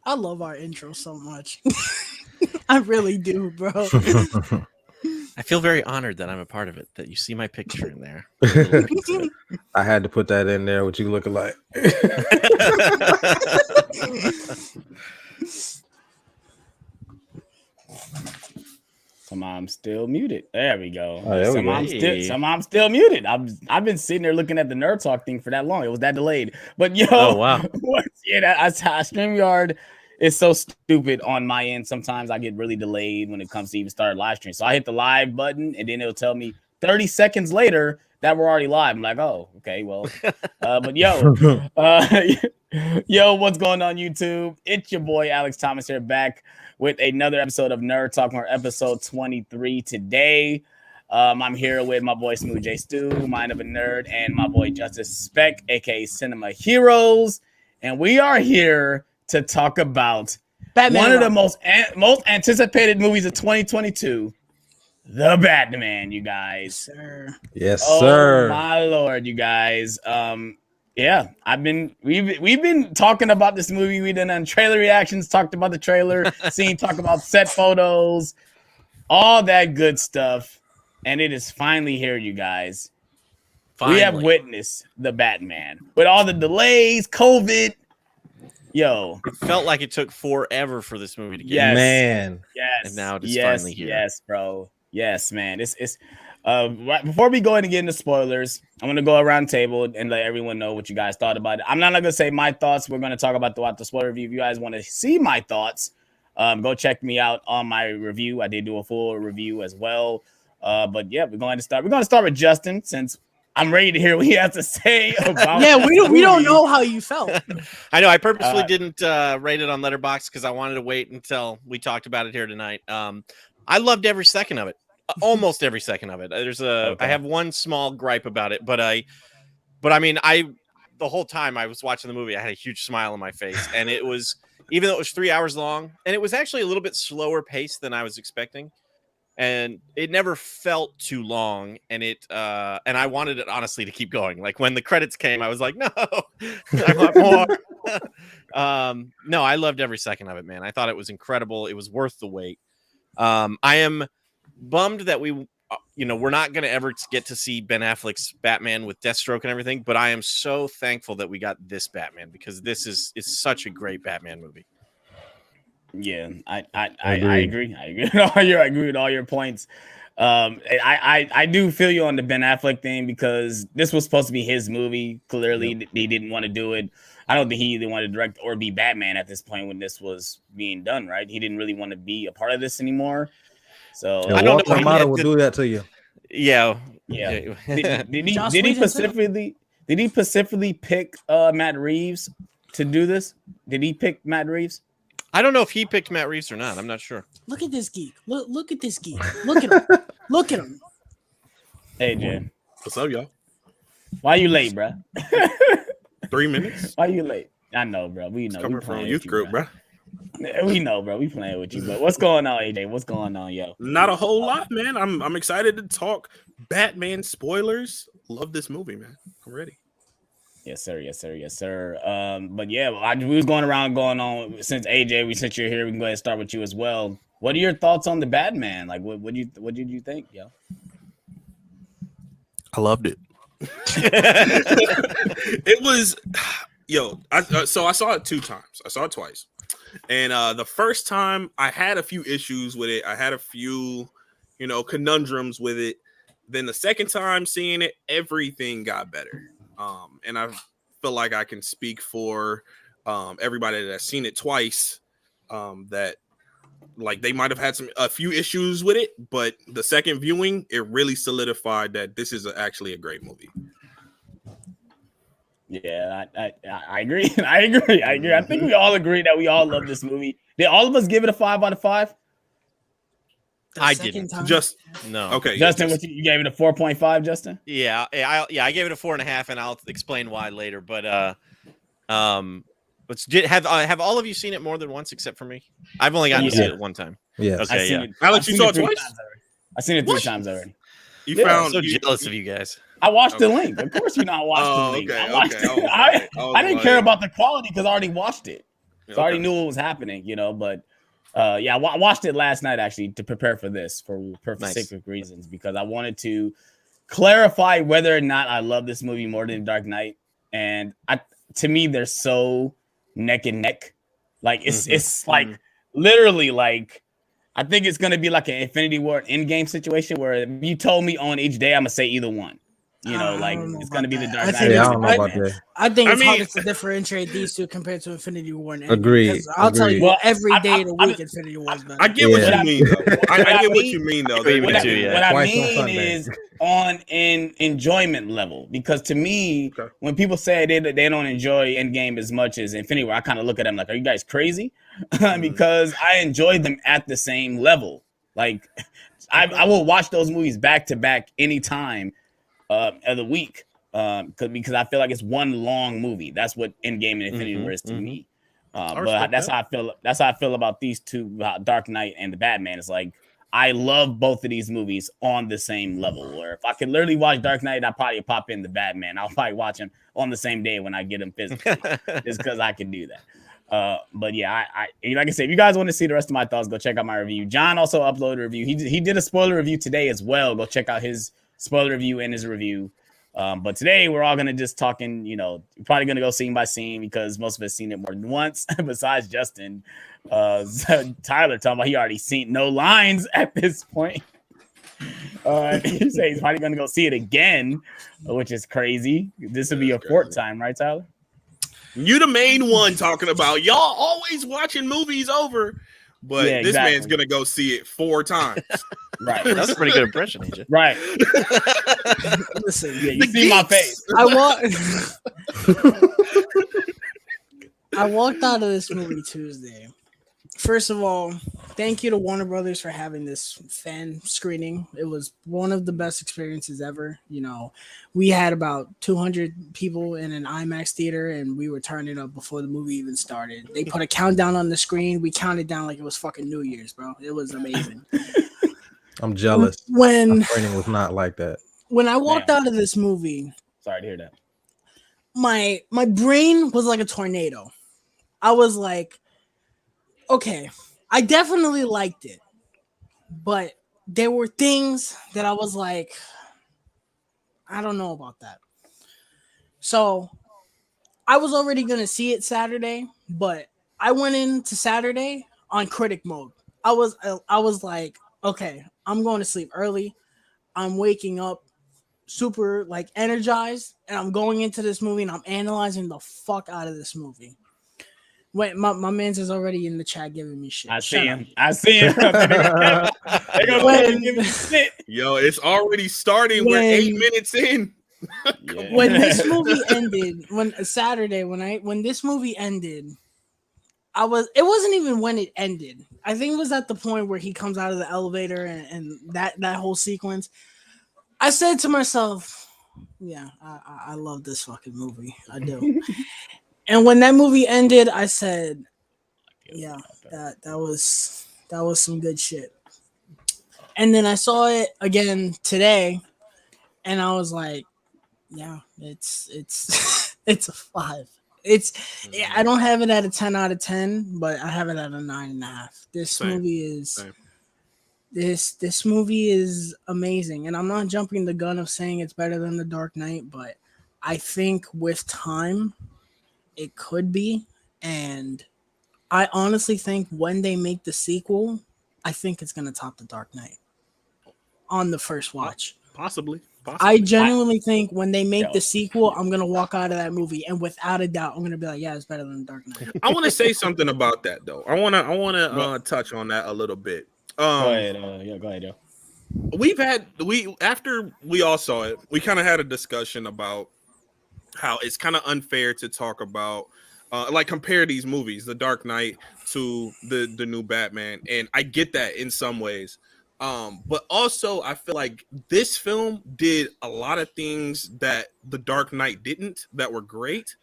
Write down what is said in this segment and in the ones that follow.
I love our intro so much. I really do, bro. I feel very honored that I'm a part of it, that you see my picture in there. I had to put that in there, what you looking like. Somehow I'm still muted. There we go. Oh, there we somehow, go. somehow I'm still muted. I've been sitting there looking at the Nerd Talk thing for that long. It was that delayed. But yo, oh wow, StreamYard is so stupid on my end. Sometimes I get really delayed when it comes to even start live stream. So I hit the live button and then it'll tell me 30 seconds later that we're already live. I'm like, oh, okay, well. But yo, what's going on, YouTube? It's your boy Alex Thomas here, back with another episode of Nerd Talk, or episode 23 today. I'm here with my boy Smooth J Stu, Mind of a Nerd, and my boy Justice Spec, aka Cinema Heroes. And we are here to talk about Batman, one of the most anticipated movies of 2022, The Batman, you guys. Yes, sir. Oh my lord, you guys. Yeah, we've been talking about this movie. We done trailer reactions, talked about the trailer, talk about set photos, all that good stuff. And it is finally here, you guys. Finally. We have witnessed The Batman. With all the delays, COVID. Yo. It felt like it took forever for this movie to get here. Man. Yes. And now it's finally here. Yes, bro. Yes, man. It's right before we go in and get into spoilers, I'm gonna go around the table and let everyone know what you guys thought about it. I'm not gonna say my thoughts. We're gonna talk about the spoiler review. If you guys want to see my thoughts, go check me out on my review. I did do a full review as well. But yeah, we're going to start with Justin, since I'm ready to hear what he has to say about. Yeah, we don't know how you felt. I know I purposely didn't rate it on Letterboxd because I wanted to wait until we talked about it here tonight. I loved every second of it. Almost every second of it. I have one small gripe about it, but I mean, the whole time I was watching the movie, I had a huge smile on my face, and it was, even though it was 3 hours long, and it was actually a little bit slower paced than I was expecting, and it never felt too long, and and I wanted it honestly to keep going. Like when the credits came, I was like, no, I want more. No, I loved every second of it, man. I thought it was incredible. It was worth the wait. I am bummed that we're not going to ever get to see Ben Affleck's Batman with Deathstroke and everything, but I am so thankful that we got this Batman, because this is such a great Batman movie. Yeah, I agree. I agree with all your points. I do feel you on the Ben Affleck thing, because this was supposed to be his movie. Clearly, He didn't want to do it. I don't think he either wanted to direct or be Batman at this point when this was being done, right? He didn't really want to be a part of this anymore. So I don't know. Model will do that to you. Yeah. Did he specifically pick Matt Reeves to do this? Did he pick Matt Reeves? I don't know if he picked Matt Reeves or not. I'm not sure. Look at this geek. Look at this geek. Look at him. Look at him. Hey, Jay. What's up, y'all? Why you late, bro? 3 minutes. Why you late? I know, bro. We know. Coming from a youth group, bro. We know, bro. We playing with you, but what's going on, AJ? What's going on, yo? Not a whole lot, man. I'm excited to talk Batman spoilers. Love this movie, man. I'm ready. Yes, sir. But yeah, we was going on since AJ. Since you're here, we can go ahead and start with you as well. What are your thoughts on the Batman? Like, what did you think, yo? I loved it. It was, so I saw it 2 times. I saw it twice. And the first time I had a few issues with it. I had a few, conundrums with it. Then the second time seeing it, everything got better. And I feel like I can speak for everybody that's seen it twice, that like they might have had a few issues with it, but the second viewing, it really solidified that this is actually a great movie. Yeah, I agree. I agree. I think we all agree that we all love this movie. Did all of us give it a 5 out of 5? I didn't. Just no. Okay, Justin, you gave it a 4.5, Justin? Yeah, I gave it a 4.5, and I'll explain why later. But have all of you seen it more than once except for me? I've only gotten to see it one time. Yeah. Okay. Yeah. Alex, you saw it twice? I've seen it 3 times already. I'm so jealous of you guys. I watched the link. Of course, you not watched the link. I didn't care about the quality because I already watched it. So I already knew what was happening, you know. But yeah, I watched it last night actually to prepare for this for specific reasons because I wanted to clarify whether or not I love this movie more than Dark Knight. And to me, they're so neck and neck. Like it's like literally like I think it's gonna be like an Infinity War Endgame situation where if you told me on each day, I'm gonna say either one. You know, like it's gonna be the Dark Knight. I don't know about that. I think it's hardest to differentiate these two compared to Infinity War and Endgame. Agreed. I'll tell you every day of the week Infinity War is better. I get what you mean, though. I get what you mean, though. What I mean is on an enjoyment level, because to me, when people say they don't enjoy Endgame as much as Infinity War, I kind of look at them like, are you guys crazy? Because I enjoyed them at the same level. Like I will watch those movies back to back anytime of the week because I feel like it's one long movie. That's what Endgame and Infinity War is to me. But that's how I feel. That's how I feel about these two, Dark Knight and the Batman. It's like I love both of these movies on the same level. Where if I could literally watch Dark Knight, I'd probably pop in the Batman. I'll probably watch him on the same day when I get him physically, just because I can do that. But yeah, I like I said, if you guys want to see the rest of my thoughts, go check out my review. John also uploaded a review. He did a spoiler review today as well. Go check out his spoiler review and his review. But today we're all gonna just talking, you know, probably gonna go scene by scene because most of us seen it more than once, besides Justin. Tyler talking about he already seen no lines at this point. He said he's probably gonna go see it again, which is crazy. This would be a fourth time, right, Tyler? You the main one talking about y'all always watching movies over, but this man's gonna go see it 4 times. Right, that's a pretty good impression, AJ. Right. Listen, you see my face. I walked out of this movie Tuesday. First of all, thank you to Warner Brothers for having this fan screening. It was one of the best experiences ever. You know, we had about 200 people in an IMAX theater, and we were turning up before the movie even started. They put a countdown on the screen. We counted down like it was fucking New Year's, bro. It was amazing. I'm jealous. When my training was not like that. When I walked out of this movie, sorry to hear that. My brain was like a tornado. I was like, okay, I definitely liked it, but there were things that I was like, I don't know about that. So I was already going to see it Saturday, but I went into Saturday on critic mode. I was like, okay, I'm going to sleep early. I'm waking up super like energized, and I'm going into this movie and I'm analyzing the fuck out of this movie. Wait, my man's is already in the chat giving me shit. I see him. They gonna give me shit. Yo, it's already starting. We're 8 minutes in. When this movie ended, when this movie ended, it wasn't even when it ended. I think it was at the point where he comes out of the elevator and that whole sequence. I said to myself, yeah, I love this fucking movie. I do. And when that movie ended, I said, yeah, that was some good shit. And then I saw it again today, and I was like, yeah, it's it's a 5. I don't have it at a 10 out of 10, but I have it at a 9.5. This movie is amazing, and I'm not jumping the gun of saying it's better than The Dark Knight, but I think with time it could be, and I honestly think when they make the sequel, I think it's gonna top The Dark Knight on the first watch. Possibly. I genuinely think when they make the sequel, I'm gonna walk out of that movie and without a doubt, I'm gonna be like, yeah, it's better than Dark Knight. I want to say something about that though. I want to touch on that a little bit. Go ahead. Go ahead, yo. After we all saw it, we kind of had a discussion about how it's kind of unfair to talk about like compare these movies, The Dark Knight to the new Batman, and I get that in some ways. But also I feel like this film did a lot of things that The Dark Knight didn't, that were great.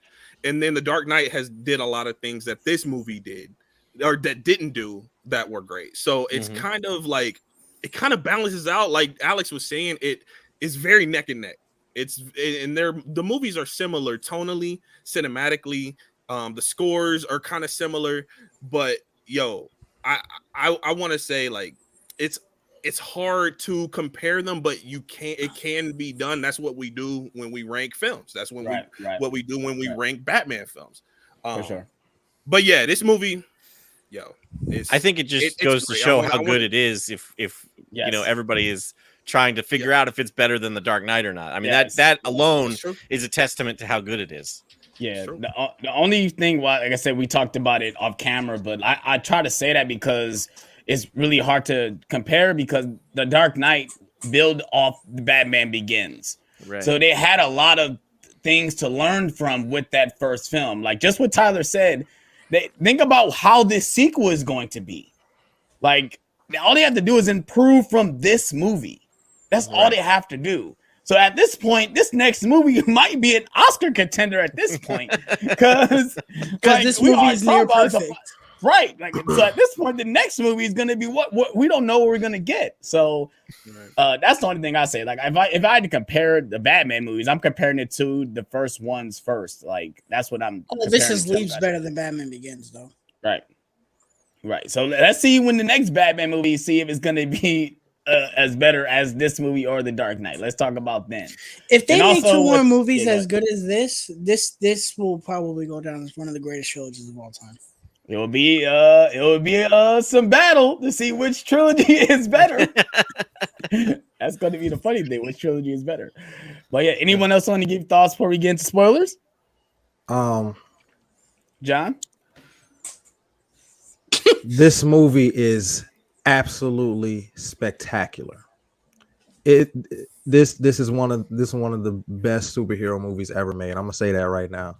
And then The Dark Knight did a lot of things that this movie did or that didn't do that were great. So it's kind of like, it kind of balances out. Like Alex was saying, it is very neck and neck. The movies are similar tonally, cinematically, The scores are kind of similar, but yo, I want to say like it's hard to compare them, but it can be done. That's what we do when we rank films. That's when what we do when we rank Batman films. For sure. But yeah, this movie, yo, I think it just goes to show how good it is if you know everybody is trying to figure out if it's better than The Dark Knight or not. I mean that alone is a testament to how good it is. Yeah, the only thing, like I said, we talked about it off camera, but I try to say that because it's really hard to compare because The Dark Knight build off the Batman Begins. Right. So they had a lot of things to learn from with that first film. Like just what Tyler said, they think about how this sequel is going to be. Like all they have to do is improve from this movie. That's all they have to do. So at this point, this next movie might be an Oscar contender at this point because this movie is near perfect. Right. Like so at this point, the next movie is going to be what we don't know what we're going to get. So that's the only thing I say. Like if I had to compare the Batman movies, I'm comparing it to the first ones first. Like that's what I'm. Oh, this is leaps better than Batman Begins, though. Right. So let's see when the next Batman movie, see if it's going to be as better as this movie or The Dark Knight. Let's talk about then. If they make two more movies as good as this will probably go down as one of the greatest trilogies of all time. It will be some battle to see which trilogy is better. That's going to be the funny thing, which trilogy is better. But yeah, anyone else want to give thoughts before we get into spoilers? John? This movie is absolutely spectacular. This is one of the best superhero movies ever made. I'm gonna say that right now.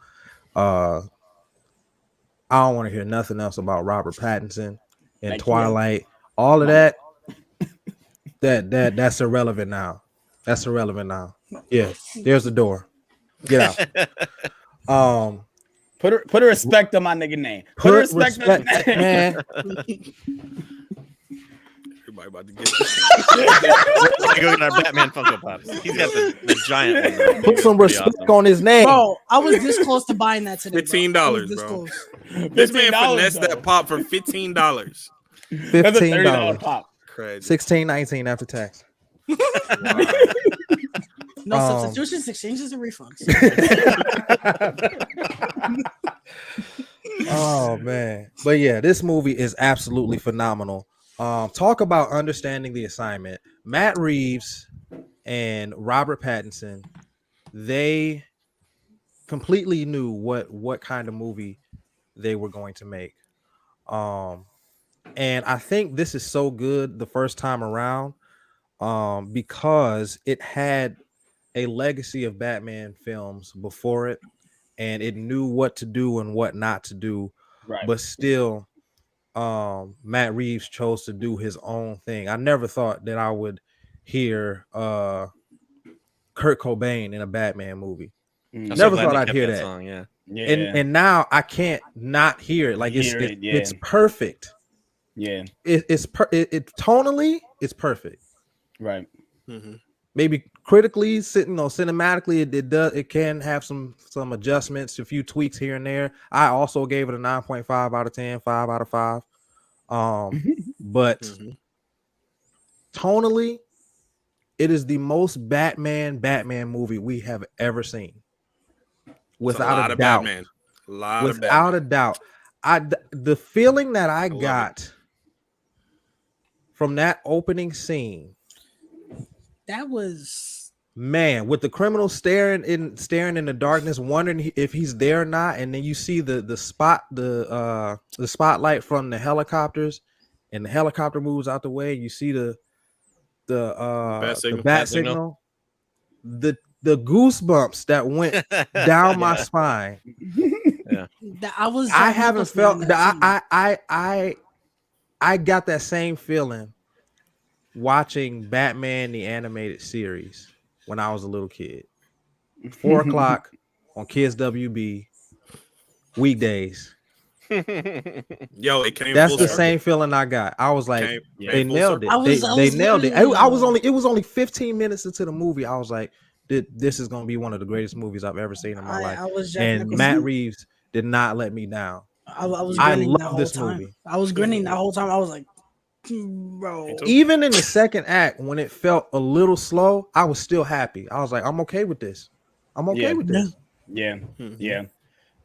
I don't want to hear nothing else about Robert Pattinson and Twilight. All of that. That's irrelevant now. That's irrelevant now. Yeah, there's the door. Get out. Put a respect on my nigga name. Put a respect on man. Everybody about to get go get our Batman Funko Pops. He's got the giant one. Put some respect on his name. Bro, I was this close to buying that today. $15, bro. This man finessed that pop for $15. $15 pop. Crazy. $16.19 after tax. No substitutions, exchanges, and refunds. Oh man, but yeah, this movie is absolutely phenomenal. Talk about understanding the assignment. Matt Reeves and Robert Pattinson, they completely knew what kind of movie they were going to make. And I think this is so good the first time around, because it had a legacy of Batman films before it, and it knew what to do and what not to do. Right. But still, Matt Reeves chose to do his own thing. I never thought that I would hear Kurt Cobain in a Batman movie. Never thought I'd hear that. Song, yeah. And now I can't not hear it. Like it's perfect. Yeah. It's tonally it's perfect. Right. Mm-hmm. Maybe critically, cinematically, it can have some adjustments, a few tweaks here and there. I also gave it a 9.5 out of 10, 5 out of 5. But tonally, it is the most Batman movie we have ever seen. Without a doubt. Without a doubt. The feeling that I got from that opening scene, that was, man, with the criminal staring in the darkness, wondering if he's there or not, and then you see the spotlight from the helicopters, and the helicopter moves out the way. You see the bat signal, the goosebumps that went down my spine. Yeah, I haven't felt that. I got that same feeling watching Batman the animated series when I was a little kid. 4:00 on Kids WB weekdays. Yo, it came. That's the same feeling I got. I was like, they nailed it. They nailed it. It was only 15 minutes into the movie. I was like, this is gonna be one of the greatest movies I've ever seen in my life. And Matt Reeves did not let me down. I was I grinning that love whole this time. movie. I was grinning that whole time. I was like, bro. Even in the second act, when it felt a little slow, I was still happy. I was like, I'm okay with this. I'm okay with this. Yeah.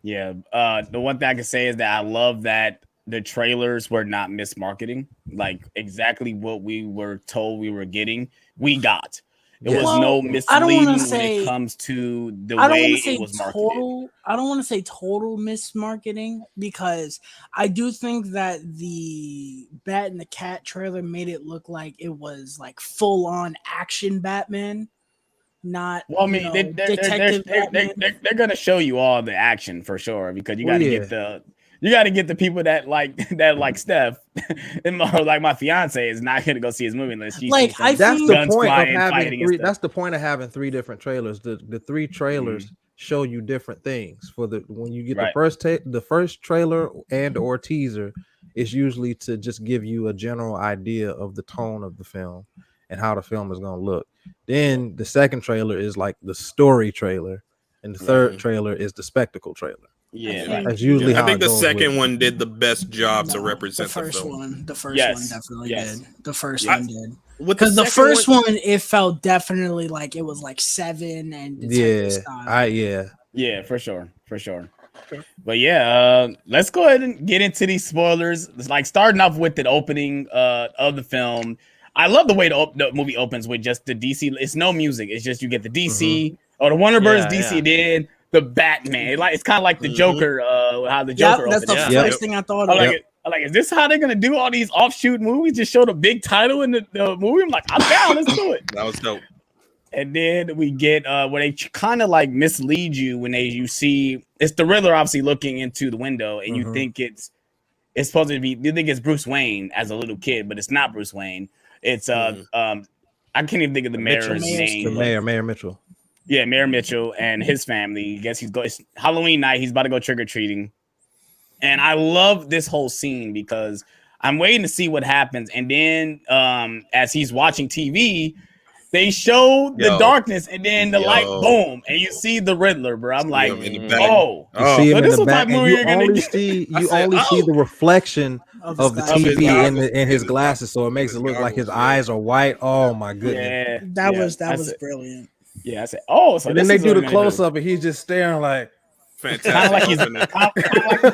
The one thing I can say is that I love that the trailers were not mismarketing. Like exactly what we were told we were getting, we got. It was no misleading when it comes to the way it was marketed. I don't want to say total mismarketing because I do think that the Bat and the Cat trailer made it look like it was like full on action Batman. Not well, I mean, they're gonna show you all the action for sure because you got to get the people that like Steph and like my fiance is not gonna go see his movie unless she like sees that's the point of having three. That's the point of having 3 different trailers. The 3 trailers show you different things. For when you get the first trailer and or teaser, it's usually to just give you a general idea of the tone of the film and how the film is gonna look. Then the second trailer is like the story trailer, and the third trailer is the spectacle trailer. Yeah, that's usually how I think it the goes second with one did the best job to represent the first film. one. The first one definitely did. The first one did. Because the first one, it felt definitely like it was like 7 and for sure. But let's go ahead and get into these spoilers. It's like starting off with the opening of the film. I love the way the movie opens with just the DC. It's no music. It's just you get the DC or the Warner Bros. DC did the Batman. It's kind of like the Joker. How the Joker opens. That's the first thing I thought of. I'm like, is this how they're gonna do all these offshoot movies? Just show the big title in the movie. I'm like, I'm down. Let's do it. That was dope. And then we get where they kind of like mislead you when you see it's the Riddler obviously looking into the window, and you think it's supposed to be. You think it's Bruce Wayne as a little kid, but it's not Bruce Wayne. It's I can't even think of the mayor's name. Mayor Mitchell. Yeah, Mayor Mitchell and his family. I guess it's Halloween night. He's about to go trick or treating, and I love this whole scene because I'm waiting to see what happens. And then as he's watching TV, they show the darkness, and then the light, boom, and you see the Riddler, bro. I'm like, you see him in the back, and you only see the reflection of the TV in his glasses, so it makes it look like his eyes are white. Oh my goodness, that was brilliant. Yeah, I said, so and then they do the close up, and he's just staring like, fantastic, kind of like he's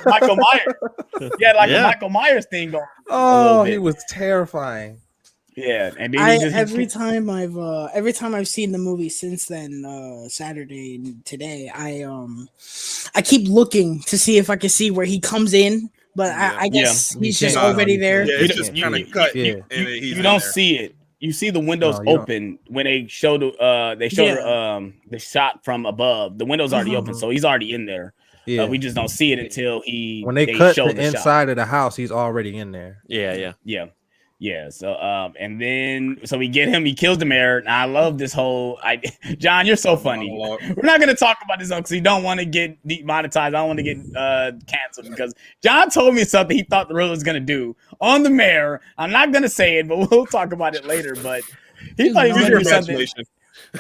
Michael Myers. Yeah, a Michael Myers thing going. Oh, he was terrifying. Yeah, and then every time I've seen the movie since then, Saturday and today, I keep looking to see if I can see where he comes in, but I guess he's just already there. Yeah, it's just kind of cut. You don't see it. You see the windows open when they show the shot from above. The window's already open, so he's already in there. Yeah, we just don't see it until when they cut the inside of the house. He's already in there. Yeah. So and then we get him. He kills the mayor. And I love this whole. John, you're so funny. We're not gonna talk about this because we don't want to get demonetized. I don't want to get canceled because John told me something he thought the Riddler was gonna do on the mayor. I'm not gonna say it, but we'll talk about it later. But he thought he was gonna do something.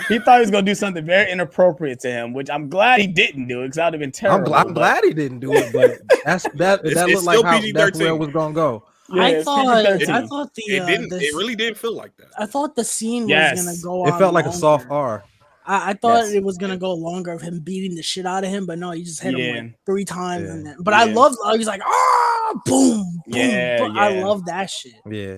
He thought he was gonna do something very inappropriate to him, which I'm glad he didn't do it because that would have been terrible. I'm glad he didn't do it, but that looked like how that's where it was gonna go. Yeah, I thought it really didn't feel like that. I thought the scene was gonna go. It felt like a soft R. I thought it was gonna go longer of him beating the shit out of him, but no, he just hit him like 3 times, and then. But I loved. He's like, boom, boom. I love that shit. Yeah.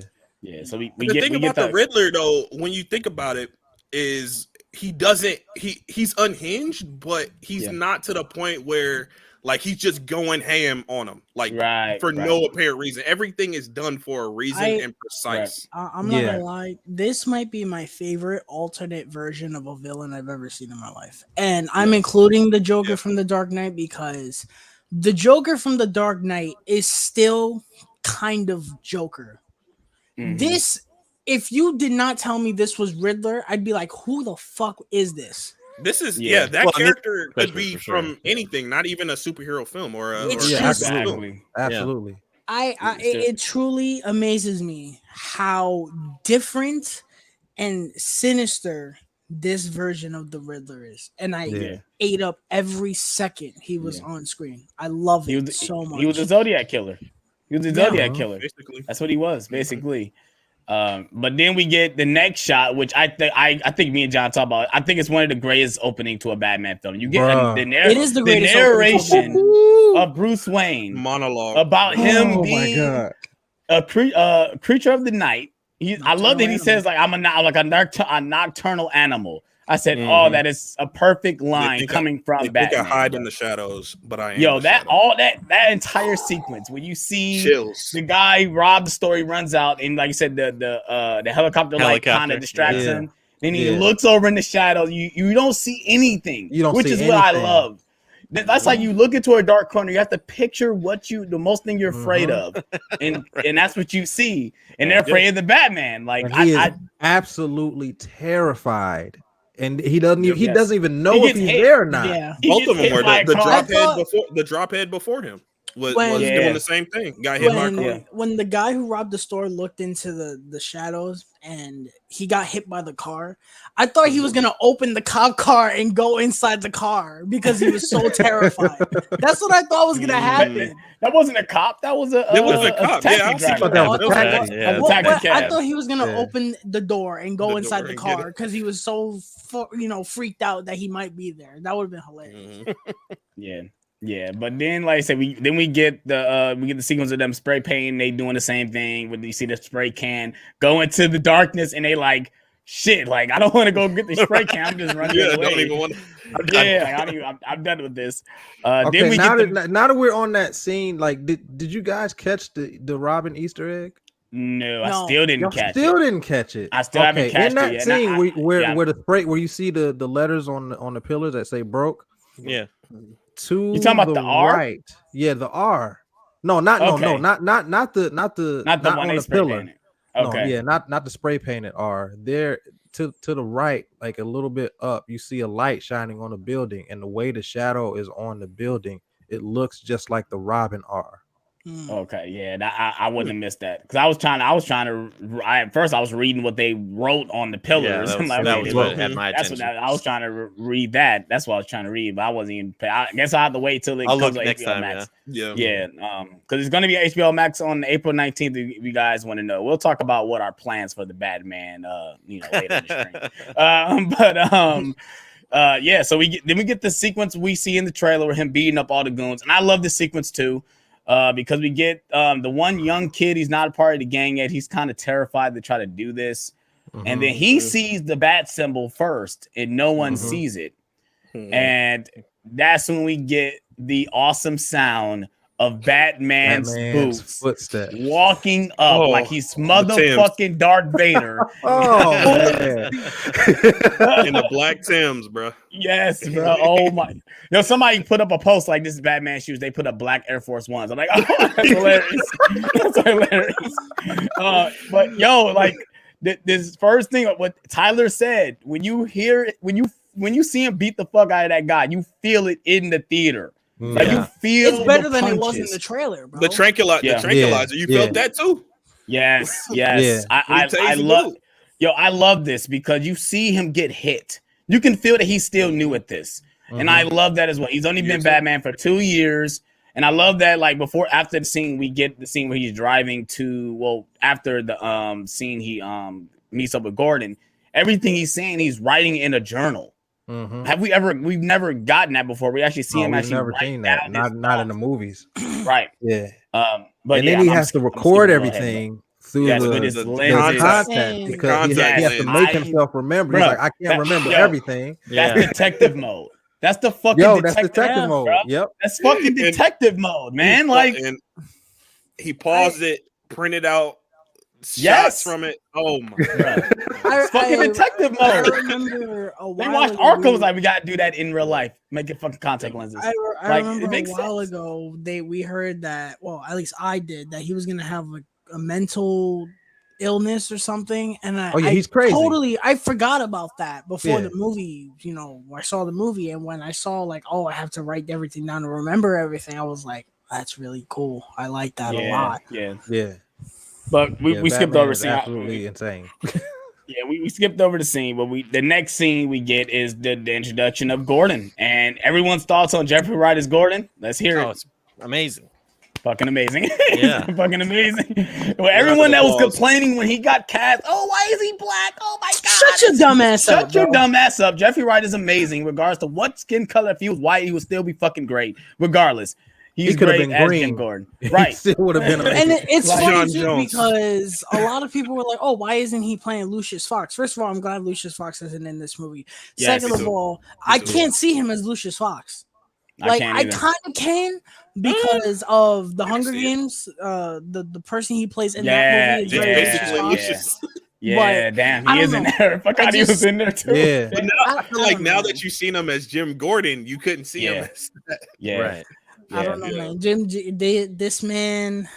So we the thing about the Riddler, though, when you think about it, is he's unhinged, but he's not to the point where. Like he's just going ham on him, like for no apparent reason. Everything is done for a reason and precise. I'm not gonna lie. This might be my favorite alternate version of a villain I've ever seen in my life, and I'm including the Joker from The Dark Knight because the Joker from The Dark Knight is still kind of Joker. This, if you did not tell me this was Riddler, I'd be like, "Who the fuck is this?" This is that character could be from anything, not even a superhero film or a absolutely. Absolutely. It truly amazes me how different and sinister this version of the Riddler is, and I Yeah. ate up every second he was on screen. I love it so much. He was a Zodiac killer. He was a Zodiac killer. Basically, that's what he was basically. But then we get the next shot, which I think me and John talk about. I think it's one of the greatest opening to a Batman film. You get it is the greatest narration of Bruce Wayne monologue about him being a creature of the night. I love that he says like I'm a nocturnal animal. I said, "Oh, that is a perfect line coming from Batman." I hide in the shadows, but I am. Yo, that entire sequence when you see the guy Rob the story runs out and like you said the helicopter like kind of distracts him. Then he looks over in the shadows. You don't see anything. Which is what I love. That's like you look into a dark corner. You have to picture the most thing you're afraid of, and that's what you see. And they're afraid of the Batman. Like he is absolutely terrified. And he doesn't even know if he's there or not. Yeah. Both of them were the drop head before him was doing the same thing. Got hit by a car. When the guy who robbed the store looked into the shadows and he got hit by the car, I thought he was gonna open the cop car and go inside the car because he was so terrified. That's what I thought was gonna happen. That wasn't a cop. That was a cop. Taxi driver. I thought he was gonna open the door and go inside the car because he was so freaked out that he might be there. That would have been hilarious. Yeah, but then like I said, we get the sequence of them spray painting. They doing the same thing when you see the spray can go into the darkness, and they like shit. Like I don't want to go get the spray can. I'm just running away. Don't even want. I'm done with this. Okay, then we now that we're on that scene, like did you guys catch the Robin Easter egg? No, I still didn't catch it. Didn't catch it. I still haven't catched it. In that yet. scene where the spray, where you see the letters on the pillars that say broke. Yeah. To you talking about the R? Right. Yeah, the R. No, not the one on the pillar. Okay. No, not the spray painted R. There to the right, like a little bit up, you see a light shining on the building, and the way the shadow is on the building, it looks just like the Robin R. Okay, yeah, I wouldn't have missed that because I was trying to. At first, I was reading what they wrote on the pillars. Yeah, that was what had my attention. I was trying to read that. That's what I was trying to read, but I wasn't even. I guess I have to wait till it comes to next HBO time. Max. Yeah. Because it's going to be HBO Max on April 19th. If you guys want to know, we'll talk about what our plans for the Batman. Later in the stream. Yeah. So we get the sequence we see in the trailer with him beating up all the goons, and I love this sequence too. Because we get the one young kid, he's not a part of the gang yet. He's kind of terrified to try to do this. And then he sees the bat symbol first and no one sees it. And that's when we get the awesome sound of Batman's boots footsteps walking up like he's motherfucking Darth Vader. In the black Timbs, bro. Yes, bro. Oh my. Somebody put up a post like this is Batman shoes. They put up black Air Force Ones. I'm like, oh, that's hilarious. That's hilarious. But like this first thing, what Tyler said, when you hear it, when you see him beat the fuck out of that guy, you feel it in the theater. Like you feel it's better than it was in the trailer, bro. The tranquilizer, you felt that too. Yes. I love. I love this because you see him get hit. You can feel that he's still new at this, and I love that as well. He's only been Batman for 2 years, and I love that. Like after the scene, we get the scene where he's driving after the scene he meets up with Gordon. Everything he's saying, he's writing in a journal. We've never gotten that before. We actually see him actually never seen that. Not in the movies. Right. Yeah. But then he has to record everything through the contact because he has to make himself remember. He's like, I can't remember everything. That's detective mode. That's the fucking detective mode. Bro. Yep. That's fucking detective mode, man. And he paused it, printed out shots from it. Oh my god. It's fucking detective mode. I remember they watched Arkham like we gotta do that in real life. Make it fucking contact lenses. I remember a while ago we heard that, well, at least I did, that he was gonna have a mental illness or something, and he's crazy. I forgot about that before the movie. I saw the movie, and when I saw I have to write everything down to remember everything, I was like, that's really cool. I like that a lot. Yeah. But we skipped over scene. Absolutely insane. Yeah, we skipped over the scene, but the next scene we get is the introduction of Gordon, and everyone's thoughts on Jeffrey Wright as Gordon. Let's hear it. It's amazing. Fucking amazing. Yeah. Fucking amazing. Well, everyone that was complaining when he got cast, oh, why is he black? Oh my god. Shut your dumb ass up. Shut your dumb ass up. Jeffrey Wright is amazing, regardless of what skin color. If he was white, he would still be fucking great. Regardless. He's great as Jim Gordon. Right. He still would have been amazing. And it's Like funny John too Jones. because a lot of people were like, "Oh, why isn't he playing Lucius Fox?" First of all, I'm glad Lucius Fox isn't in this movie. Yes, Second of all, I can't see him as Lucius Fox. Like I kind of can because of the Hunger Games. The person he plays in that movie is very basically Lucius Fox. Yeah, damn, he is in there. Fuck, he was in there too. Yeah. But now, I feel like now that you've seen him as Jim Gordon, you couldn't see him as that. Yeah, Right. I don't know, man. This man.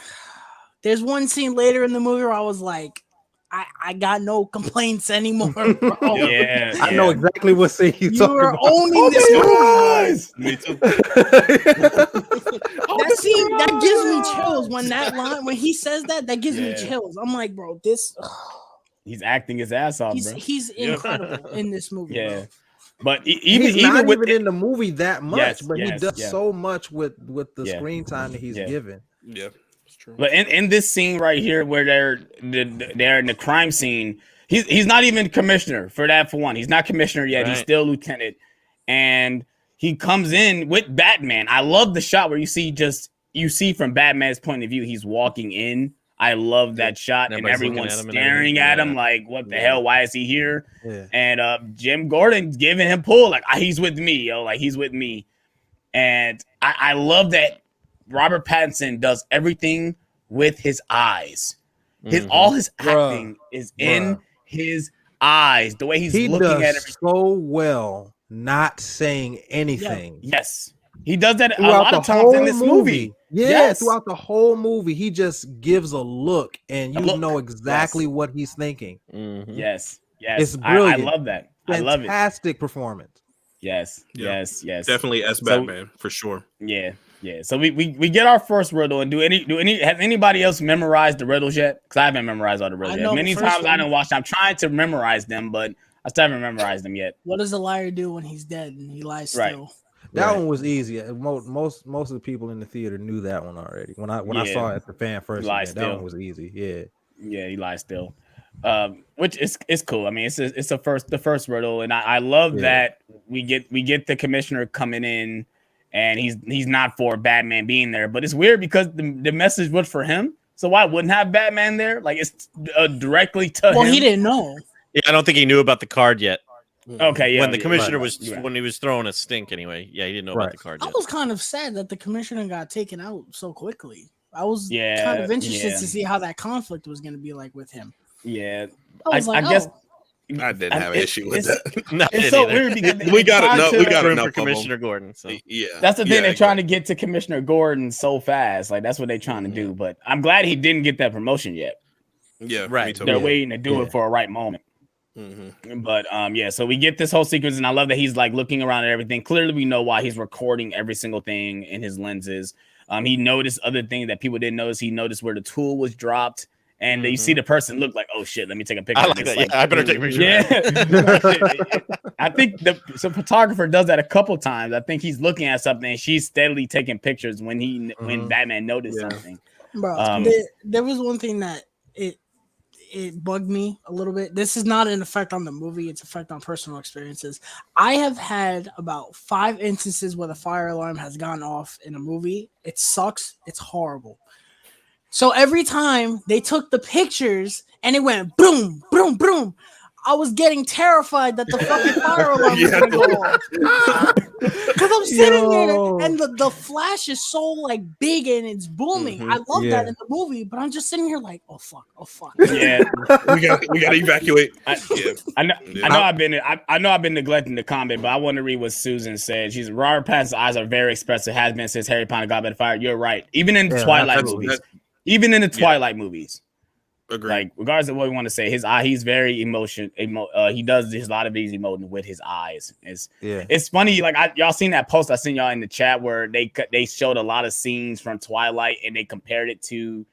There's one scene later in the movie where I was like, I got no complaints anymore, bro. Yeah, I know exactly what scene you You talking are about. owning this movie. Me too. That scene that gives me chills when that line when he says that gives me chills. I'm like, bro, this. He's acting his ass off, bro. He's incredible in this movie. Yeah. Bro. But He's even not with even in the movie that much, but he does yeah. so much with the screen time that he's given. Yeah, it's true. But in this scene right here, where they're in the crime scene, he's not even commissioner for that. For one, he's not commissioner yet. He's still lieutenant, and he comes in with Batman. I love the shot where you see from Batman's point of view, he's walking in. I love that shot, and everyone's staring at him like, "What the hell? Why is he here?" Yeah. And Jim Gordon giving him pull like, "He's with me, yo, like he's with me." And I love that Robert Pattinson does everything with his eyes. All his acting is in his eyes. The way he's looking at it so well, not saying anything. Yes, he does that Throughout a lot of times in this movie. Yeah, throughout the whole movie, he just gives a look, and you know exactly what he's thinking. Yes, it's brilliant. I love that. Fantastic I love it. Fantastic performance. Yes. Definitely as Batman for sure. Yeah. So we get our first riddle, and has anybody else memorized the riddles yet? Because I haven't memorized all the riddles yet. Many times I don't watch them. I'm trying to memorize them, but I still haven't memorized them yet. What does a liar do when he's dead and he lies still? That one was easy. Most of the people in the theater knew that one already. When I saw it at the fan first, that one was easy. Yeah, he lies still, which is cool. I mean, it's the first riddle, and I love that we get the commissioner coming in, and he's not for Batman being there, but it's weird because the message was for him. So why wouldn't have Batman there? Like it's directly to him. Well, he didn't know. Yeah, I don't think he knew about the card yet. Okay, yeah. When the commissioner when he was throwing a stink anyway. Yeah, he didn't know about the card yet. I was kind of sad that the commissioner got taken out so quickly. I was kind of interested to see how that conflict was going to be like with him. Yeah. I guess I didn't have an issue with that. It's so weird because we got enough for Commissioner Gordon. So that's the thing. They're trying to get to Commissioner Gordon so fast. Like that's what they're trying to do. But I'm glad he didn't get that promotion yet. Yeah, right. They're waiting to do it for a right moment. But so we get this whole sequence, and I love that he's like looking around at everything. Clearly, we know why he's recording every single thing in his lenses. He noticed other things that people didn't notice. He noticed where the tool was dropped. And you see the person look like, oh shit, let me take a picture. I like that. Like, I better take a picture. Yeah. I think the photographer does that a couple times. I think he's looking at something and she's steadily taking pictures when Batman noticed something. Bro, there was one thing that it bugged me a little bit. This is not an effect on the movie, it's an effect on personal experiences. I have had about 5 instances where the fire alarm has gone off in a movie. It sucks. It's horrible. So every time they took the pictures and it went boom, boom, boom, I was getting terrified that the fucking fire alarm was going to go off. Because I'm sitting there and the flash is so like big and it's booming. I love that in the movie, but I'm just sitting here like, oh fuck. Yeah, we got to evacuate. I know I've been neglecting the comment, but I want to read what Susan said. She's Robert Pattinson's eyes are very expressive. Has been since Harry Potter got by the fire. You're right. Even in Twilight movies. Even in the Twilight movies, agree. Like regardless of what we want to say, his eye, he's very he does a lot of these emoting with his eyes. It's funny. Like y'all seen that post I sent y'all in the chat where they showed a lot of scenes from Twilight and they compared it to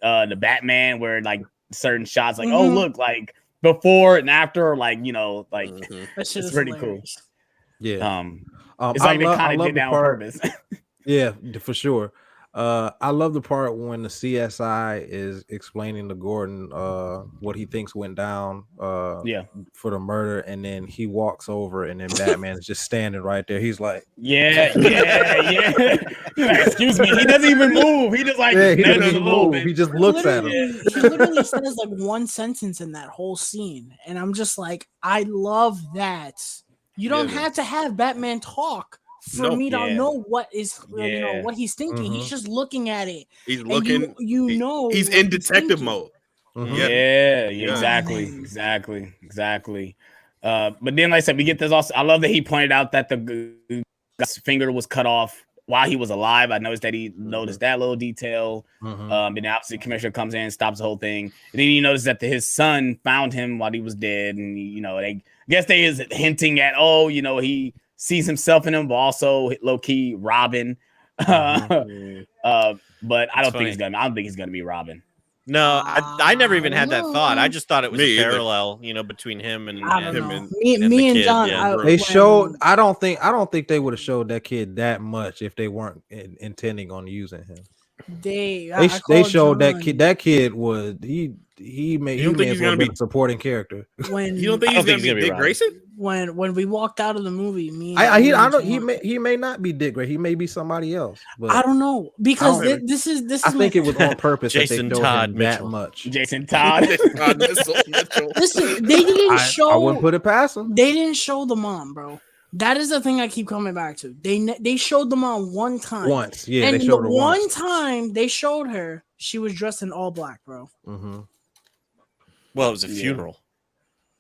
the Batman, where like certain shots, like oh look, like before and after, like like That shit it's is pretty hilarious. Yeah. It's like they kind of did the that on part. purpose. Yeah, for sure. I love the part when the CSI is explaining to Gordon what he thinks went down Yeah. for the murder, and then he walks over, and then Batman's just standing right there. He's like, Yeah. He's like, excuse me. He doesn't even move. He just like yeah, he nudges doesn't a even little move. bit. He just looks at him. He literally says like one sentence in that whole scene, and I'm just like, I love that. You don't have to have Batman talk for me to know what is what he's thinking. He's just looking at it. He's looking. He's in detective mode. Yeah, exactly. But then, like I said, we get this also. I love that he pointed out that the guy's finger was cut off while he was alive. I noticed that he noticed that little detail. And then obviously, Commissioner comes in, stops the whole thing. And then he noticed that his son found him while he was dead, and they guess they is hinting at he sees himself in him, but also low key Robin. But I don't think he's gonna be Robin. No, I never even had that thought. I just thought it was Me a either. parallel, between him and him and me the and kid, John. yeah. They showed. I don't think they would have showed that kid that much if they weren't intending on using him. They showed that John. kid. That kid was he may as well be a supporting character. When You don't think he's gonna be Dick Grayson? When we walked out of the movie, he may not be Dick Grayson. He may be somebody else. But I don't know because this is. I think it was on purpose. Jason that they Todd him Mitchell. that much. Jason Todd. Listen, they didn't show. I wouldn't put it past him. They didn't show the mom, bro. That is the thing I keep coming back to. They showed the mom one time. Once, yeah. And they showed her one time they showed her, she was dressed in all black, bro. Well, it was a funeral.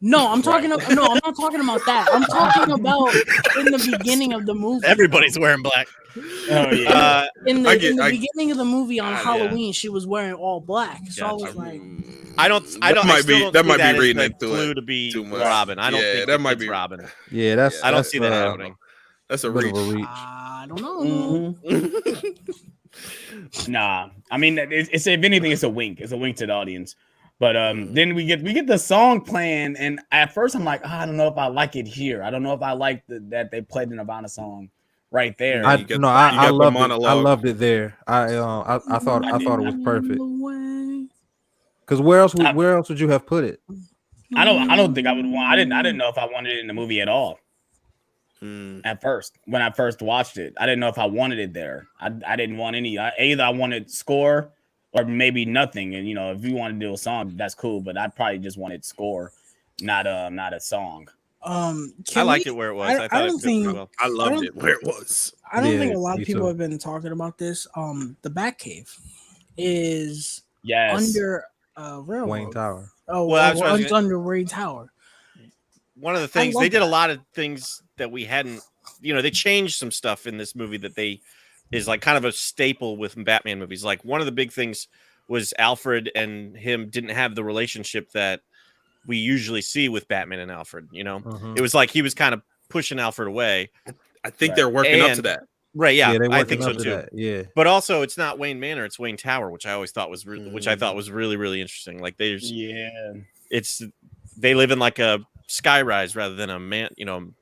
No, I'm talking. No, I'm not talking about that. I'm talking about in the beginning of the movie. Everybody's wearing black. Oh yeah. In the beginning of the movie on Halloween, she was wearing all black. So I was like, that might be reading it clue to be Robin. I don't think that might be Robin. Yeah, I don't see that happening. That's a bit reach. of a reach. I don't know. Nah, I mean, it's if anything, it's a wink. It's a wink to the audience. But then we get the song playing, and at first I'm like, I don't know if I like it here. I don't know if I like that they played the Nirvana song right there. I loved it there. I thought it was perfect. Because where else would you have put it? I don't think I would want. I didn't know if I wanted it in the movie at all. At first, when I first watched it, I didn't know if I wanted it there. I didn't want any. Either I wanted score or maybe nothing. And if you want to do a song, that's cool. But I probably just wanted score, not a song. I liked it where it was. I thought it fit well. I loved it where it was. I don't think a lot of people have been talking about this. The Batcave is under railroad. Wayne Tower. Oh, well, it's under Wayne Tower. One of the things they did a lot of things that we hadn't, they changed some stuff in this movie that is like kind of a staple with Batman movies. Like one of the big things was Alfred and him didn't have the relationship that we usually see with Batman and Alfred. It was like he was kind of pushing Alfred away. I think they're working up to that. Right, yeah, I think so too. That, yeah, but also it's not Wayne Manor; it's Wayne Tower, which I always thought was, which I thought was really, really interesting. Like they live in like a skyrise rather than a mansion,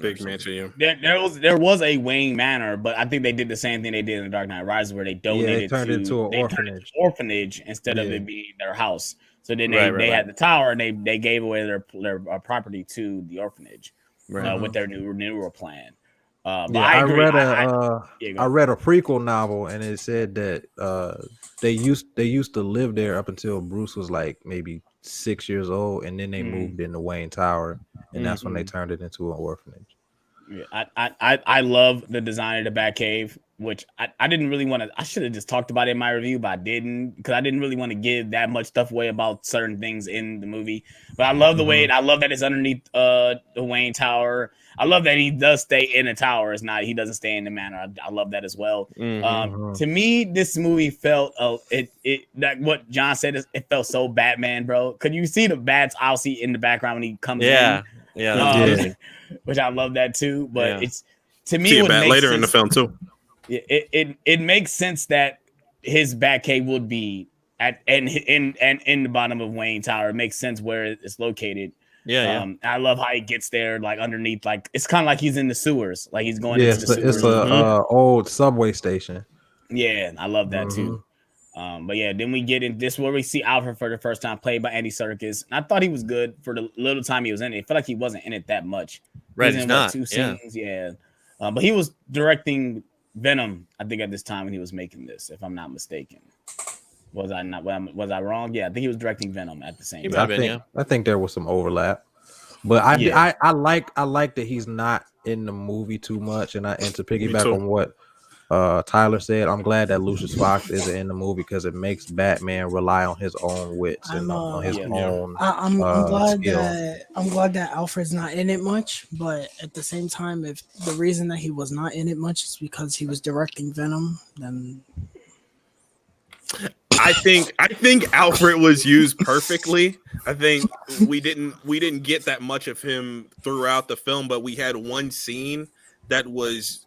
big mansion. Yeah. There was a Wayne Manor, but I think they did the same thing they did in The Dark Knight Rises, where they donated turned into an orphanage instead of it being their house. So then they had the tower, and they gave away their property to the orphanage with their newer plan. But I read a prequel novel, and it said that they used to live there up until Bruce was like maybe 6 years old, and then they moved into Wayne Tower, and that's when they turned it into an orphanage. Yeah, I love the design of the Batcave, which I didn't really want to. I should have just talked about it in my review, but I didn't, because I didn't really want to give that much stuff away about certain things in the movie. But I love the way I love that it's underneath the Wayne Tower. I love that he does stay in the tower. He doesn't stay in the manor. I love that as well. To me, this movie felt that what John said, it felt so Batman, bro. Could you see the bats obviously in the background when he comes in? Yeah. Which I love that too. But it's, to me, see it later in the film too. It makes sense that his Batcave would be in the bottom of Wayne Tower. It makes sense where it's located. Yeah, I love how he gets there, like underneath, like it's kind of like he's in the sewers, like he's going Yeah, into the sewers. it's a old subway station. Yeah, I love that too. But yeah, then we get in this where we see Alfred for the first time, played by Andy Serkis. I thought he was good for the little time he was in it. I feel like he wasn't in it that much. Right, he's in not. 2 scenes, yeah. But he was directing Venom, I think, at this time when he was making this, if I'm not mistaken. Was I not? Was I wrong? Yeah, I think he was directing Venom at the same time. I think there was some overlap, but I like that he's not in the movie too much, and to piggyback on what Tyler said, I'm glad that Lucius Fox isn't in the movie because it makes Batman rely on his own wits and on his own. I'm glad skill. I'm glad that Alfred's not in it much, but at the same time, if the reason that he was not in it much is because he was directing Venom, then I think Alfred was used perfectly. I think we didn't get that much of him throughout the film, but we had one scene that was.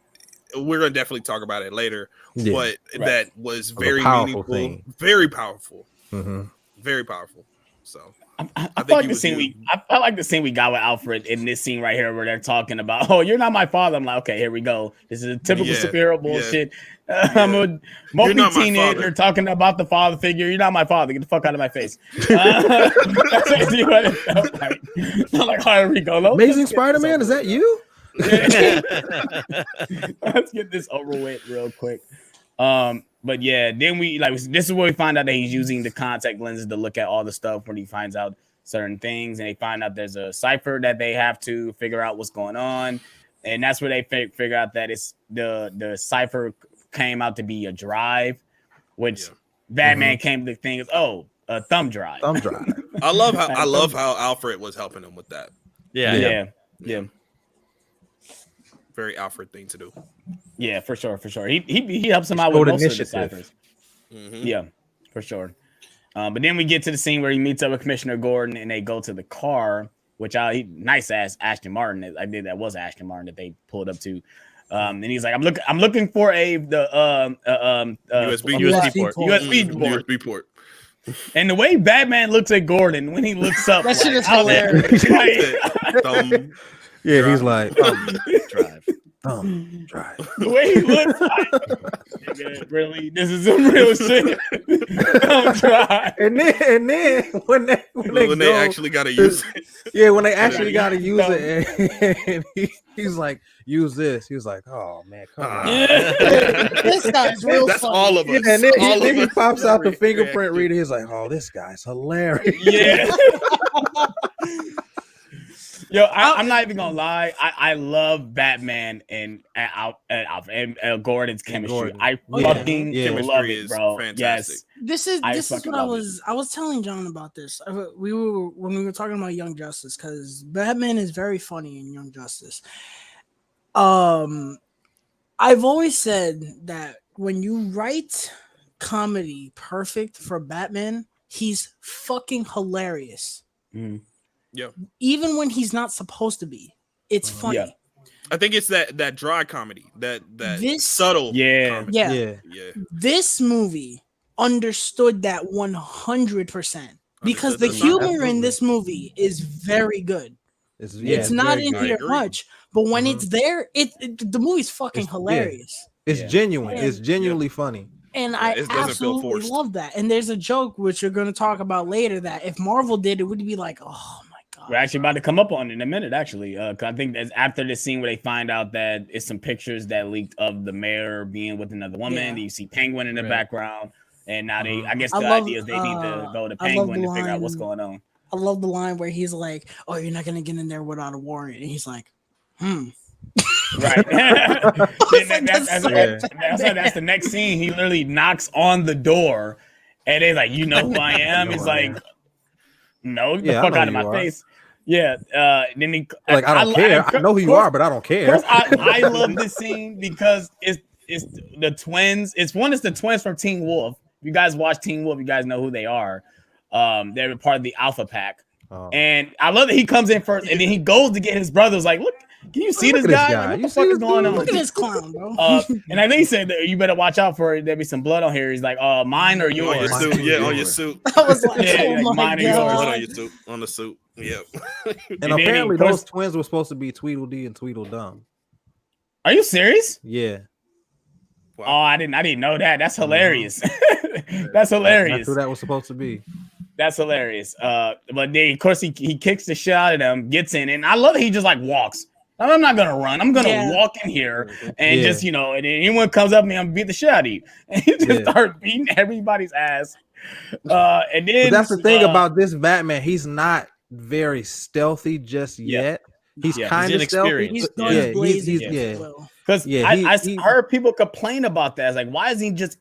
We're gonna definitely talk about it later, but that was very meaningful, very powerful, very powerful. So I like the scene I like the scene we got with Alfred in this scene right here where they're talking about, oh, you're not my father. I'm like, okay, here we go. This is a typical superhero bullshit. I'm a mopey teenager talking about the father figure. You're not my father. Get the fuck out of my face. That's basically what it felt like. I'm like, here we go. Amazing Spider-Man, is that you? Let's get this over with real quick. But yeah, then this is where we find out that he's using the contact lenses to look at all the stuff when he finds out certain things, and they find out there's a cipher that they have to figure out what's going on, and that's where they figure out that it's the cipher came out to be a drive, which Batman came to think is a thumb drive. I love how Alfred was helping him with that. Yeah. Very Alfred thing to do. Yeah, for sure. He helps him out with most of the ciphers. Yeah, for sure. But then we get to the scene where he meets up with Commissioner Gordon, and they go to the car, which nice ass Aston Martin. That was Aston Martin that they pulled up to. And he's like, I'm looking for USB port. And the way Batman looks at Gordon when he looks up, that shit is hilarious. Yeah, he's like, drive. Drive. The way he looks like, nigga, really, this is some real shit. Drive. And then when they actually got to use it. Yeah, when they actually got to use it, and he's like, use this. He was like, oh man, come on. This guy's real. That's funny. all of us. And then he pops out the fingerprint reader. He's like, oh, this guy's hilarious. Yeah. Yo, I'm not even gonna lie. I love Batman and Gordon's chemistry. I fucking love it, bro. Fantastic. Yes, this is what I was telling John about this. When we were talking about Young Justice, because Batman is very funny in Young Justice. I've always said that when you write comedy perfect for Batman, he's fucking hilarious. Yeah. Even when he's not supposed to be, it's funny. Yeah. I think it's that dry comedy, that subtle comedy. Yeah. This movie understood that 100% because the humor in this movie is very good. It's not in here much, but when it's there, the movie's fucking hilarious. It's genuine. It's genuinely funny. And I absolutely love that. And there's a joke which you're going to talk about later that if Marvel did, it would be like, oh my God. We're actually about to come up on it in a minute, actually. I think that's after the scene where they find out that it's some pictures that leaked of the mayor being with another woman. You see Penguin in the background. And now I guess the idea is they need to go to Penguin to figure out what's going on. I love the line where he's like, oh, you're not going to get in there without a warrant. And he's like, Right. That's the next scene. He literally knocks on the door and they're like, you know who I am? He's like, no, get the fuck out of my face. Yeah. Then he like, I don't care. I know who you are, but I don't care. I love this scene because it's the twins. It's the twins from Teen Wolf. If you guys watch Teen Wolf, you guys know who they are. They're part of the Alpha Pack. And I love that he comes in first and then he goes to get his brothers like, look. Can you see this Look at this guy? guy. Like, what You the see fuck this is going dude? on? Look at this clown, bro. And I think he said that you better watch out for it. There be some blood on here. He's like, mine or On your yours? suit, yeah, on your suit. I was like, Yeah, oh like my mine or yours. Blood on god. your suit, on the suit. Yep. And then apparently of course- those twins were supposed to be Tweedledee and Tweedledum. Are you serious? Yeah. Wow. Oh, I didn't know that. That's hilarious. That's That's hilarious. who that was supposed to be. That's hilarious. But then of course he kicks the shit out of them, gets in, and I love that he just like walks. I'm not gonna run. I'm gonna walk in here and Yeah. just and then anyone comes up to me, I'm gonna beat the shit out of you. And he just start beating everybody's ass. And then But that's the thing about this Batman. He's not very stealthy just yet. He's kind of stealthy. He's Yeah, blazing. yeah. Because he heard people complain about that. It's like, why is he just?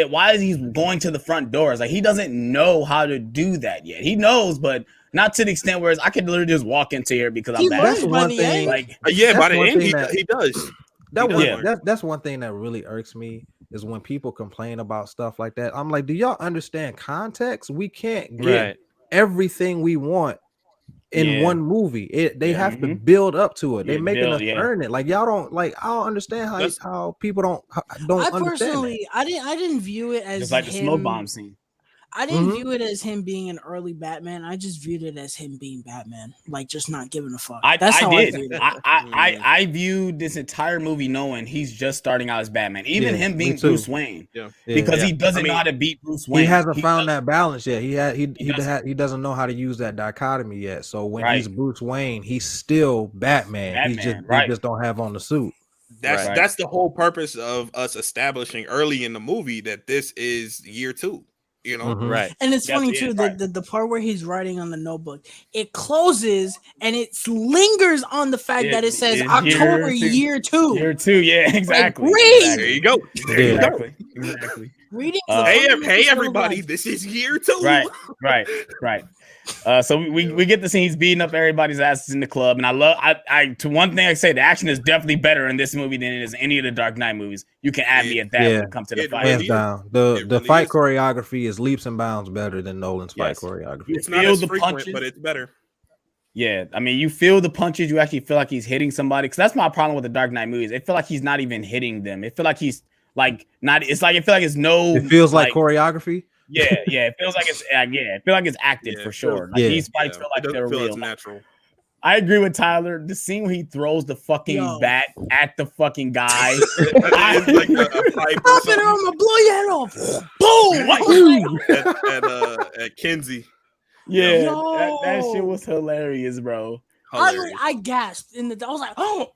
Why is he going to the front doors? Like he doesn't know how to do that yet. He knows, but not to the extent where I could literally just walk into here because I'm That's Batman. one thing. Like Yeah, by the one end, thing that- he does. That's one thing that really irks me is when people complain about stuff like that. I'm like, do y'all understand context? We can't get everything we want in one movie. They have to build up to it. They're making us earn it. Like y'all don't like. I don't understand how people don't I understand. personally, I didn't view it as just like the him, smoke bomb scene. I didn't view it as him being an early Batman. I just viewed it as him being Batman, like just not giving a fuck. That's how I viewed it. I viewed this entire movie knowing he's just starting out as Batman. Even him being Bruce Wayne, because he doesn't know how to beat Bruce Wayne. He hasn't found that balance yet. He doesn't know how to use that dichotomy yet. So when he's Bruce Wayne, he's still Batman. He just don't have on the suit. That's the whole purpose of us establishing early in the movie that this is year 2. You know, right? And it's funny too the part where he's writing on the notebook, it closes and it lingers on the fact that it says October year 2. Year 2, yeah, exactly. Like, read. There you go. Exactly. Reading. Hey, everybody! This is year 2. Right. So we get to see he's beating up everybody's asses in the club, and I to one thing I say, the action is definitely better in this movie than it is any of the Dark Knight movies. You can add me at that when it comes to the fight. Hands down, the fight choreography is leaps and bounds better than Nolan's fight choreography. It's not as frequent, but it's better. Yeah, I mean, you feel the punches. You actually feel like he's hitting somebody. Because that's my problem with the Dark Knight movies. It feel like he's not even hitting them. It feel like he's like not. It's like it feel like it's no. It feels like choreography. Yeah. It feels like it's it feel like it's acted for sure. Like these fights feel like they're real. Natural. I agree with Tyler. The scene where he throws the fucking bat at the fucking guy. Like a pipe. I'm gonna blow your head off. Boom! At Kinsey. Yeah, that shit was hilarious, bro. I gasped in the. I was like, oh.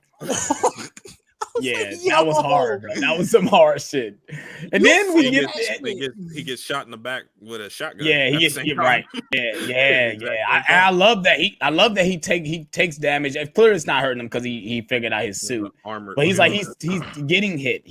That was hard, bro. That was some hard shit. And then he gets shot in the back with a shotgun. Yeah, he gets right. Yeah. I love that he takes damage. It's clear it's not hurting him because he figured out his suit. Armored. But he's getting hit.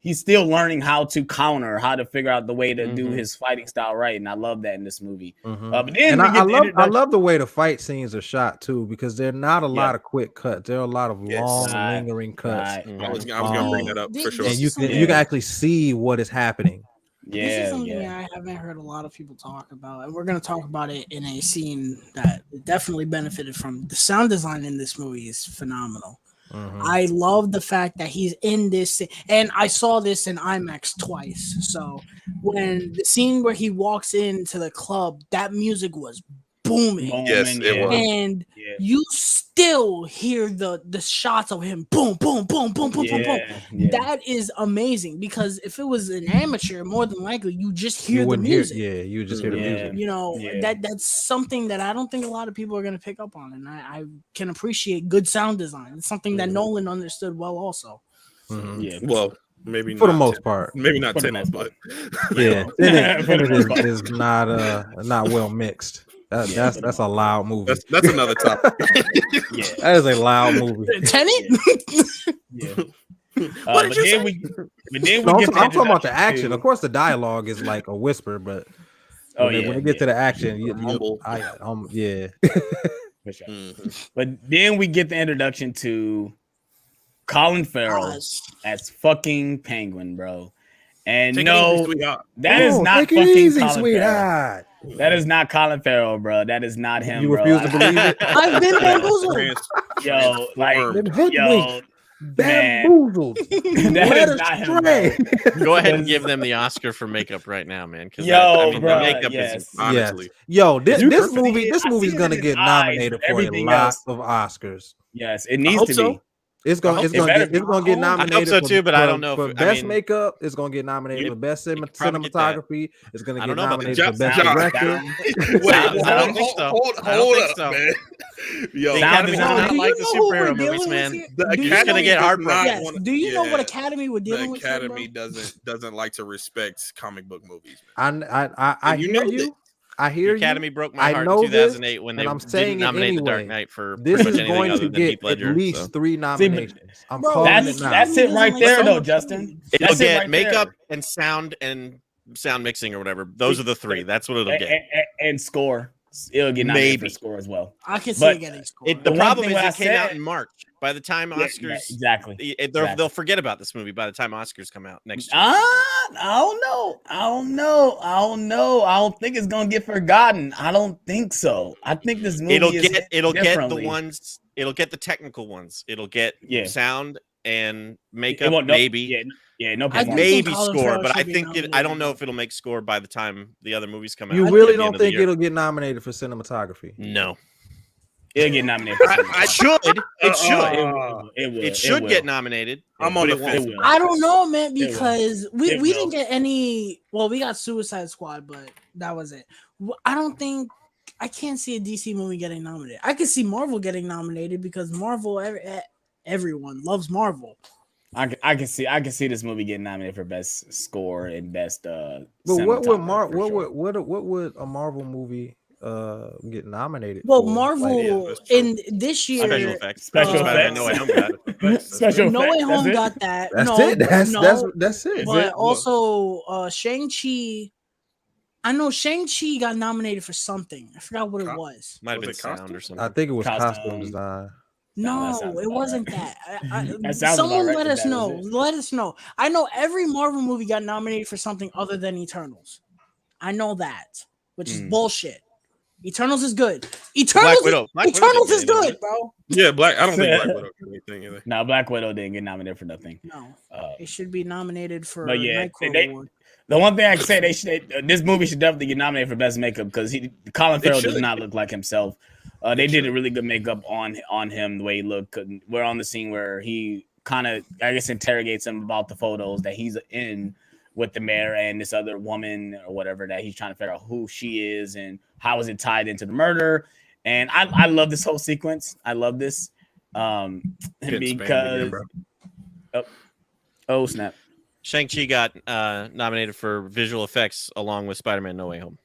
He's still learning how to counter, how to figure out the way to do his fighting style right, and I love that in this movie. But then I love the way the fight scenes are shot too, because they're not a lot of quick cuts. There are a lot of long, lingering cuts. I was gonna bring that up for sure. And you can actually see what is happening. This is something I haven't heard a lot of people talk about, and we're going to talk about it in a scene that definitely benefited from. The sound design in this movie is phenomenal. I love the fact that he's in this, and I saw this in IMAX twice. So when the scene where he walks into the club, that music was booming. Yes, it was. And you still hear the shots of him boom, boom, boom, boom, boom, boom, boom. That is amazing, because if it was an amateur, more than likely you just hear the music. You just hear the music. You know, that's something that I don't think a lot of people are going to pick up on, and I can appreciate good sound design. It's something that Nolan understood well also. Well, maybe for not the most part. Maybe not Tenet, but Tenet is not well mixed. That's a loud movie. That's another topic. That is a loud movie. Tenet? What did you say? I'm talking about the action. Of course, the dialogue is like a whisper, but when we get to the action, For sure. But then we get the introduction to Colin Farrell as fucking Penguin, bro. And that is not fucking Colin Farrell. That is not Colin Farrell, bro. That is not him, You bro. refuse to believe it? I've been bamboozled. Yo, like, Transformed. yo, man, Bamboozled. that Led is not him, astray. bro. Go ahead and give them the Oscar for makeup right now, man. Because Yo, the bro, makeup yes. is Honestly. Yo, this You can see movie, it. this I movie's see it gonna in get his eyes, nominated but for a everything lot else- of Oscars. Yes, it needs hope to so. be. It's gonna, I it's hope gonna it get, better it's gonna be. get I hope nominated. so too, but I don't know for if- I best mean- makeup. It's gonna get nominated You- for best you could probably get that. cinematography. It's gonna I get don't know about nominated that. for best Sound director. Wait, I don't think so. I don't Hold think up, so. man. Yo, The Sound Academy does design. not Do you like the know who we're superhero movies, dealing with man. here? the Do you Academy know- gonna get does heartbroken. not Yes. wanna- Do you know what yeah. Academy we're The dealing with? Here, Academy bro? doesn't like to respect comic book movies. I And you hear know you. that. I The hear Academy you. broke my I heart know in this, 2008 when and they I'm saying didn't it nominate The Dark anyway. Knight for This pretty much is anything going other to than get Heath Ledger. at least so. 3 nominations. I'm Bro, calling That's it now. that's it right there, though, Justin. It'll That's it get right makeup there. and sound mixing or whatever. Those are the three. That's what it'll And, get. and score. It'll get nominated for Maybe. score as well. I can see But it getting scored. The one problem thing is what I it came out said- in March. By the time Yeah, Oscars, exactly. they'll forget about this movie by the time Oscars come out next year. I don't know. I don't think it's gonna get forgotten. I don't think so. I think this movie It'll is get differently. the ones. It'll get the technical ones. It'll get Yeah. sound and It makeup, won't- no- maybe. Yeah, no I do performance. think Maybe Colin score, Farrell but I should be think I nominated, don't know though. if it'll make score by the time the other movies come out. You at really the don't end of the think year. it'll get nominated for cinematography? No, It'll get nominated. For it should. It should. It will. It should will. get nominated. I'm but on the it won't. fence. It will. I don't know, man, It will. because we It didn't will. get any. Well, we got Suicide Squad, but that was it. I don't think I can't see a DC movie getting nominated. I could see Marvel getting nominated because Marvel, everyone loves Marvel. I can see this movie getting nominated for best score and best. But what would cinematography, what would a Marvel movie get nominated Well, for? Marvel yeah, that's true. in this Special year, effects. Special Spider-Man effects. No Way Home got it. Special No Way effects, that's Home it? got that. That's no, it. That's it. Is but it? also Shang-Chi. I know Shang-Chi got nominated for something. I forgot what it was. Might have Was been it sound costume? or something. I think it was Costume. costume design. No, that No, sounds it about wasn't right. that. That sounds Someone about right let if us that know. was it. Let us know. I know every Marvel movie got nominated for something other than Eternals. I know that, which is bullshit. Eternals is good. Eternals, Widow. Black Widow Eternals didn't is get anything, good, bro. Yeah, I don't think Black Widow did anything either. No, Black Widow didn't get nominated for nothing. No, Uh, it should be nominated for But yeah, Nightcrawler they- Award. The one thing I can say, this movie should definitely get nominated for best makeup because Colin Farrell does should. not look like himself. They did a really good makeup on him the way he looked. We're on the scene where he kind of, I guess, interrogates him about the photos that he's in with the mayor and this other woman or whatever that he's trying to figure out who she is and how is it tied into the murder. And I love this whole sequence. I love this Getting spammed because again, bro. oh snap. Shang-Chi got nominated for visual effects along with Spider-Man No Way Home.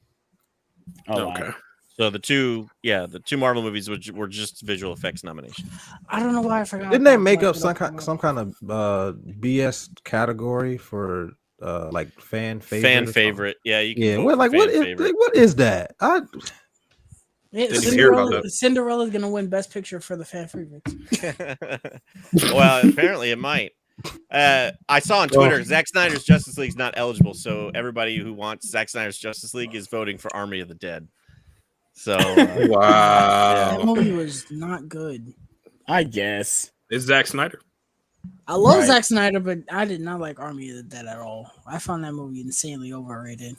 Oh Okay. wow. So the two Marvel movies were just visual effects nominations. I don't know why I forgot. Didn't they about make Black up Widow. some kind of BS category for like fan favorite? Fan or something? favorite, yeah. You can Yeah, vote what for like fan what is favorite. what is that? Yeah, Didn't even hear about that. Cinderella's gonna win Best Picture for the fan favorites. Well, apparently it might. I saw on Twitter Zack Snyder's Justice League is not eligible, so everybody who wants Zack Snyder's Justice League is voting for Army of the Dead. So That Wow. movie was not good. I guess. It's Zack Snyder. I love Right. Zack Snyder, but I did not like Army of the Dead at all. I found that movie insanely overrated.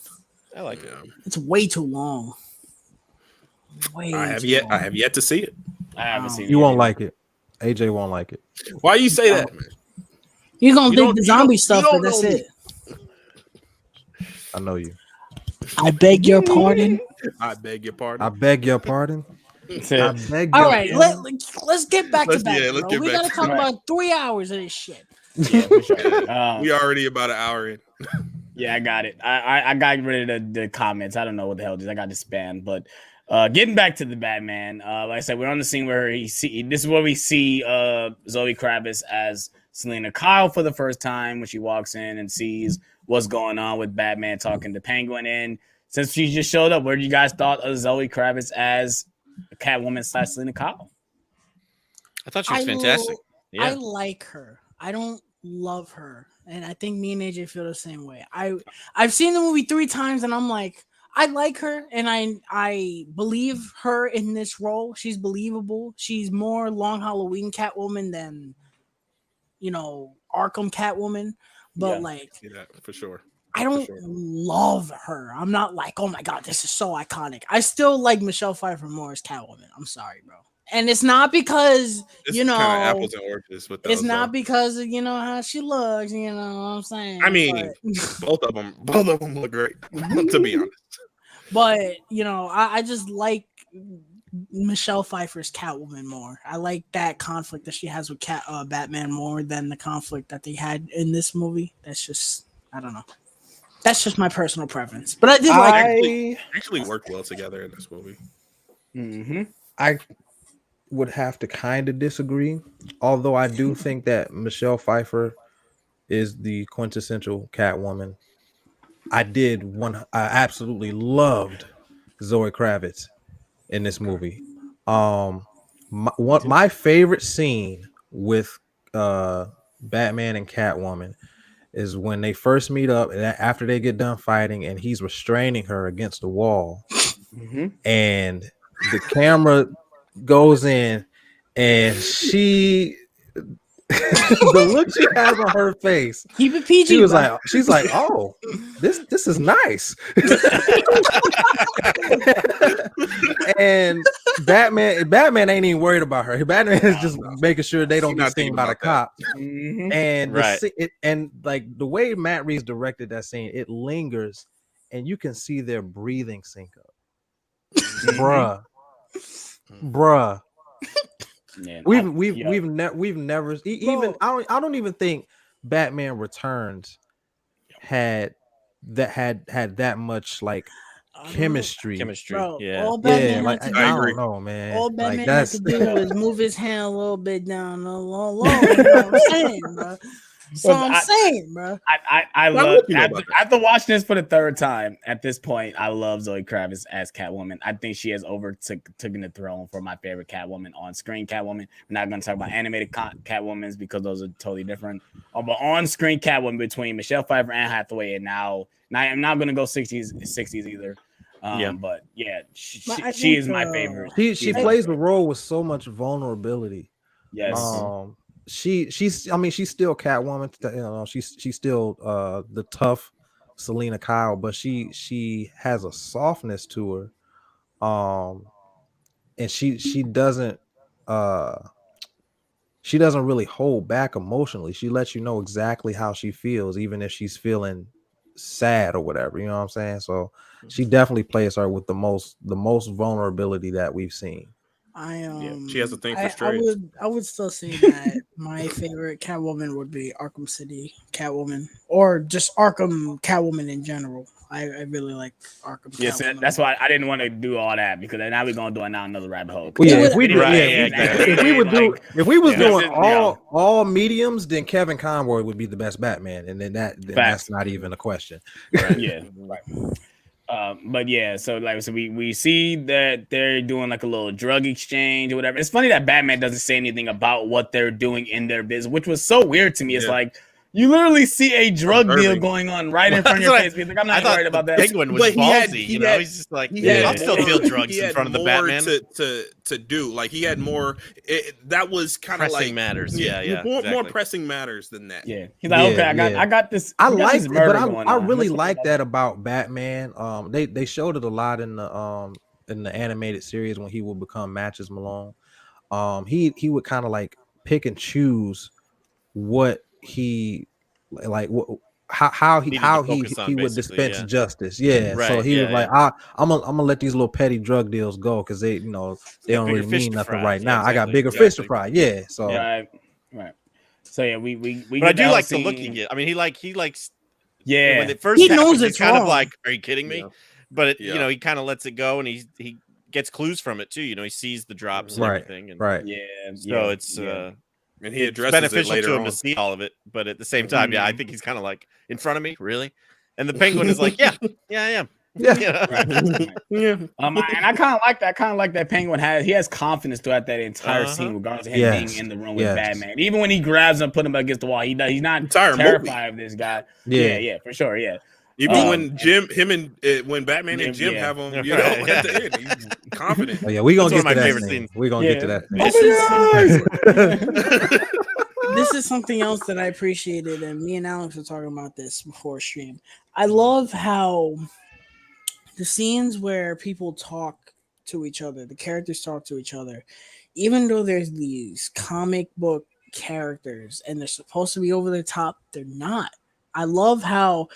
I like it. Yeah. It's way too long. Way I have too yet. long. I have yet to see it. I haven't Wow. seen You it won't either. like it. AJ won't like it. Why you say that, man? You're gonna You think don't- the you zombie don't- stuff, you but don't that's know me. it. I know you. I beg your pardon. I beg your I pardon. beg your pardon. That's I it. beg All your right, pardon. let's get back Let's- to back. yeah, let's bro. get We back gotta to talk it. about 3 hours of this shit. Yeah, for sure. We already about an hour in. Yeah, I got it. I got rid of the comments. I don't know what the hell it is. I got disband. But getting back to the Batman, like I said, we're on the scene where this is where we see Zoe Kravitz as Selena Kyle for the first time when she walks in and sees what's going on with Batman talking to Penguin. And since she just showed up, what do you guys thought of Zoe Kravitz as Catwoman / Selena Kyle? I thought she was fantastic. I Yeah. like her. I don't love her, and I think me and AJ feel the same way. I've seen the movie 3 times, and I'm like, I like her, and I believe her in this role. She's believable. She's more Long Halloween Catwoman than, Arkham Catwoman. But like, Yeah, for sure. I don't love her. I'm not like, oh my god, this is so iconic. I still like Michelle Pfeiffer more as Catwoman. I'm sorry, bro. And it's not because It's kind of apples and oranges with those. It's not because of how she looks. You know what I'm saying? I mean, both of them look great. To be honest. But I just like Michelle Pfeiffer's Catwoman more. I like that conflict that she has with Batman more than the conflict that they had in this movie. That's just, I don't know. That's just my personal preference. But I did like actually worked well together in this movie. Mm-hmm. I would have to kind of disagree, although I do think that Michelle Pfeiffer is the quintessential Catwoman. I absolutely loved Zoe Kravitz in this movie. My favorite scene with Batman and Catwoman is when they first meet up after they get done fighting, and he's restraining her against the wall, and the camera goes in, and she the look she has on her face, keep it PG. She's like, oh, this is nice. And Batman ain't even worried about her. Batman is just making sure they don't get seen by the cop. And and like the way Matt Reeves directed that scene, it lingers, and you can see their breathing sync up. Bruh. Man, we've never even I don't even think Batman Returns had that much like chemistry. Bro, yeah. All Batman like had to I agree. don't know, man. All Batman like, had to do was move his hand a little bit down the low. You know what I'm saying, bro? So I'm saying, bro. I love after watching this for the third time. At this point, I love Zoe Kravitz as Catwoman. I think she has taken the throne for my favorite Catwoman on screen. Catwoman. We're not going to talk about animated Catwomans because those are totally different. But on screen Catwoman between Michelle Pfeiffer and Hathaway, and now I'm not going to go 60s either. But yeah, she is my favorite. She plays the role with so much vulnerability. Yes. She's still Catwoman. She's still the tough Selena Kyle, but she has a softness to her. And she doesn't really hold back emotionally. She lets you know exactly how she feels, even if she's feeling sad or whatever. You know what I'm saying? So she definitely plays her with the most vulnerability that we've seen. She has a thing for strays. I would still say that my favorite Catwoman would be Arkham City Catwoman, or just Arkham Catwoman in general. I really like Arkham. Yes, Catwoman. that's why I didn't want to do all that, because now we're gonna do another rabbit hole. Well, yeah, if we was doing all mediums, then Kevin Conroy would be the best Batman, and then that's not even a question. Right. Yeah, right. But yeah, so we see that they're doing like a little drug exchange or whatever. It's funny that Batman doesn't say anything about what they're doing in their business, which was so weird to me. It's like you literally see a drug deal going on right in front of your face. Like, I'm not worried about that. Penguin was ballsy, he's just like, I'll still deal drugs in front of the Batman. To do like he had more. That was kind of like matters. More pressing matters than that. Yeah, he's like, okay, I got this. I really like that about Batman. They showed it a lot in the animated series when he would become Matches Malone. He would kind of like pick and choose what he like, how he would dispense justice. So he was like, I'm gonna let these little petty drug deals go because they don't really mean nothing right now. I got bigger fish to fry. So right. So yeah, we but I do like the look he gets. I mean, he likes. Yeah, when it first he happens, knows it's kind wrong. of like, are you kidding me? Yeah. But he kind of lets it go, and he gets clues from it too. He sees the drops and everything. And so it's and he addresses beneficial it later to him on. to see all of it. But at the same time, I think he's kind of like, in front of me, really. And the Penguin is like, yeah, I am. And I kind of like that. That Penguin has confidence throughout that entire scene, regardless of him being in the room with Batman. Even when he grabs him, put him against the wall, he's not terrified of this guy. Yeah, for sure. Yeah. Even when Batman and Jim have him, you know, Right, at the end, he's confident. Oh yeah, we gonna That's get one to of my that favorite scene. scenes. We gonna get to that. This is something else that I appreciated, and me and Alex were talking about this before stream. I love how the scenes where people talk to each other, the characters talk to each other, even though there's these comic book characters and they're supposed to be over the top, they're not. I love how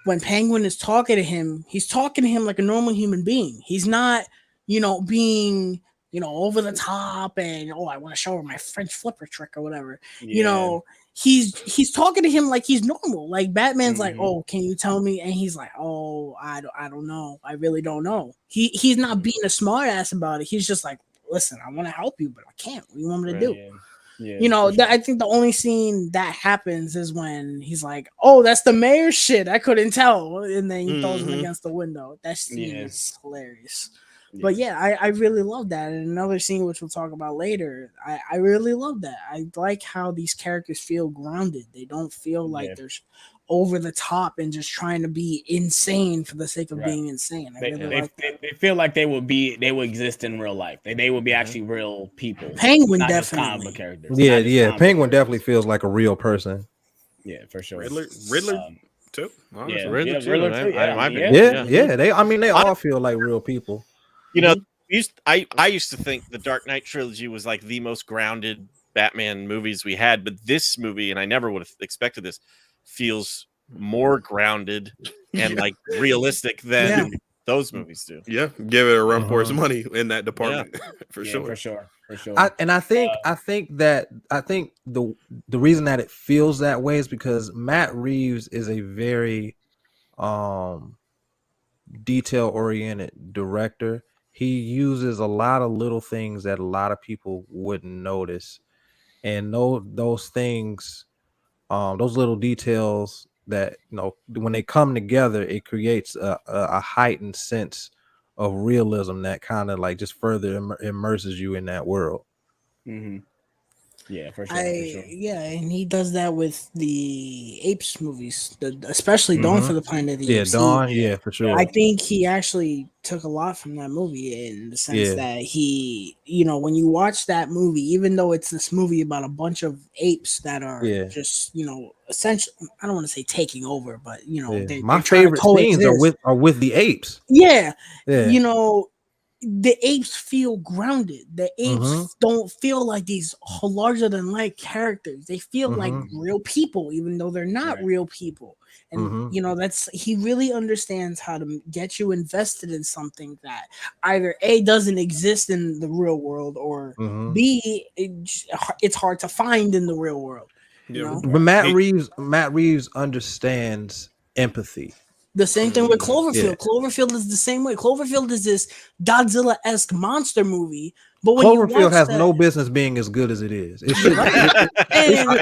when Penguin is talking to him, he's talking to him like a normal human being. He's not, being, over the top and I want to show her my French flipper trick or whatever. He's talking to him like he's normal. Like Batman's like, "Oh, can you tell me?" And he's like, "Oh, I don't know. I really don't know." He's not being a smart ass about it. He's just like, "Listen, I want to help you, but I can't. What do you want me to do?" Yeah, I think the only scene that happens is when he's like, "Oh, that's the mayor's shit. I couldn't tell," and then he throws him against the window. That scene is hilarious. But I really love that. And another scene which we'll talk about later, I really love that. I like how these characters feel grounded. They don't feel like they're over the top and just trying to be insane for the sake of being insane. They feel like they would exist in real life. They would be actually real people. Penguin not definitely. just comic book characters. Yeah. Penguin definitely feels like a real person. Yeah, for sure. Riddler too. Yeah, Riddler too. Riddler too. They all feel like real people. I used to think the Dark Knight trilogy was like the most grounded Batman movies we had, but this movie, and I never would have expected this, feels more grounded and like realistic than those movies do. Yeah, give it a run for its money in that department for sure. For sure. I think the reason that it feels that way is because Matt Reeves is a very detail oriented director. He uses a lot of little things that a lot of people wouldn't notice, and those things, those little details that when they come together, it creates a heightened sense of realism that kind of like just further immerses you in that world. Yeah, for sure. Yeah, and he does that with the Apes movies, especially Dawn for the Planet of the Apes. Dawn, for sure. I think he actually took a lot from that movie in the sense that he, when you watch that movie, even though it's this movie about a bunch of apes that are just, essentially, I don't want to say taking over, but my favorite scenes are with the apes. Yeah. The apes feel grounded. The apes don't feel like these larger than life characters. They feel like real people, even though they're not real people. And he really understands how to get you invested in something that either A, doesn't exist in the real world, or B, it's hard to find in the real world. But Matt Reeves understands empathy. The same thing with Cloverfield. Yeah. Cloverfield is the same way. Cloverfield is this Godzilla-esque monster movie, but when Cloverfield has no business being as good as it is. It should. I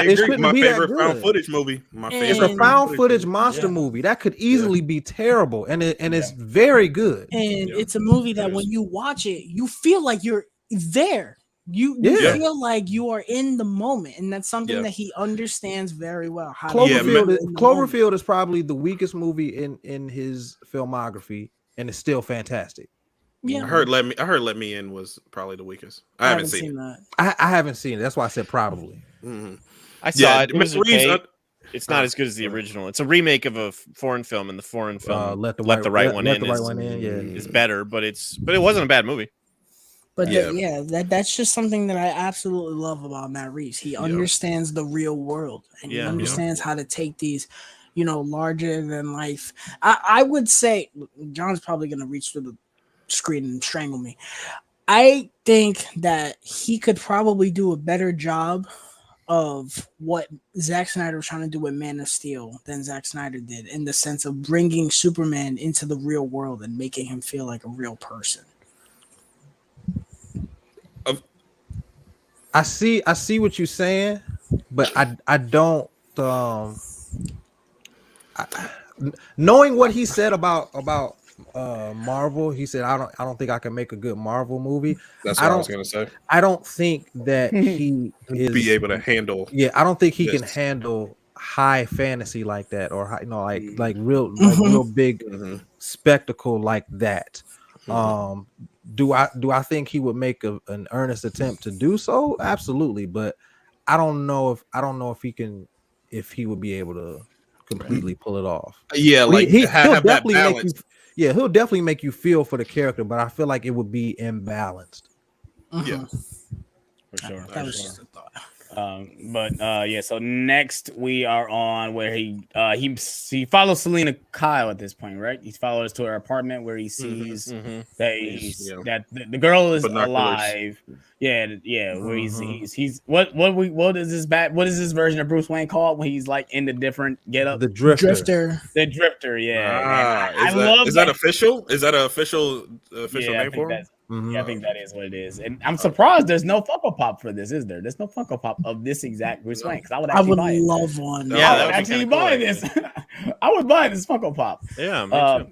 agree. My favorite found footage movie. It's a found footage monster movie that could easily be terrible, and it's very good. And it's a movie that when you watch it, you feel like you're there. You feel like you are in the moment, and that's something that he understands very well. Cloverfield is probably the weakest movie in his filmography, and it's still fantastic. Yeah, I heard Let Me In was probably the weakest. I haven't seen that. I haven't seen it. That's why I said probably. I saw it. It was okay. It's not as good as the original. It's a remake of a foreign film, and the foreign film Let the Right One In is better, but it wasn't a bad movie. But that's just something that I absolutely love about Matt Reeves. He understands the real world, and he understands how to take these, larger than life. I would say John's probably going to reach through the screen and strangle me. I think that he could probably do a better job of what Zack Snyder was trying to do with Man of Steel than Zack Snyder did, in the sense of bringing Superman into the real world and making him feel like a real person. I see what you're saying, but I don't knowing what he said about Marvel. He said I don't think I can make a good Marvel movie. That's what I was gonna say. I don't think that he is be able to handle. Yeah, I don't think he can handle high fantasy like that, or high, like Mhm. real big Mhm. spectacle like that. Mhm. Do I think he would make an earnest attempt to do so? Absolutely, but I don't know if he would be able to completely pull it off. Yeah, But like he'll have that definitely make you, balance. yeah, he'll definitely make you feel for the character, but I feel like it would be imbalanced. Yeah. For sure. That For was sure. just a thought. But yeah, so next we are on where he follows Selena Kyle at this point, right? He follows to her apartment where he sees that that the girl is Binoculars. alive. Yeah, where he's what is this version of Bruce Wayne called when he's like in the different getup? The Drifter. The Drifter, yeah. And I love is that official? Is that an official yeah, name for him? Yeah, I think that is what it is. And I'm surprised there's no Funko Pop for this, is there? There's no Funko Pop of this exact Bruce Wayne, because I would actually buy it. love one. Yeah, I would actually buy this. I would buy this Funko Pop. Yeah, me too.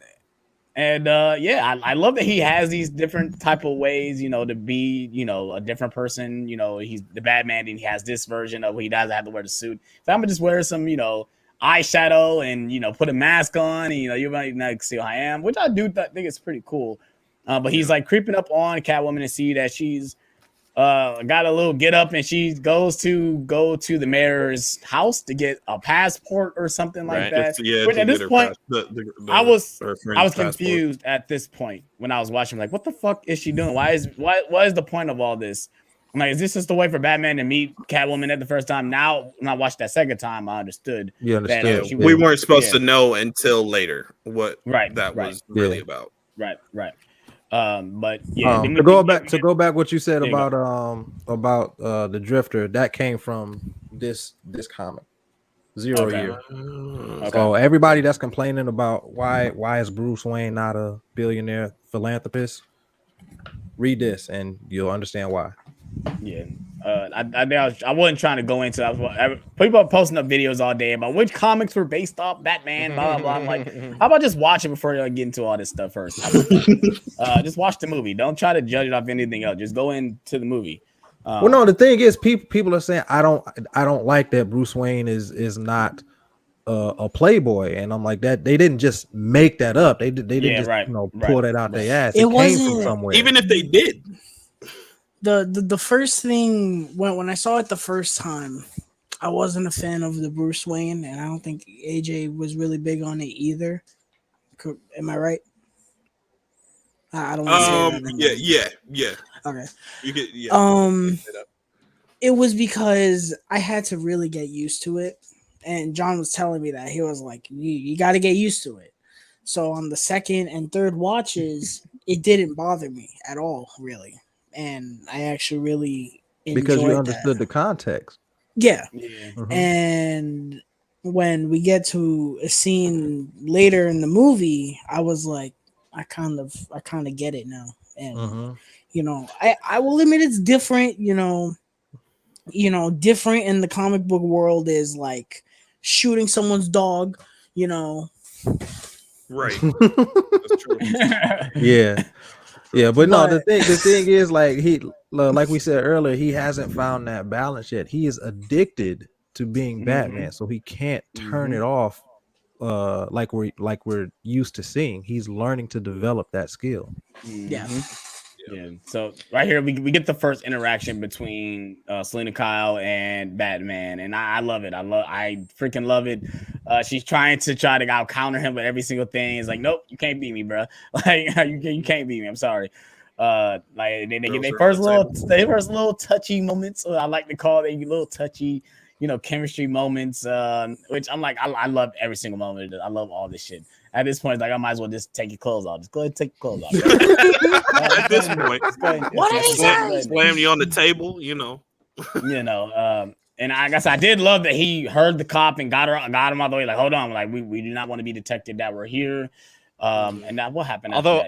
And yeah, I love that he has these different type of ways, to be, a different person. He's the Batman, and he has this version of where he doesn't have to wear the suit. So I'm gonna just wear some, eyeshadow and put a mask on, and you might not see how I am, which I do think is pretty cool. But he's like creeping up on Catwoman and see that she's got a little get up, and she goes to the mayor's house to get a passport or something like that. Which at this point, I was confused at this point when I was watching. Like, what the fuck is she doing? What is the point of all this? I'm like, is this just a way for Batman to meet Catwoman at the first time? Now, when I watched that second time, I understood. You understand? That, we weren't supposed to know until later what that was really about. Right. But yeah, to go back what you said about the Drifter, that came from this comic, Zero Year. Okay. So everybody that's complaining about why is Bruce Wayne not a billionaire philanthropist, read this and you'll understand why. Yeah. I wasn't trying to go into that. People are posting up videos all day about which comics were based off Batman, blah, blah, blah. I'm like, how about just watch it before you get into all this stuff first? Just watch the movie. Don't try to judge it off anything else. Just go into the movie. Well, no, the thing is, people are saying I don't like that Bruce Wayne is not a playboy, and I'm like, that they didn't just make that up. They didn't just pull that out their ass. It came from somewhere. Even if they did. The first thing when I saw it the first time, I wasn't a fan of the Bruce Wayne, and I don't think AJ was really big on it either. Am I right? I don't want to say that. Yeah. Okay. You get it was because I had to really get used to it, and John was telling me that he was like, you got to get used to it. So on the second and third watches, it didn't bother me at all, really. And I actually really enjoyed because you understood the context. Yeah. And when we get to a scene later in the movie, I was like, I kind of get it now. And I will admit it's different, different in the comic book world is like shooting someone's dog, Right. That's true. Yeah, but no, the thing is, like we said earlier, he hasn't found that balance yet. He is addicted to being Batman, so he can't turn it off like we're used to seeing. He's learning to develop that skill. Yeah. So right here we get the first interaction between Selena Kyle and Batman, and I love it. I freaking love it. She's trying to counter him with every single thing. It's like, nope, you can't beat me, bro. Like you can't beat me. I'm sorry. Like they get their first little touchy moments. I like to call it little touchy, chemistry moments. Which I'm like, I love every single moment. I love all this shit. At this point, like I might as well just take your clothes off. Just go ahead and take your clothes off. At this point, what did he say? Slam you on the table, And I guess I did love that he heard the cop and got him out the way. Like, hold on, like we do not want to be detected that we're here. And now what happened? Although,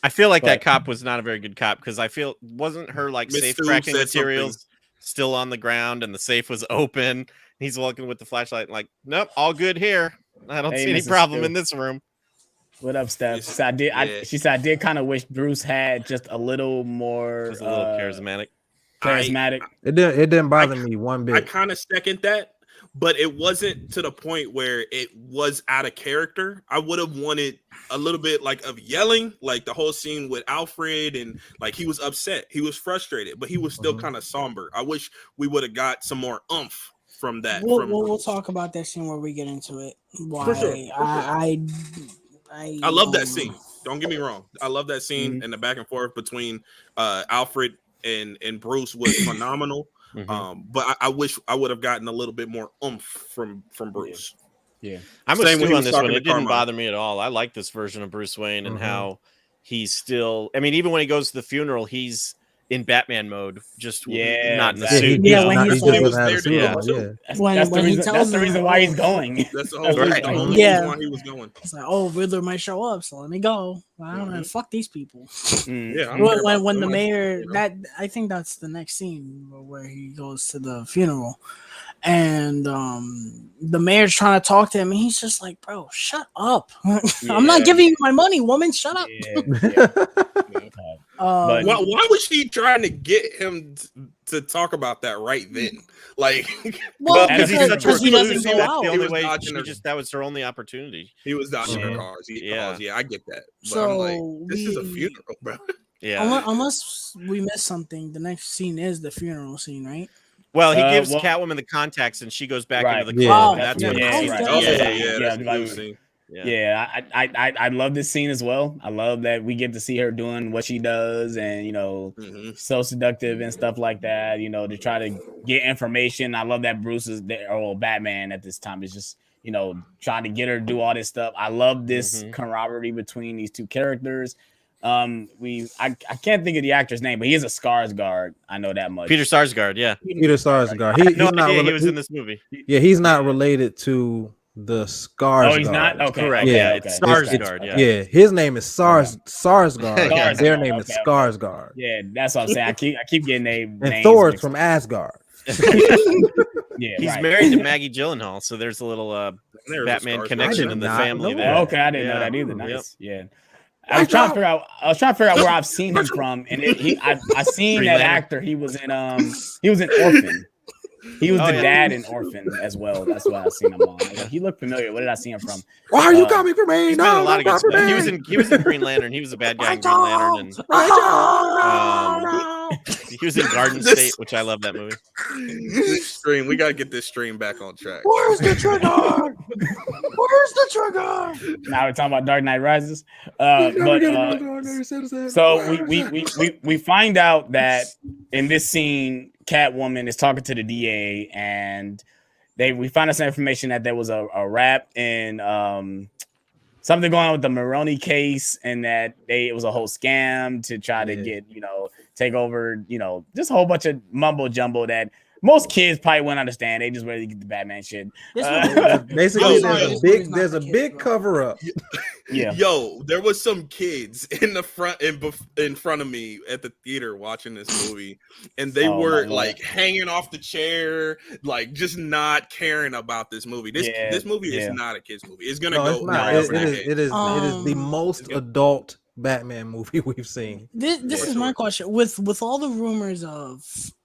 I feel like that cop was not a very good cop because I feel wasn't her like safe tracking materials still on the ground and the safe was open. He's walking with the flashlight, like, nope, all good here. I don't see any problem in this room. What up, Steph? She said I did kind of wish Bruce had just a little more a little charismatic. It didn't bother me one bit. I kind of second that, but it wasn't to the point where it was out of character. I would have wanted a little bit like of yelling, like the whole scene with Alfred, and like he was upset, he was frustrated, but he was still kind of somber. I wish we would have got some more oomph from that. We'll talk about that scene where we get into it. Why For sure. I love that scene. Don't get me wrong. I love that scene, and the back and forth between Alfred and Bruce was phenomenal. But I wish I would have gotten a little bit more oomph from Bruce. Yeah. I'm with Stu on this one. It didn't bother me at all. I like this version of Bruce Wayne and how he's still, I mean, even when he goes to the funeral, he's in Batman mode, just not in the suit. Yeah, when he was there to that's the reason why he's going. That's the whole reason why he was going. It's like, oh, Riddler might show up, so let me go. I don't know. Fuck these people. Yeah. When the mayor, I think that's the next scene where he goes to the funeral, and the mayor's trying to talk to him, and he's just like, bro, shut up. I'm not giving you my money, woman. Shut up. But why was she trying to get him to talk about that right then? Like, because he's such a he doesn't go out. The only way that was her only opportunity. He was dodging her cars. Yeah, I get that. But so I'm like, this is a funeral, bro. Yeah. Unless we missed something, the next scene is the funeral scene, right? Well, he gives Catwoman the contacts, and she goes back into the club. That's what I love this scene as well. I love that we get to see her doing what she does, and so seductive and stuff like that. To try to get information. I love that Bruce is there, or Batman at this time is just trying to get her to do all this stuff. I love this camaraderie between these two characters. I can't think of the actor's name, but he is a Skarsgård. I know that much. Peter Sarsgaard, yeah. Peter Sarsgaard. He was in this movie. Yeah, he's not related to the Skarsgård. Oh, he's not? Okay. Correct. Yeah, it's Sarsgaard. Yeah, his name is Sarsgaard. Yeah. Their name is Skarsgård. Yeah, that's what I'm saying. I keep getting names. And Thor's from Asgard. Yeah, he's married to Maggie Gyllenhaal, so there's a little Batman connection in the family there. Okay, I didn't know that either. Nice. Yeah. I was trying to figure out where I've seen him from, and I seen that actor. He was in Orphan. He was the dad in Orphan as well. That's what I seen him on. He looked familiar. What did I see him from? Why are you coming for me? No, a lot of good stuff. He was in Green Lantern. He was a bad guy in Green Lantern, and he was in Garden State, which I love that movie. This stream, we gotta get this stream back on track. Where's the trigger? Where's the trigger? Now we're talking about Dark Knight Rises. So we find out that in this scene, Catwoman is talking to the DA, and we find out some information that there was a rap and something going on with the Maroney case, and that it was a whole scam to try to get take over, just a whole bunch of mumbo jumbo that most kids probably wouldn't understand. They just ready to get the Batman shit. Basically, there's a big cover up. Yeah. Yo, there was some kids in the front in front of me at the theater watching this movie, and they were like hanging off the chair, like just not caring about this movie. This movie is not a kids movie. It's gonna go. It is the most adult Batman movie we've seen. This is my question. With all the rumors of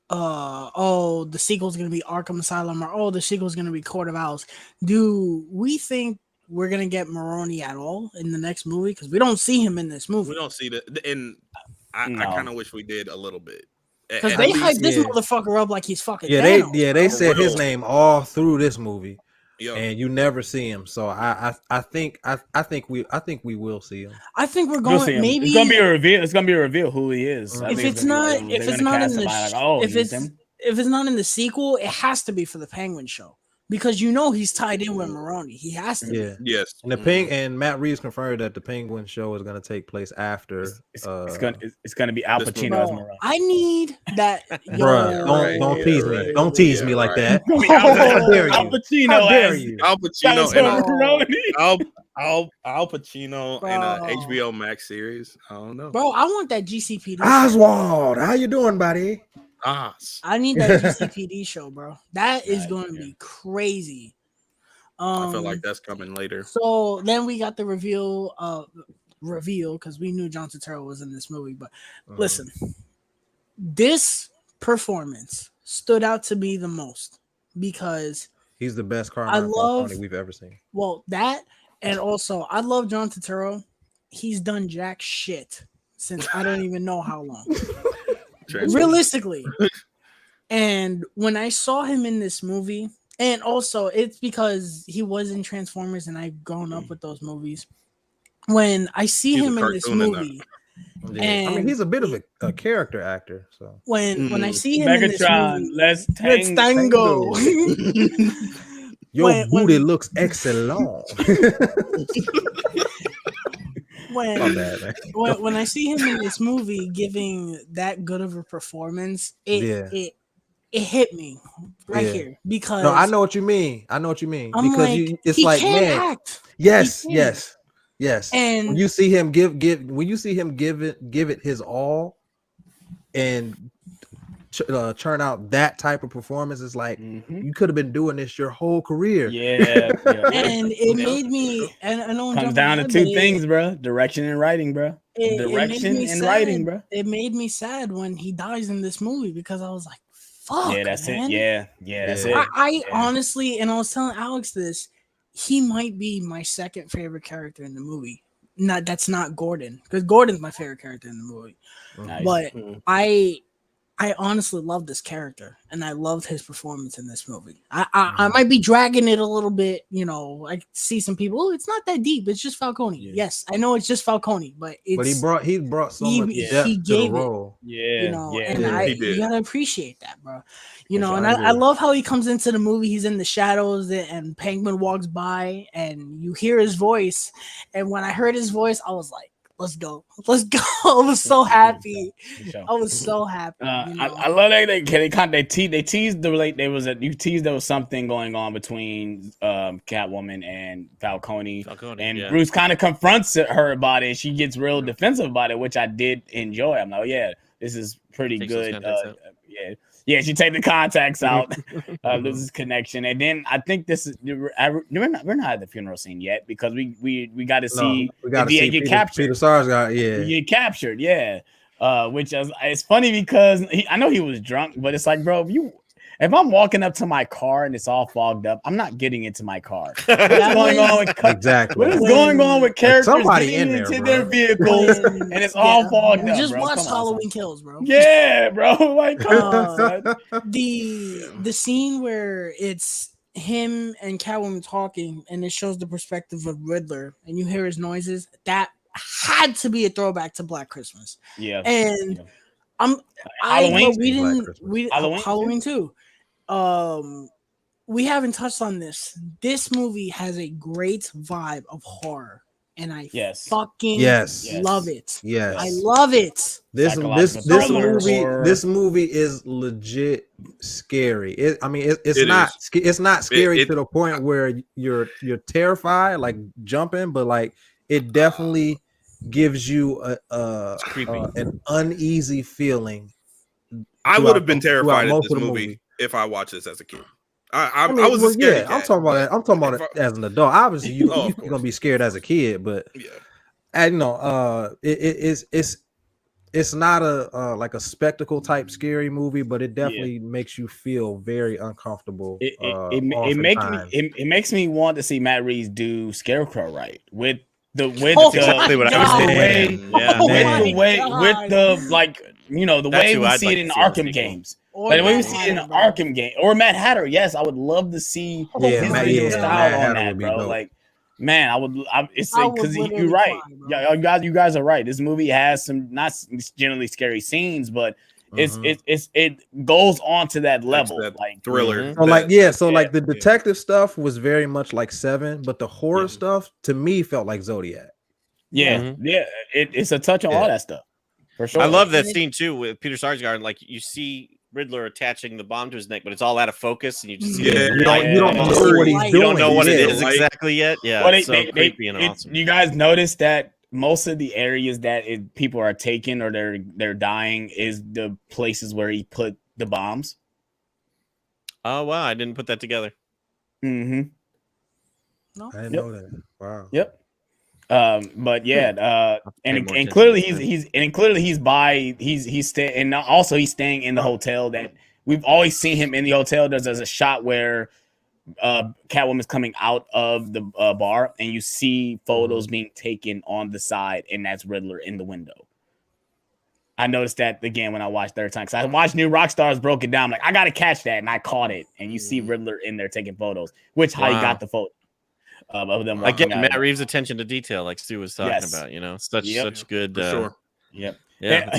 the sequel's gonna be Arkham Asylum, or the sequel's gonna be Court of Owls, do we think we're gonna get Maroney at all in the next movie? Because we don't see him in this movie. We don't see that, and I kind of wish we did a little bit. Because they hyped this motherfucker up like he's fucking. They said his name all through this movie. Yo. And you never see him, so I think we will see him. I think we're going. Maybe it's gonna be a reveal. It's gonna be a reveal who he is. If it's not in the sequel, it has to be for the Penguin show, because he's tied in with Maroney. He has to. Yeah. Yes. And and Matt Reeves confirmed that the Penguin show is going to take place after. It's going to be Al Pacino as Maroney. I need that. Don't tease me. Don't tease me like that. How dare you? Al Pacino Al Pacino in a HBO Max series. I don't know, bro. I want that GCPD. Oswald, how you doing, buddy? I need that GCPD show, bro. That is going to be crazy. I feel like that's coming later. So then we got the reveal because we knew John Turturro was in this movie. But listen, this performance stood out to me the most because He's the best I Carmine love Falcone we've ever seen. that, and also I love John Turturro. He's done jack shit since I don't even know how long. Realistically. And when I saw him in this movie, and also it's because he was in Transformers and I've grown up with those movies. When I see him in this movie, yeah. I mean, he's a bit of a character actor. So when I see him in this Megatron, movie, let's tango. Your booty looks excellent. When I see him in this movie giving that good of a performance, it hit me here because no, I know what you mean. Because like, it's he like, can't man, act. Yes. And when you see him give it his all and churn out that type of performance, it's like you could have been doing this your whole career. Yeah. And it made me, and I know comes down to two things, bro: direction and writing, bro. Writing, bro. It made me sad when he dies in this movie because I was like, "Fuck, yeah, that's man." it. Yeah, that's it. I honestly, and I was telling Alex this, he might be my second favorite character in the movie. That's not Gordon, because Gordon's my favorite character in the movie. Nice. But I honestly love this character, and I loved his performance in this movie. I might be dragging it a little bit, you know. I see some people, oh, it's not that deep. It's just Falcone. Yeah. Yes, I know it's just Falcone, but he brought so much depth to the role. You gotta appreciate that, bro. You know, sure, and I love how he comes into the movie. He's in the shadows, and Penguin walks by, and you hear his voice. And when I heard his voice, I was like, let's go. I was so happy. I was so happy. You know? I love that they teased there was something going on between Catwoman and Falcone and Bruce kind of confronts her about it. She gets real defensive about it, which I did enjoy. I'm like, oh yeah, this is pretty good. Yeah, she take the contacts out, loses connection, and then I think this is we're not at the funeral scene yet because we got to see get captured. Peter Sarsgaard, get captured, which is it's funny because I know he was drunk, but it's like, bro, if I'm walking up to my car and it's all fogged up, I'm not getting into my car. What's going on with exactly? What is going on with characters somebody getting in into there, their vehicles and it's all fogged up? We just bro. watched Halloween Kills, bro. Yeah, bro. Like, come on. The scene where it's him and Catwoman talking, and it shows the perspective of Riddler, and you hear his noises. That had to be a throwback to Black Christmas. Yeah, and Halloween too. We haven't touched on this. This movie has a great vibe of horror, and I fucking love it. Yes, I love it. This movie is legit scary. It's not scary to the point where you're terrified, like jumping, but like it definitely gives you an uneasy feeling. I would have been terrified of this movie if I watched this as a kid. I was scared. I'm talking about it as an adult. Obviously, you're gonna be scared as a kid, but it's not a like a spectacle type scary movie, but it definitely makes you feel very uncomfortable. It makes me want to see Matt Reeves do Scarecrow right with the way the way we see it in Arkham games. Like the way we see it in an Arkham game or Mad Hatter, yes, I would love to see his style on that, bro. Dope. Like, man, it's because you're right. You guys are right. This movie has some not generally scary scenes, but it goes on to that level, like thriller. So like the detective stuff was very much like Seven, but the horror stuff to me felt like Zodiac. It's a touch on all that stuff for sure. I love that scene too with Peter Sarsgaard. Like you see Riddler attaching the bomb to his neck, but it's all out of focus, and you just see you don't know what he's doing. You don't know what it is exactly yet. Yeah, it's so creepy and awesome. You guys notice that most of the areas that people are taking or they're dying is the places where he put the bombs. Oh wow, I didn't put that together. No, I didn't know that. Wow. Yep. But and clearly he's staying, and also he's staying in the hotel that we've always seen him in the hotel. There's a shot where Catwoman's coming out of the bar, and you see photos being taken on the side, and that's Riddler in the window. I noticed that again when I watched third time, because I watched New Rockstars broke it down. I'm like, I gotta catch that, and I caught it. And you see Riddler in there taking photos, which how he got the photo of them. Again, Matt Reeves' attention to detail, like Stu was talking about. You know, such good. Sure. Yep. Yeah,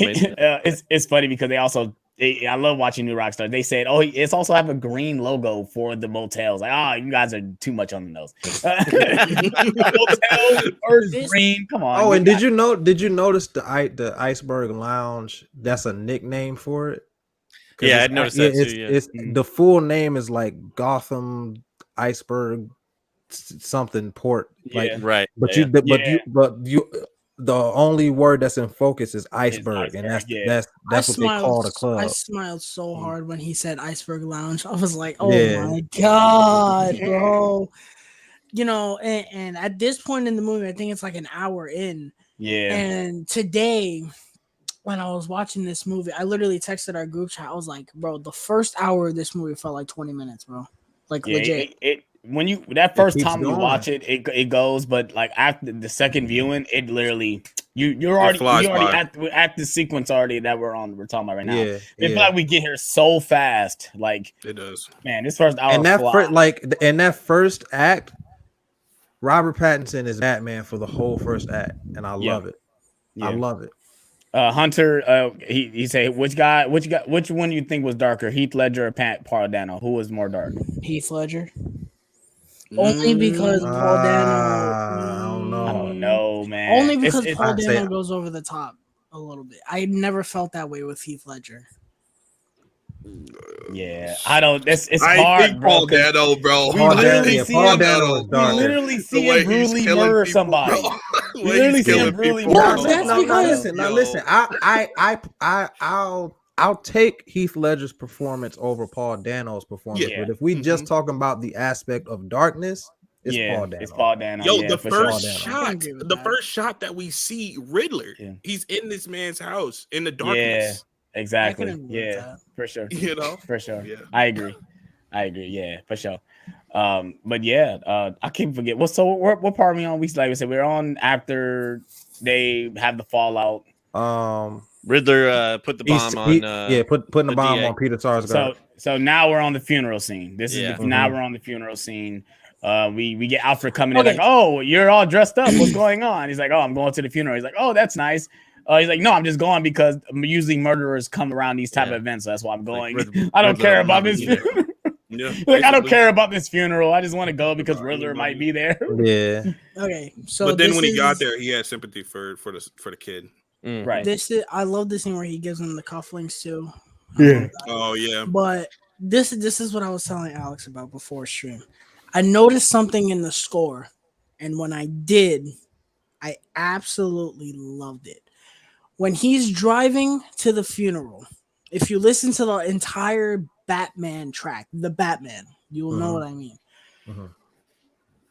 it's funny because they also. I love watching New Rockstars. They said, "Oh, it's also have a green logo for the motels." Like, you guys are too much on the nose. Motel or green? Come on. Oh, and did you notice the Iceberg Lounge? That's a nickname for it. Yeah, I noticed that too. It's the full name is like Gotham Iceberg something port. Like, right. But you. The only word that's in focus is iceberg, and that's what they call the club. I smiled so hard when he said Iceberg Lounge. I was like, "Oh my god, bro!" You know, and at this point in the movie, I think it's like an hour in. Yeah. And today, when I was watching this movie, I literally texted our group chat. I was like, "Bro, the first hour of this movie felt like 20 minutes, bro. Like legit." When you that first time you watch it, it goes, but like after the second viewing, it literally you're already at the sequence already that we're talking about right now. It feels like we get here so fast, like it does. Man, this first hour and that in that first act, Robert Pattinson is Batman for the whole first act, and I love it. I love it. Hunter, he said, which one you think was darker, Heath Ledger or Paul Dano? Who was more dark? Heath Ledger. Only because Paul Dano. I don't know, man. Only because Paul Dano goes over the top a little bit. I never felt that way with Heath Ledger. Yeah, I don't. It's I hard, think Paul Dano, bro. We literally see him brutally murder somebody. We literally see him brutally murder somebody. Now listen. I'll take Heath Ledger's performance over Paul Dano's performance, but if we just talking about the aspect of darkness, it's Paul Dano. It's Paul Dano. Yo, the first shot that we see Riddler, he's in this man's house in the darkness. Yeah, exactly. Yeah, for sure. You know, for sure. Yeah. I agree. Yeah, for sure. But yeah, I can't forget. What part are we on? Like I said, we're on after they have the fallout. Riddler put the bomb on. Putting the bomb on Peter Sarsgaard. So now we're on the funeral scene. Now we're on the funeral scene. We get Alfred coming in like, "Oh, you're all dressed up. What's going on?" He's like, "Oh, I'm going to the funeral." He's like, "Oh, that's nice." He's like, "No, I'm just going because usually murderers come around these type of events, so that's why I'm going. I don't care about this funeral." Like, I don't care about this funeral. I just want to go because Riddler might be there. Yeah. Okay. So, but then when he got there, he had sympathy for the kid. Right. I love this scene where he gives him the cufflinks too. Yeah. Oh yeah. But this is what I was telling Alex about before stream. I noticed something in the score, and when I did, I absolutely loved it. When he's driving to the funeral, if you listen to the entire Batman track, the Batman, you will know what I mean.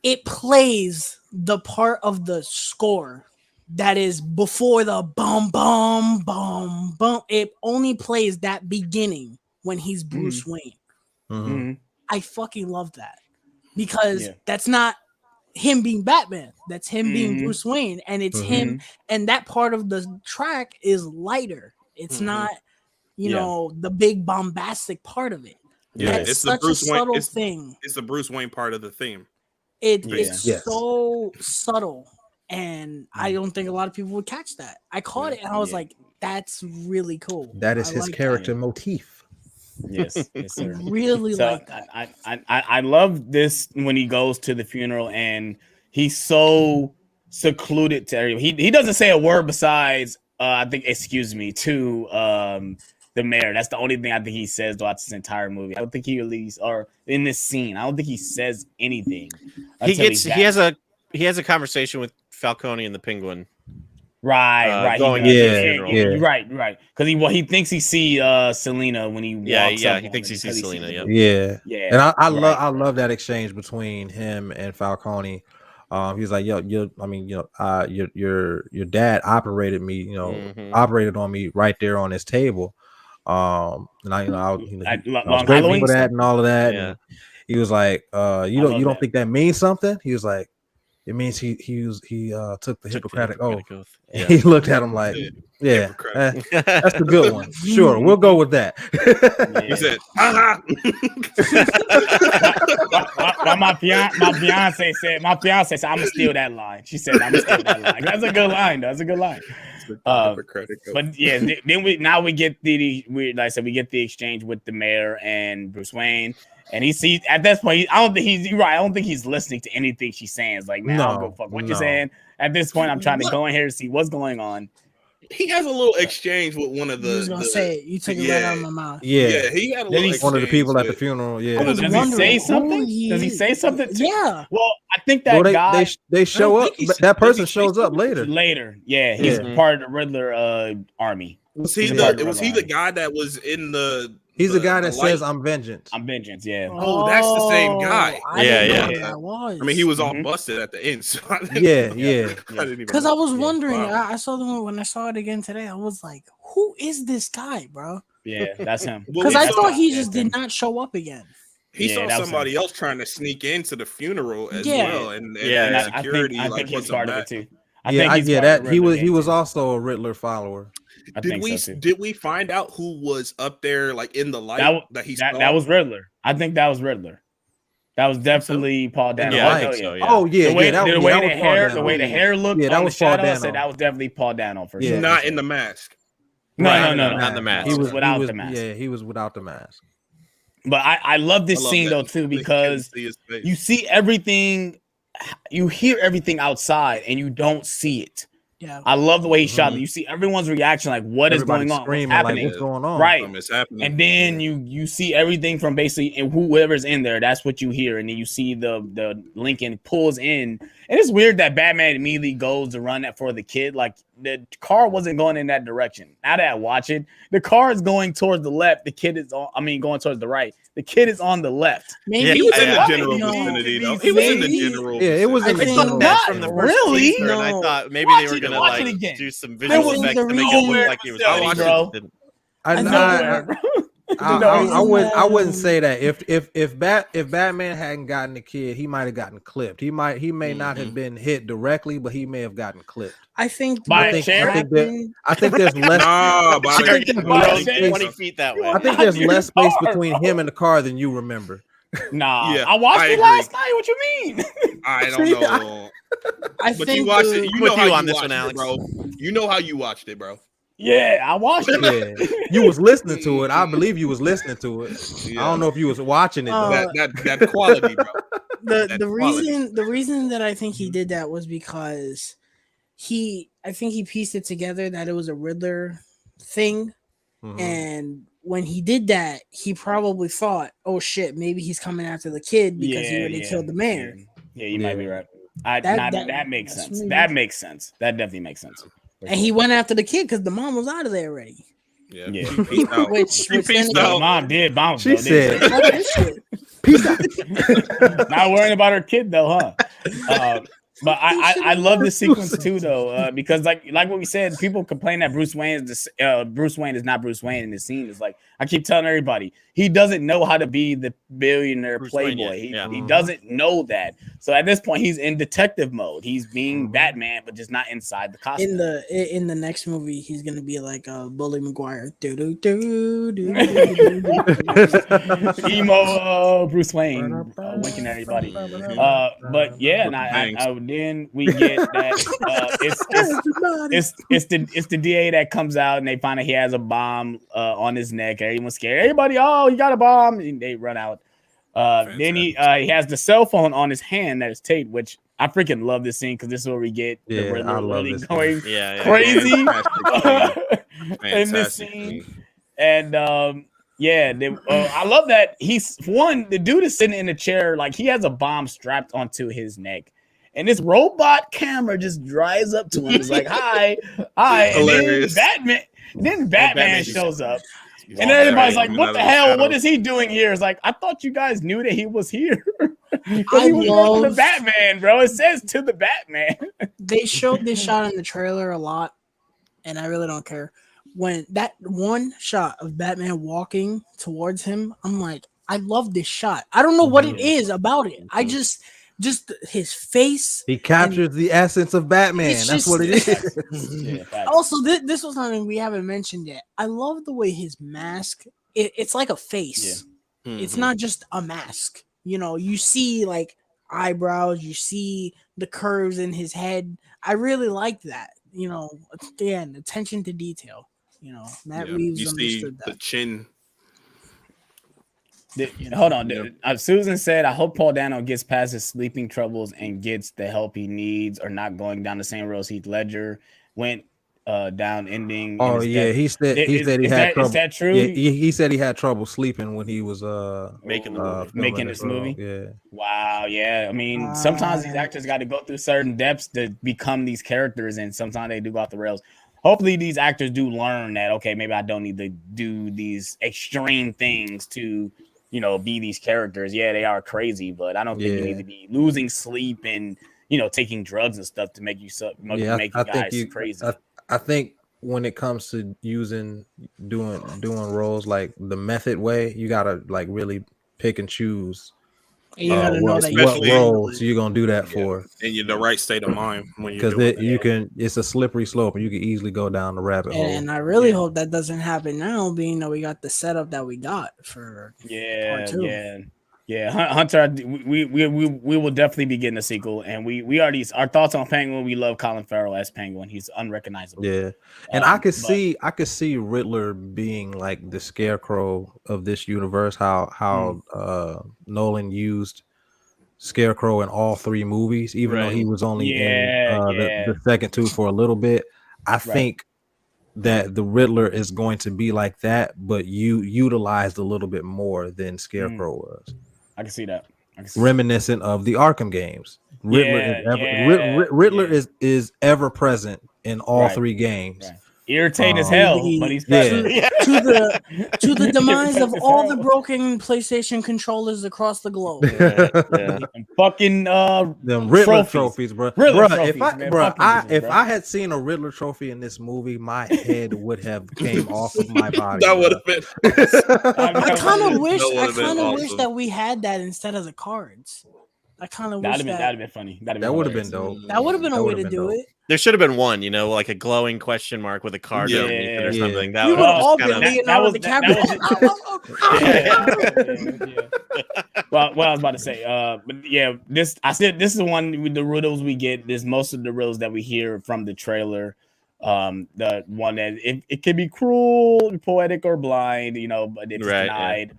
It plays the part of the score that is before the bum bum bum bum. It only plays that beginning when he's Bruce Wayne. I fucking love that because that's not him being Batman. That's him being Bruce Wayne, and it's him. And that part of the track is lighter. It's not, you know, the big bombastic part of it. Yeah, that's it's such the Bruce a subtle Wayne thing. It's the Bruce Wayne part of the theme. It's so subtle. And I don't think a lot of people would catch that. I caught it and I was like, that's really cool. That is his character motif. Yes, sir. Really like that. I love this when he goes to the funeral and he's so secluded to everyone. He doesn't say a word besides I think excuse me to the mayor. That's the only thing I think he says throughout this entire movie. I don't think he released or in this scene. I don't think he says anything. He has a conversation with Falcone and the Penguin. Right. Right. Because he thinks he see Selena when he walks up. He thinks he sees Selena. Yeah. And I love that exchange between him and Falcone. He's like, "Yo, your dad operated me, operated on me right there on his table." And I was grateful for that and all of that. Yeah. He was like, you love don't that. think that means something? He was like, it means he took the Hippocratic oath. And Yeah. he looked at him like, yeah, Hippocratic. that's the good one. Sure, we'll go with that. He said, "Ah." Why my fiance said, I'm gonna steal that line. She said, I'm gonna steal that line. That's a good line, though. That's a good line. Hippocratic oath. But yeah, then we get like I said, we get the exchange with the mayor and Bruce Wayne, and he sees at this point. I don't think you're right. I don't think he's listening to anything she's saying. It's like, man, I don't give a fuck what you're saying. At this point, I'm trying to go in here to see what's going on. He has a little exchange with one of You was gonna say it. You took it right out of my mouth. Yeah, he had a Then little he's one of the people at the with- funeral. Yeah, I was Does he wondering say who something? he Does he is. say something? Yeah. Well, I think that well, guy they show up. he But say- that did he person say shows up something? later. later. Yeah, he's Yeah. part of the Riddler army. Was he He's a the part of was he Riddler the guy that was in the? He's the guy that light? says, "I'm vengeance." I'm vengeance. Yeah. Oh, that's the same guy. I Yeah, didn't know yeah. who that was. I mean, he was all Mhm. busted at the end. So I didn't- Yeah, I didn't even Because I was Yeah. wondering. Wow. I saw them when I saw it again today. I was like, "Who is this guy, bro?" Yeah, that's him. Well, Because we I saw- thought he yeah, just him. did not show up again. He Yeah, saw that was somebody else trying to sneak into the funeral as Yeah. well, and Yeah, And yeah. I security think like he's puts part him of it back. too. That he was also a Riddler follower. I Did think we so too. did we find out who was up there like in the light that he saw? That was Riddler. I think that was Riddler. That was definitely Paul Dano. Yeah, I Right. think so. Yeah. Oh yeah, The way, yeah, that, the yeah, way that the was Paul hair, Dano. the way the hair looked Yeah, that on the was Paul shadow, I Dano. said that was definitely Paul Dano for Yeah. sure. not in the mask. No, Right, no, not the mask. He was without he was, the mask. Yeah, he was without the mask. But I love this I love scene that. though too You couldn't because see his face. you see everything, you hear everything outside, and you don't see it. Yeah. I love the way he shot Mhm. it. You see everyone's reaction, like what is Everybody going on, what's screaming happening, like, "What's going on?" right? It's happening. And then you see everything from basically and whoever's in there. That's what you hear, and then you see the Lincoln pulls in, and it's weird that Batman immediately goes to run that for the kid. Like the car wasn't going in that direction. Now that I watch it, the car is going towards the left. The kid is going towards the right. The kid is on the left. Maybe Yeah, he was in Yeah. the general No, vicinity, though. He was in the maybe- general. Yeah, it was in I the think general. That not from the first really. teaser, and I No. thought maybe Watch they were it- gonna watch it like again. do some There visual was effects to make it nowhere look like he was to hiding, see, bro. didn't. I wouldn't say that. If Batman hadn't gotten the kid, he might have gotten clipped. He may not have been hit directly, but he may have gotten clipped. I think By what a chair? happened- I think there's less. Nah, but Sure, I getting Why running is it- 20 feet that way. I think Not there's your less space car, between bro. him and the car than you remember. Nah, Yeah, I watched I it agree. last night. What you mean? I don't know. I But think you watched the- it. You With know how you you on this watched one, it, Alex. bro. You know how you watched it, bro. Yeah, I watched it. Yeah, you was listening to it. I believe you was listening to it. Yeah. I don't know if you was watching it. Though. That quality, bro. the That's the quality. reason that I think he did that was because I think he pieced it together that it was a Riddler thing, Mhm. and when he did that, he probably thought, "Oh shit, maybe he's coming after the kid because he already killed the mayor." Yeah, you might be right. That- That makes that's sense. me. That makes sense. That definitely makes sense. For And he went after the kid because the mom was out of there already. Yeah. Yeah. She peaced out. Which She then peaced again- out. Mom did bounce. She though, didn't said, Fuck this shit. "Peace out." Not worrying about her kid though, huh? But I love this sequence too though, because like what we said, people complain that Bruce Wayne is not Bruce Wayne in the scene. It's like I keep telling everybody he doesn't know how to be the billionaire Bruce Wayne playboy. yet, yeah. He doesn't know that. So at this point, he's in detective mode. He's being Batman, but just not inside the costume. In the next movie, he's gonna be like Bully Maguire. Emo Bruce Wayne winking at everybody. But yeah, and then we get that it's the DA that comes out and they find out he has a bomb on his neck. Everyone's scared. Everybody, oh, he got a bomb. And they run out. Then he has the cell phone on his hand that is taped, which I freaking love this scene because this is where we get the Yeah, I Riddler love really this going Yeah, crazy Fantastic in this Fantastic scene. scene. And I love that he's the dude is sitting in a chair like he has a bomb strapped onto his neck, and this robot camera just drives up to him. It's like, hi, and Hilarious. then Batman shows up, He's and all everybody's there, like, coming what out the of hell? What shadows. is he doing here? It's like, I thought you guys knew that he was here. I He was working the love- Batman, bro. It says to the Batman. They showed this shot in the trailer a lot, and I really don't care. When that one shot of Batman walking towards him, I'm like, I love this shot. I don't know what it is about it. I just his face. He captures the essence of Batman. It's That's just- what it is. Also, this was something we haven't mentioned yet. I love the way his mask. It's like a face. It's not just a mask. You know, you see like eyebrows. You see the curves in his head. I really like that. You know, again, attention to detail. You know, Matt Reeves You see understood the that. chin. Hold on. Susan said, I hope Paul Dano gets past his sleeping troubles and gets the help he needs, or not going down the same road Heath Ledger went down, ending. Oh yeah, he said he had trouble. Is that true? Yeah, he said he had trouble sleeping when he was making the movie. Making this movie. Yeah. Wow. Yeah. I mean, sometimes these actors got to go through certain depths to become these characters, and sometimes they do go off the rails. Hopefully, these actors do learn that. Okay, maybe I don't need to do these extreme things to, you know, be these characters. Yeah, they are crazy, but I don't think you need to be losing sleep and, you know, taking drugs and stuff to make you make you guys crazy. I think when it comes to doing roles like the method way, you gotta like really pick and choose. You gotta know that what roles you're gonna do that for, and you're the right state of mind when you're because doing it's a slippery slope and you can easily go down the rabbit hole. And I really hope that doesn't happen now, being that we got the setup that we got for part 2. Yeah, Hunter, we will definitely be getting a sequel, and we already, our thoughts on Penguin. We love Colin Farrell as Penguin. He's unrecognizable. Yeah, and I could see Riddler being like the Scarecrow of this universe. How Nolan used Scarecrow in all 3 movies, even though he was only in the second 2 for a little bit. I think that the Riddler is going to be like that, but utilized a little bit more than Scarecrow was. I can see that. Reminiscent of the Arkham games. Riddler is ever present in all 3 games. Right. Irritating as hell, but he's to the demise of all the broken PlayStation controllers across the globe. And fucking them Riddler trophies, bro. If I had seen a Riddler trophy in this movie, my head would have came off of my body. That would have been. I kind of wish that we had that instead of the cards. I kind of wish that'd have been funny. That would have been dope. That would have been a way to do it. There should have been one, you know, like a glowing question mark with a card underneath it or something. That we would have all kinda, been Leonardo DiCaprio. Well, what I was about to say, but yeah, this is the one with the riddles we get. There's most of the riddles that we hear from the trailer. The one that it can be cruel, poetic, or blind, you know, but it's denied.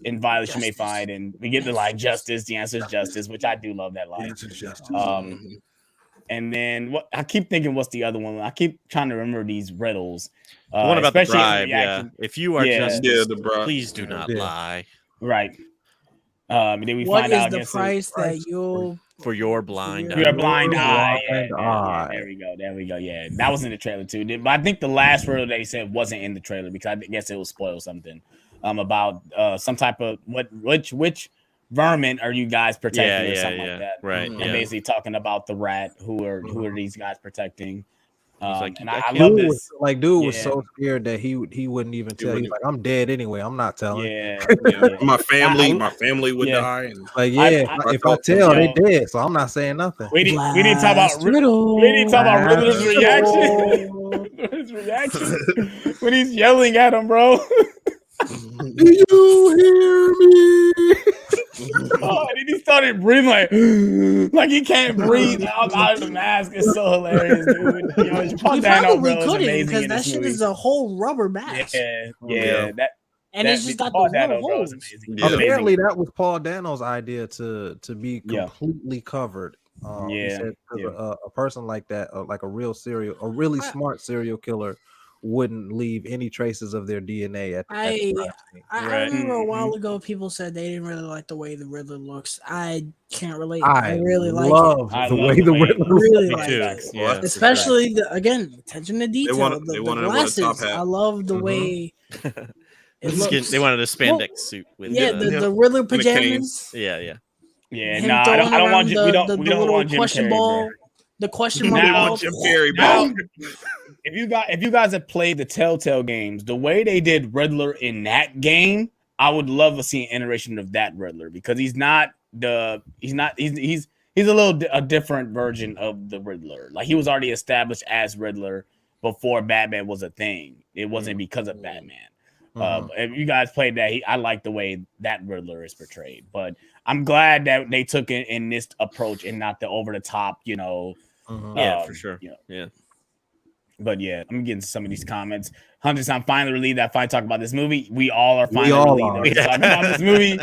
In violence you may find, and we get the line justice. The answer is justice, which I do love that line. And then what I keep thinking, what's the other one? I keep trying to remember these riddles. What about the bribe? Yeah, if you are justice, please do not lie. Right. And then we what find out the price that you'll for your blind eye. Your blind eye. There we go. Yeah, that was in the trailer too. But I think the last riddle they said wasn't in the trailer because I guess it will spoil something. About some type of which vermin are you guys protecting or something like that, right? And basically talking about the rat. Who are these guys protecting? And I dude love this. Dude was so scared that he wouldn't even tell. He's like, I'm dead anyway. I'm not telling. My family would die. And if I tell, they dead. So I'm not saying nothing. We need to talk about Riddler's reaction. His reaction when he's yelling at him, bro. Do you hear me? And then he started breathing like he can't breathe out of the mask. It's so hilarious, dude. You know, he probably couldn't because that shit is a whole rubber mask. It's just got the little holes. Apparently, that was Paul Dano's idea to be completely covered. He said, a person like that, like a really smart serial killer, wouldn't leave any traces of their DNA at the I remember a while ago people said they didn't really like the way the Riddler looks. I can't relate. I really like the way the Riddler really like it. Especially attention to detail. The glasses. I love the way it looks. They wanted a spandex suit with the Riddler pajamas. Yeah. No, I don't want you. We don't want Jim question Carrey, ball. The question mark. Jim Carrey, bro. If you guys have played the Telltale games, the way they did Riddler in that game I would love to see an iteration of that Riddler because he's a different version of the Riddler. Like he was already established as Riddler before Batman was a thing. It wasn't because of Batman. If you guys played that, I like the way that Riddler is portrayed. But I'm glad that they took it in this approach and not the over the top, Yeah, for sure. Yeah. But yeah, I'm getting some of these comments. Hunters, I'm finally relieved that I finally talk about this movie. We all are finally relieved that we're talking about this movie.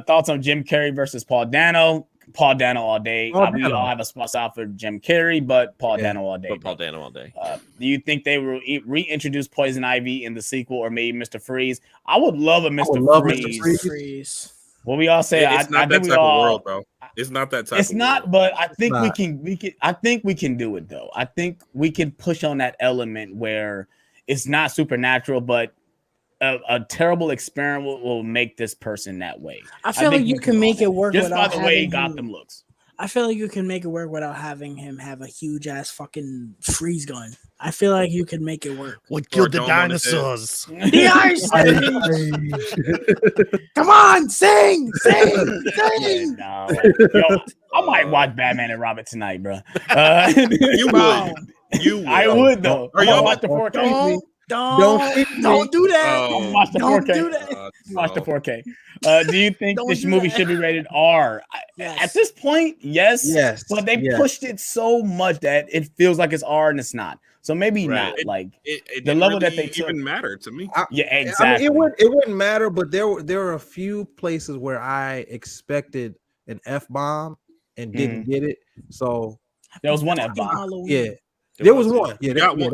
Thoughts on Jim Carrey versus Paul Dano? Paul Dano all day. We all have a spot out for Jim Carrey, but Paul Dano all day. Paul Dano all day. Do you think they will reintroduce Poison Ivy in the sequel or maybe Mr. Freeze? I would love a Mr. Freeze. What we all say, it's not that type of world, bro. It's not that type. It's not, but I think we can. I think we can do it though. I think we can push on that element where it's not supernatural, but a terrible experiment will make this person that way. I feel like you can make it work just by without the way Gotham looks. I feel like you can make it work without having him have a huge ass fucking freeze gun. I feel like you can make it work. What killed the dinosaurs? The Ice Age! Come on, sing! No, yo, I might watch Batman and Robin tonight, bro. You would. I would though. Are y'all watch the 4K? Don't do that. Watch the 4K. Do that. Watch the 4K. Do you think this movie should be rated R? Yes. At this point, yes. But they pushed it so much that it feels like it's R and it's not. So maybe not. Like it the level really that they took. even matter to me. Exactly. I mean, it wouldn't matter, but there were a few places where I expected an F-bomb and didn't get it. So there was one F-bomb. Yeah. There was one. Yeah, there was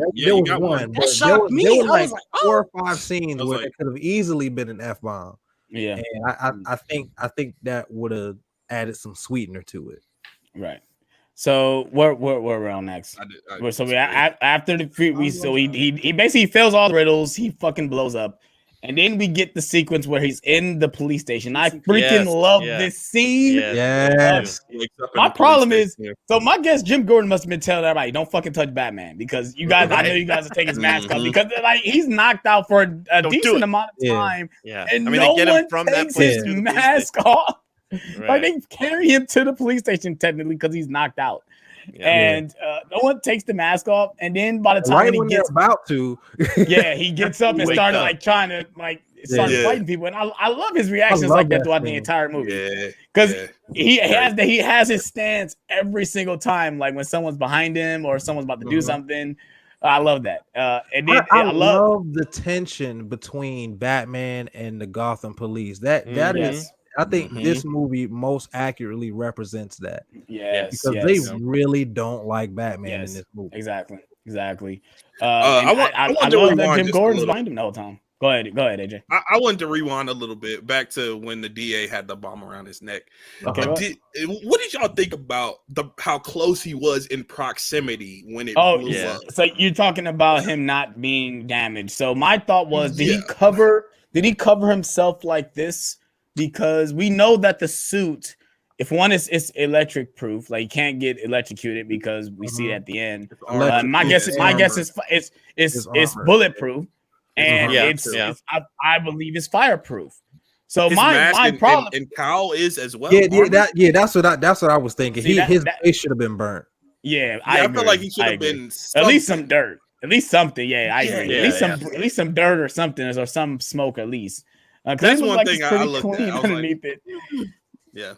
one. That shocked me. There was I was like, 4 or 5 scenes where it could have easily been an F-bomb. Yeah. And I think that would have added some sweetener to it. Right. So where we're on next? After the he basically fails all the riddles. He fucking blows up. And then we get the sequence where he's in the police station. I freaking love this scene. Yes. My problem is, so my guess, Jim Gordon must have been telling everybody, don't fucking touch Batman because you guys, I know you guys will take his mask off because like he's knocked out for a decent amount of time. Yeah. And I mean, no they get one him from takes that place his to the mask off. Right. Like they carry him to the police station technically because he's knocked out. And no one takes the mask off, and then by the time he gets about to, he gets up and started like trying to fighting people, and I love his reactions like that throughout the entire movie because he has his stance every single time, like when someone's behind him or someone's about to do something. I love that, and then I love the tension between Batman and the Gotham police. That is. I think this movie most accurately represents that. Because they really don't like Batman in this movie. Exactly. I love that Jim Gordon's behind him the whole time. Go ahead, AJ. I wanted to rewind a little bit back to when the DA had the bomb around his neck. Okay. What did y'all think about how close he was in proximity when it blew up? So you're talking about him not being damaged. So my thought was, did he cover himself like this? Because we know that the suit, if one is electric proof, like you can't get electrocuted because we see it at the end. My guess is it's bulletproof, and I believe it's fireproof. So his my problem and Kyle is as well. That's what I was thinking. His face should have been burnt. I feel like he should have been at least some dirt, at least something. I agree. At least some dirt or something, or some smoke at least. That's one thing I looked at. I was underneath like, it.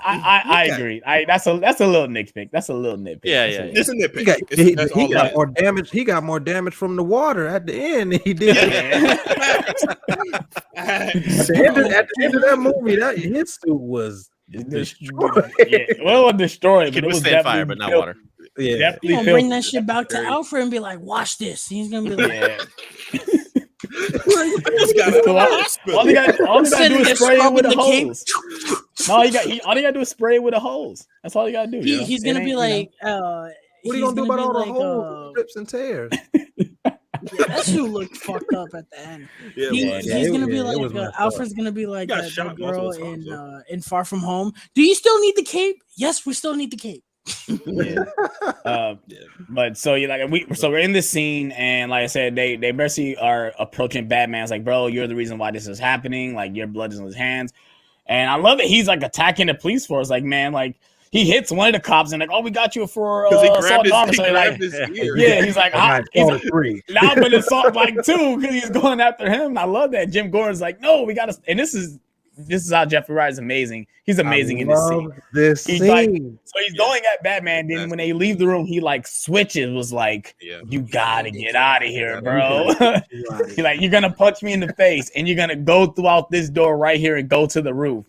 I agree. That's a little nitpick. That's a little nitpick. It's a nitpick. He got more damage from the water at the end than he did. At the end of that movie, his suit was destroyed. Well, it was destroyed, but it was fire, but not water. He's gonna bring that shit back to Alfred and be like, "Watch this." He's gonna be like, all he got to do is spray it with a hose. No, all he got to do is spray it with a hose. That's all you got to do. He's gonna be like, what are you gonna do about all the holes, rips and tears? That suit looked fucked up at the end. He's gonna be like, Alfred's gonna be like that girl in Far From Home. Do you still need the cape? Yes, we still need the cape. Yeah. But so you like we're in this scene, and like I said, they basically are approaching Batman. It's like, bro, you're the reason why this is happening. Like your blood is on his hands. And I love that he's like attacking the police force. Like, man, like he hits one of the cops and like, oh, we got you for assault and arms. So his ear. Yeah, he's like, three. Now, but assault like 2 because he's going after him. I love that. Jim Gordon's like, no, we got to. And this is how Jeffrey Wright is amazing. He's amazing in this scene. Like, so he's going at Batman. Then when they leave the room, he like switches. Was like, you gotta get out of here, bro. He's like, you're gonna punch me in the face, and you're gonna go throughout this door right here and go to the roof.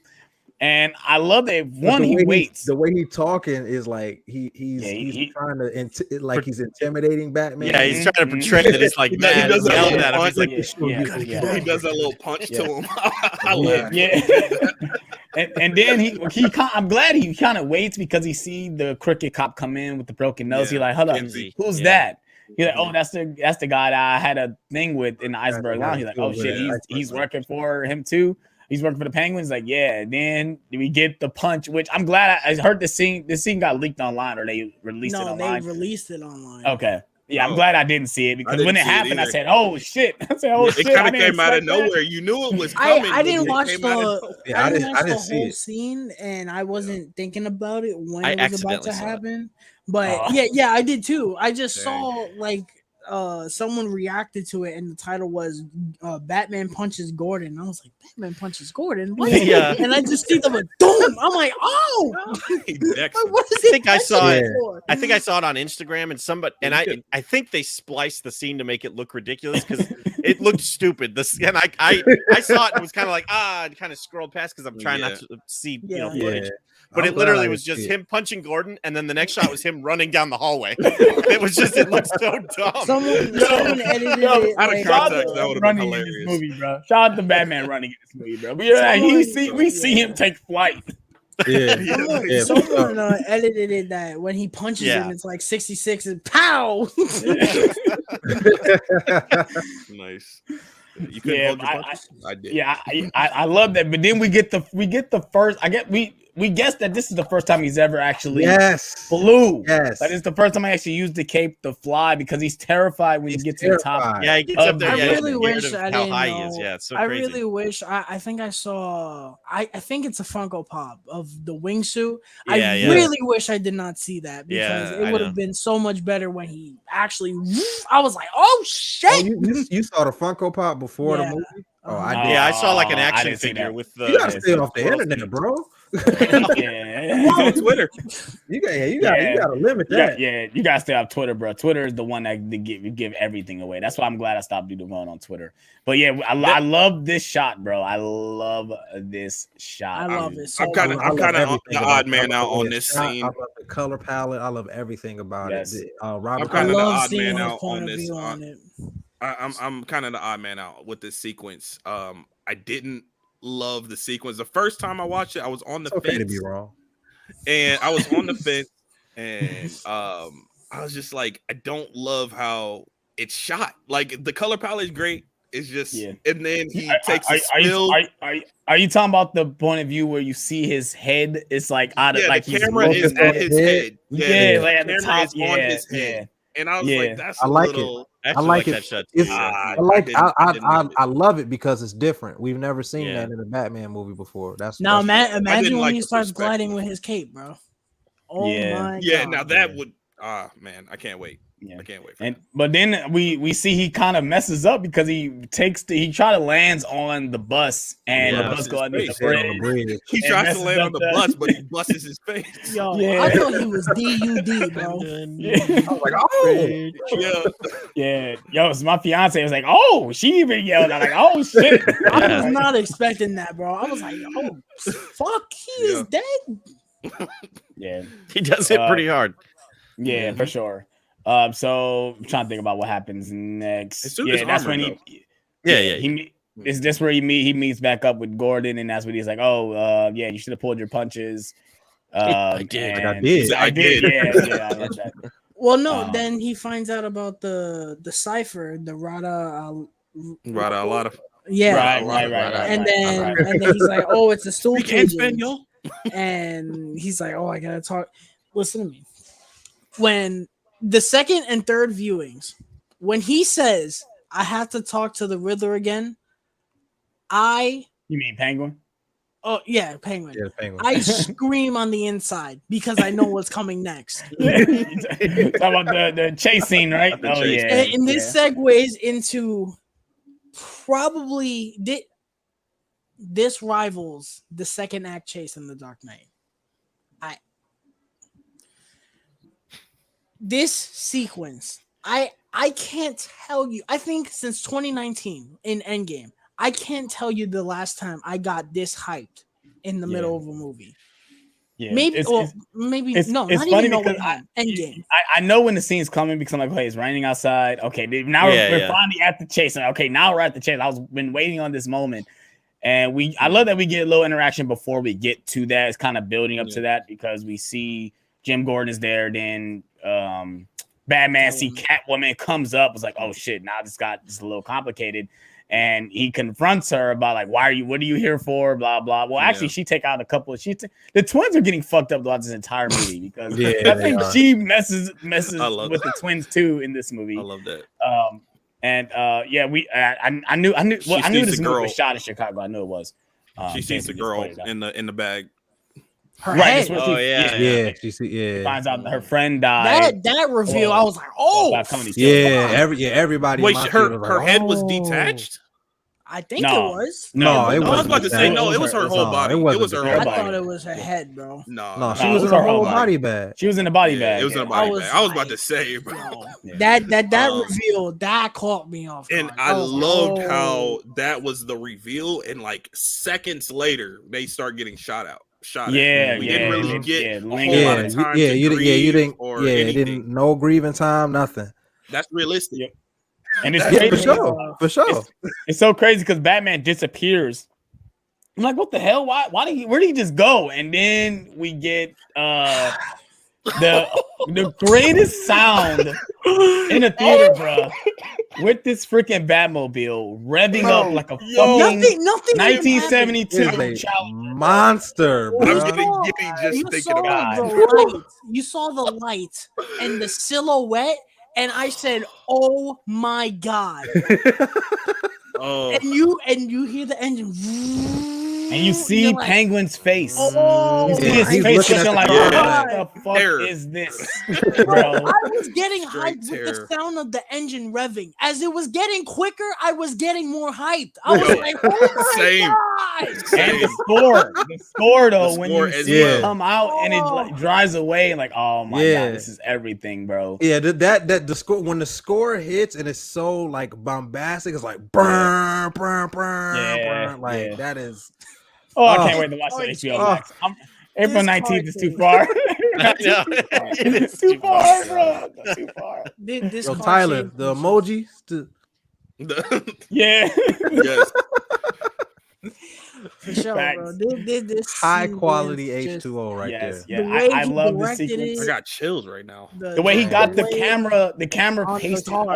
And I love that he waits. The way he's talking is like he's trying to like he's intimidating Batman. Yeah, he's trying to portray that it's like mad. He does a little punch to him. I love and then I'm glad he kind of waits because he see the crooked cop come in with the broken nose. He's like, hold up, who's that? He's like, oh, that's the guy that I had a thing with in the Iceberg Lounge. He's like, oh shit, he's working for him too. He's working for the Penguins. Like, yeah. Then we get the punch, which I'm glad I heard this scene. This scene got leaked online, or they released it online. No, they released it online. Okay. Yeah, I'm glad I didn't see it because when it happened, I said, "Oh shit!" I said, "Oh shit!" It kind of came out of nowhere. You knew it was coming. I didn't watch the whole scene, and I wasn't thinking about it when it was about to happen. But I did too. I just saw like someone reacted to it, and the title was Batman punches Gordon. I was like, Batman punches Gordon? What? Yeah. And I just see them a boom. I'm like, oh, what is it? I think I saw it. I think I saw it on Instagram, and I think they spliced the scene to make it look ridiculous because it looked stupid. And I saw it and was kind of like, I kind of scrolled past because I'm trying not to see footage. But it literally was just him punching Gordon, and then the next shot was him running down the hallway. It looked so dumb. Someone edited it. Out of context, that would have been hilarious. In this movie, bro. Shout out to Batman running in this movie, bro. We see him take flight. Someone edited it that when he punches him, it's like 66 and pow. Nice. You couldn't hold your punches? I did. Yeah, I love that. But then we get the first. We guessed that this is the first time he's ever actually flew. Yes. That is the first time I actually used the cape to fly because he's terrified when he gets to the top. Yeah, he gets up there. I really wish I didn't high know. he is. Yeah, it's so I crazy. really wish. I think I saw. I think it's a Funko Pop of the wingsuit. I really wish I did not see that because it would have been so much better when he actually. I was like, oh shit! Oh, you saw the Funko Pop before the movie? Oh, I did. Yeah, I saw like an action figure with the. You gotta stay off the internet, bro. On Twitter. You gotta limit that. You gotta stay off Twitter, bro. Twitter is the one that give everything away. That's why I'm glad I stopped doing on Twitter. But yeah, I love this shot, bro. I love this shot. I love it. So I'm kind of the odd man out on this scene. I love the color palette. I love everything about it. I'm kind of the odd man out on this. I'm kind of the odd man out with this sequence. I didn't love the sequence. The first time I watched it, I was on the fence. To be wrong. And I was on the fence, and I was just like, I don't love how it's shot. Like the color palette is great. It's just, and then he takes a spill. Are you talking about the point of view where you see his head? It's like out of like the camera is at his head. Like at the top is on his head. And I was like, that's I like it. I like it. I love it because it's different. We've never seen that in a Batman movie before. That's imagine when he starts gliding with his cape, bro. Oh my god. Now that would man, I can't wait. Yeah. I can't wait. But then we see he kind of messes up because he try to lands on the bus and the bus goes under the bridge. He tries to land on the bus, but he busts his face. Yo, I thought he was DUD, bro. I was like, oh, Yo, it's my fiance was like, oh, she even yelled. I'm like, oh shit. I was not expecting that, bro. I was like, oh, fuck, he is dead. Yeah, he does it pretty hard. Yeah, for sure. So I'm trying to think about what happens next. That's when is this where he meets back up with Gordon, and that's when he's like, "Oh, you should have pulled your punches." I did. Yeah, I read that. Well, no, then he finds out about the cipher, the Rada a lot of right. And then he's like, "Oh, it's a stool pigeon." And he's like, "Oh, I gotta talk." listen to me. When the second and third viewings, when he says, I have to talk to the Riddler again, You mean Penguin? Oh yeah, Penguin. Yeah, Penguin. I scream on the inside because I know what's coming next. Talk about the chase scene, right? The Oh chase yeah. And this segues into probably this rivals the second act chase in The Dark Knight. This sequence, I can't tell you. I think since 2019 in Endgame, I can't tell you the last time I got this hyped in the middle of a movie. Yeah. Maybe, maybe no, not even No Way Home. Endgame. I know when the scene's coming because I'm like, hey, it's raining outside. Okay, now we're finally at the chase. Okay, now we're at the chase. Been waiting on this moment. And I love that we get a little interaction before we get to that. It's kind of building up to that because we see Jim Gordon is there. Then Batman see Catwoman comes up. It's like, oh shit, now this got just a little complicated. And he confronts her about like, what are you here for? Blah blah. Well, actually, she take out a couple of the twins are getting fucked up throughout this entire movie because I think she messes with the twins too in this movie. I love that. I knew this movie was shot in Chicago. I knew it was. She sees the girl in the bag. Her head. She finds out her friend died. That reveal, I was like, oh, everybody. Wait, her head was detached. I think it was. No, it was. I was about to say no. It was her whole body. It was her whole body. I thought it was her head, bro. No, she was in her whole body bag. She was in the body bag. It was in a body bag. I was about to say, bro. That reveal that caught me off guard. And I loved how that was the reveal, and like seconds later they start getting shot at. We didn't really get a whole lot of time. You didn't no grieving time, nothing. That's realistic. Yep. And it's crazy. For sure. It's so crazy because Batman disappears. I'm like, what the hell? Where did he just go? And then we get the greatest sound in a theater, bro. With this freaking Batmobile revving up like a fucking 1972 monster, bro. I'm getting yippy just thinking about it. You saw the light and the silhouette, and I said, "Oh my god!" And you hear the engine, and you see Penguin's face. You see his he's face looking like, what the fuck is this, bro? I was getting hyped with the sound of the engine revving. As it was getting quicker, I was getting more hyped. I was like, "Oh my god!" And the score though, when you see it come out and it like drives away, and like, oh my god, this is everything, bro. Yeah, the score when the score hits and it's so like bombastic, it's like burn, like that is. Oh, I can't wait to watch the HBO Max. April 19th is too far. It's too far, bro. Too far. Yo, Tyler, the emoji. Yes. For sure, bro. This high quality H2O right there. Yeah, I love the sequence. I got chills right now. The way he got the camera pasted on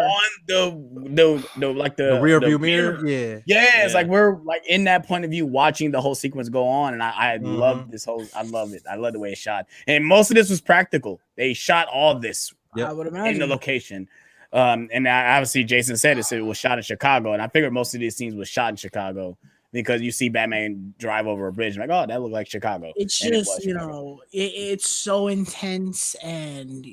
the rear view mirror. It's like we're like in that point of view watching the whole sequence go on, and I love this whole. I love it. I love the way it's shot, and most of this was practical. They shot all this I would imagine in the location. And obviously Jason said it was shot in Chicago, and I figured most of these scenes was shot in Chicago. Because you see Batman drive over a bridge, like, oh, that looked like Chicago. It's just, it's so intense, and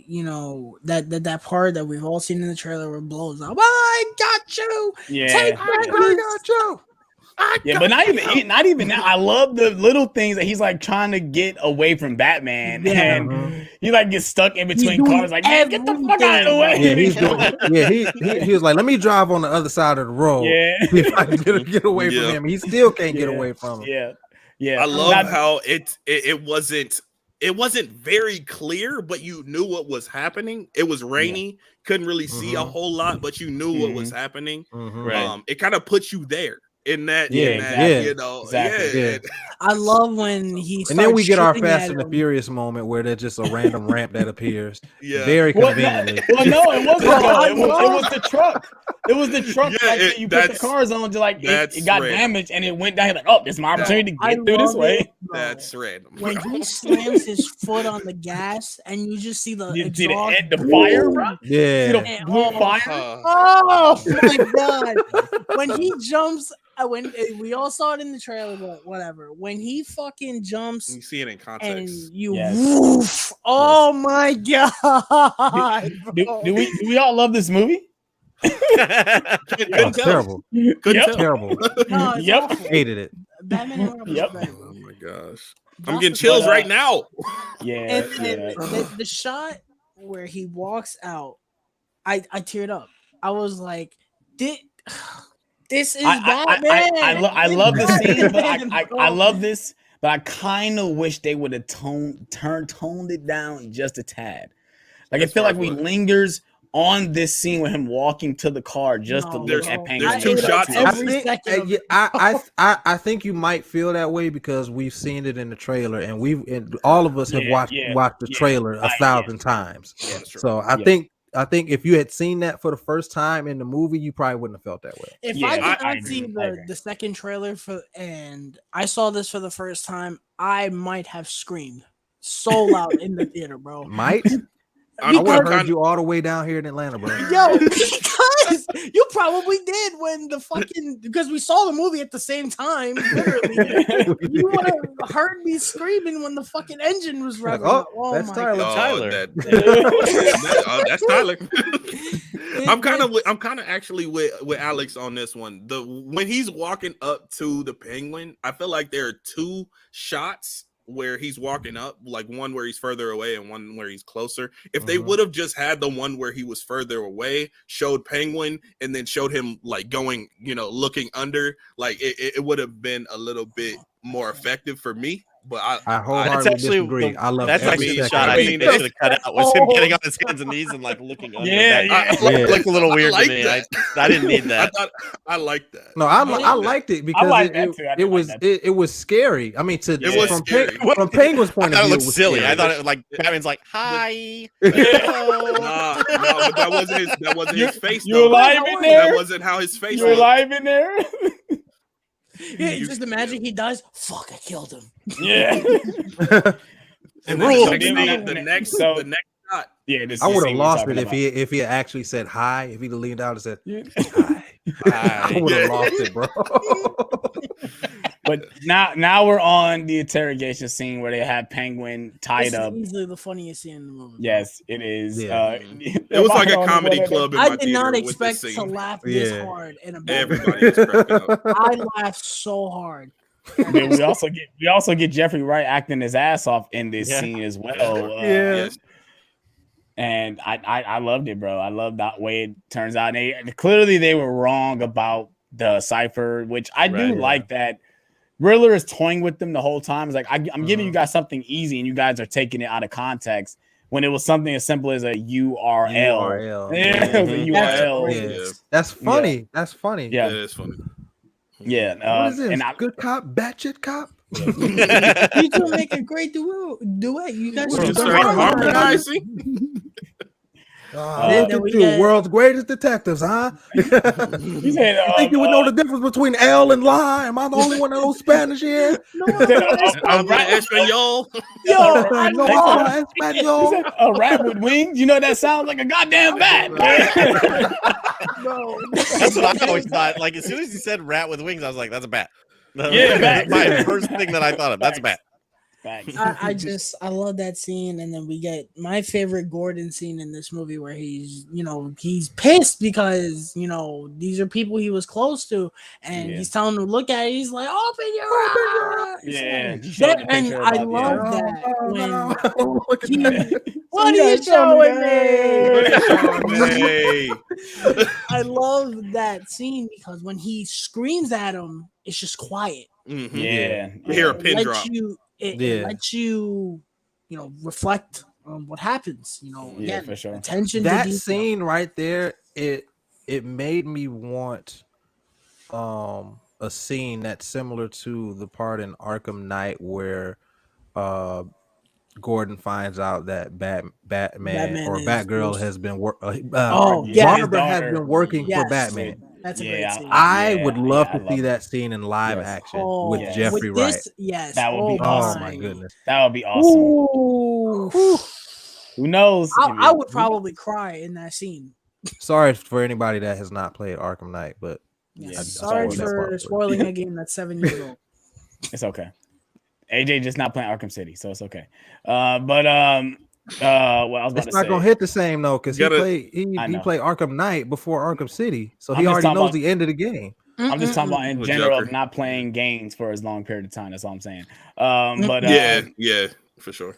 that part that we've all seen in the trailer where it blows up. I got you. Yeah, I got you. But not even now. I love the little things that he's like trying to get away from Batman, and he like gets stuck in between cars. Like, man, get the fuck out of the way. He was like, let me drive on the other side of the road. If I can get away from him. He still can't get away from him. Yeah. I love how it wasn't very clear, but you knew what was happening. It was rainy, couldn't really see a whole lot, but you knew what was happening. Right. It kind of puts you there. In that, I love when he. And then we get our Fast and the Furious moment where there's just a random ramp that appears. Very conveniently. Well, no, it wasn't. It was the truck. It was the truck Yeah, that you put the cars on, just like it got random. damaged and it went down. He's like, oh, this is my opportunity to get through this way. That's random. When he slams his foot on the gas and you just see the You see exhaust, the fire, bro? Yeah. See the blue fire? Oh my god! When he jumps, when we all saw it in the trailer, but whatever. When he fucking jumps, You see it in and context. you, Yes. woof, oh my god! Do we all love this movie? Couldn't tell. Terrible. Couldn't tell. Terrible. No, it's Yep. awful. Hated it. Batman and Robin Yep. is better, bro. Oh my gosh. I'm Justice getting chills League- right now. Yeah. And the shot where he walks out, I teared up. I was like, this is Batman. I love the scene, but Batman, I bro. love this, but I kind of wish they would have toned it down just a tad. Like I As feel far like as we what? lingers on this scene with him walking to the car just to No, look There's- at Penguin. there's two shots of Every it. second of it. I think you might feel that way because we've seen it in the trailer, and all of us have watched the trailer 1,000 times. Yeah, that's true. So I think if you had seen that for the first time in the movie, you probably wouldn't have felt that way. If Yeah, I did I not agree. see I agree. the second trailer and I saw this for the first time, I might have screamed so loud in the theater, bro. Might I I'm would have kinda- heard you all the way down here in Atlanta, bro. Yo, because you probably did when because we saw the movie at the same time. Literally, you would have heard me screaming when the fucking engine was revving up. Oh that's my Tyler. god! Tyler. That's Tyler. I'm kind of actually with Alex on this one. When he's walking up to the Penguin, I feel like there are two shots where he's walking up, like one where he's further away and one where he's closer. If they would have just had the one where he was further away, showed Penguin, and then showed him like going, looking under, like it would have been a little bit more effective for me. But I wholeheartedly disagree. I love that's every actually the second shot of I it. think they should have cut out was him getting on his hands and knees and like looking under. Yeah, That yeah. looked a little weird like to me. that. I didn't need that. I like that. No, I liked it because like that too. I did like that too. it was scary. I mean, It was scary. from Penguin's I point thought of it view, looked it was silly. scary. I thought it like Batman's like, hi. Nah, but that wasn't his face. You though. alive in there? That wasn't how his face You looked. alive in there? Yeah, just imagine he dies. Fuck, I killed him. Yeah. And Rule. the next shot. Yeah, this I is would the have scene lost we're it talking if he actually said hi. If he'd have leaned out and said about. hi, I would have lost it, bro. But now we're on the interrogation scene where they have Penguin tied This up. is easily the funniest scene in the movie. Yes, it is. Yeah. It was like a comedy club in my I did not theater with expect this to scene. laugh this Yeah. hard in a Batman. Everybody was cracking up. I laughed so hard. Then we also get Jeffrey Wright acting his ass off in this Yeah. scene as well. Yes. And I loved it, bro. I love that way it turns out. Clearly they were wrong about the cipher, which I do Right, like that. Riddler is toying with them the whole time. It's like I'm giving you guys something easy, and you guys are taking it out of context when it was something as simple as a URL. URL. Yeah, it was a URL. Yeah. That's funny. That's funny. Yeah. It is funny. Yeah. What is this? And Good cop, batshit cop. You two make a great duet. You guys We're should just go straight harmonize. harmonizing. Then Look we at you, got- world's greatest detectives, huh? he said, You think you would know the difference between L and lie? Am I the only one that knows Spanish here? No, Habla español. yo, I No, know. habla He español. said, a rat with wings? You know that sounds like a goddamn bat. Bro. That's what I always thought. Like as soon as he said rat with wings, I was like, that's a bat. Yeah, That's bat. my first thing that I thought of. That's a bat. Facts. I love that scene, and then we get my favorite Gordon scene in this movie where he's pissed because these are people he was close to, and Yeah. he's telling them to look at it. He's like, open your eyes. Yeah, he showed the And picture I about- love yeah. that when Look at he, that. what are Yeah, you show me showing me? Hey. I love that scene because when he screams at him, it's just quiet. Mhm. Yeah. You hear a It pin lets drop. It Yeah. lets you, reflect on what happens. Yeah, Again, for sure. attention That to detail. scene right there, it made me want a scene that's similar to the part in Arkham Knight where Gordon finds out that Batman Batman or is Batgirl Bruce. has been Oh, yeah. his Barbara has daughter. been working for Yes. Batman. That's a great Yeah, scene. I would love I to see love that scene in live Yes. action Oh, with Jeffrey with Wright. this, yes. That would be Oh awesome. my goodness. That would be awesome. Ooh. Who knows? I would probably cry in that scene. Sorry for anybody that has not played Arkham Knight, but Yes. Yeah, Sorry spoiled that part for for you. spoiling a game that's 7 years old. It's okay. AJ just not playing Arkham City, so it's okay. What I was about it's to not say. gonna hit the same though, because he Gotta- played he I know. played Arkham Knight before Arkham City, so I'm he just already talking knows about- the end of the game. I'm just talking about in With general Joker. of not playing games for as long period of time. That's all I'm saying. Yeah, for sure.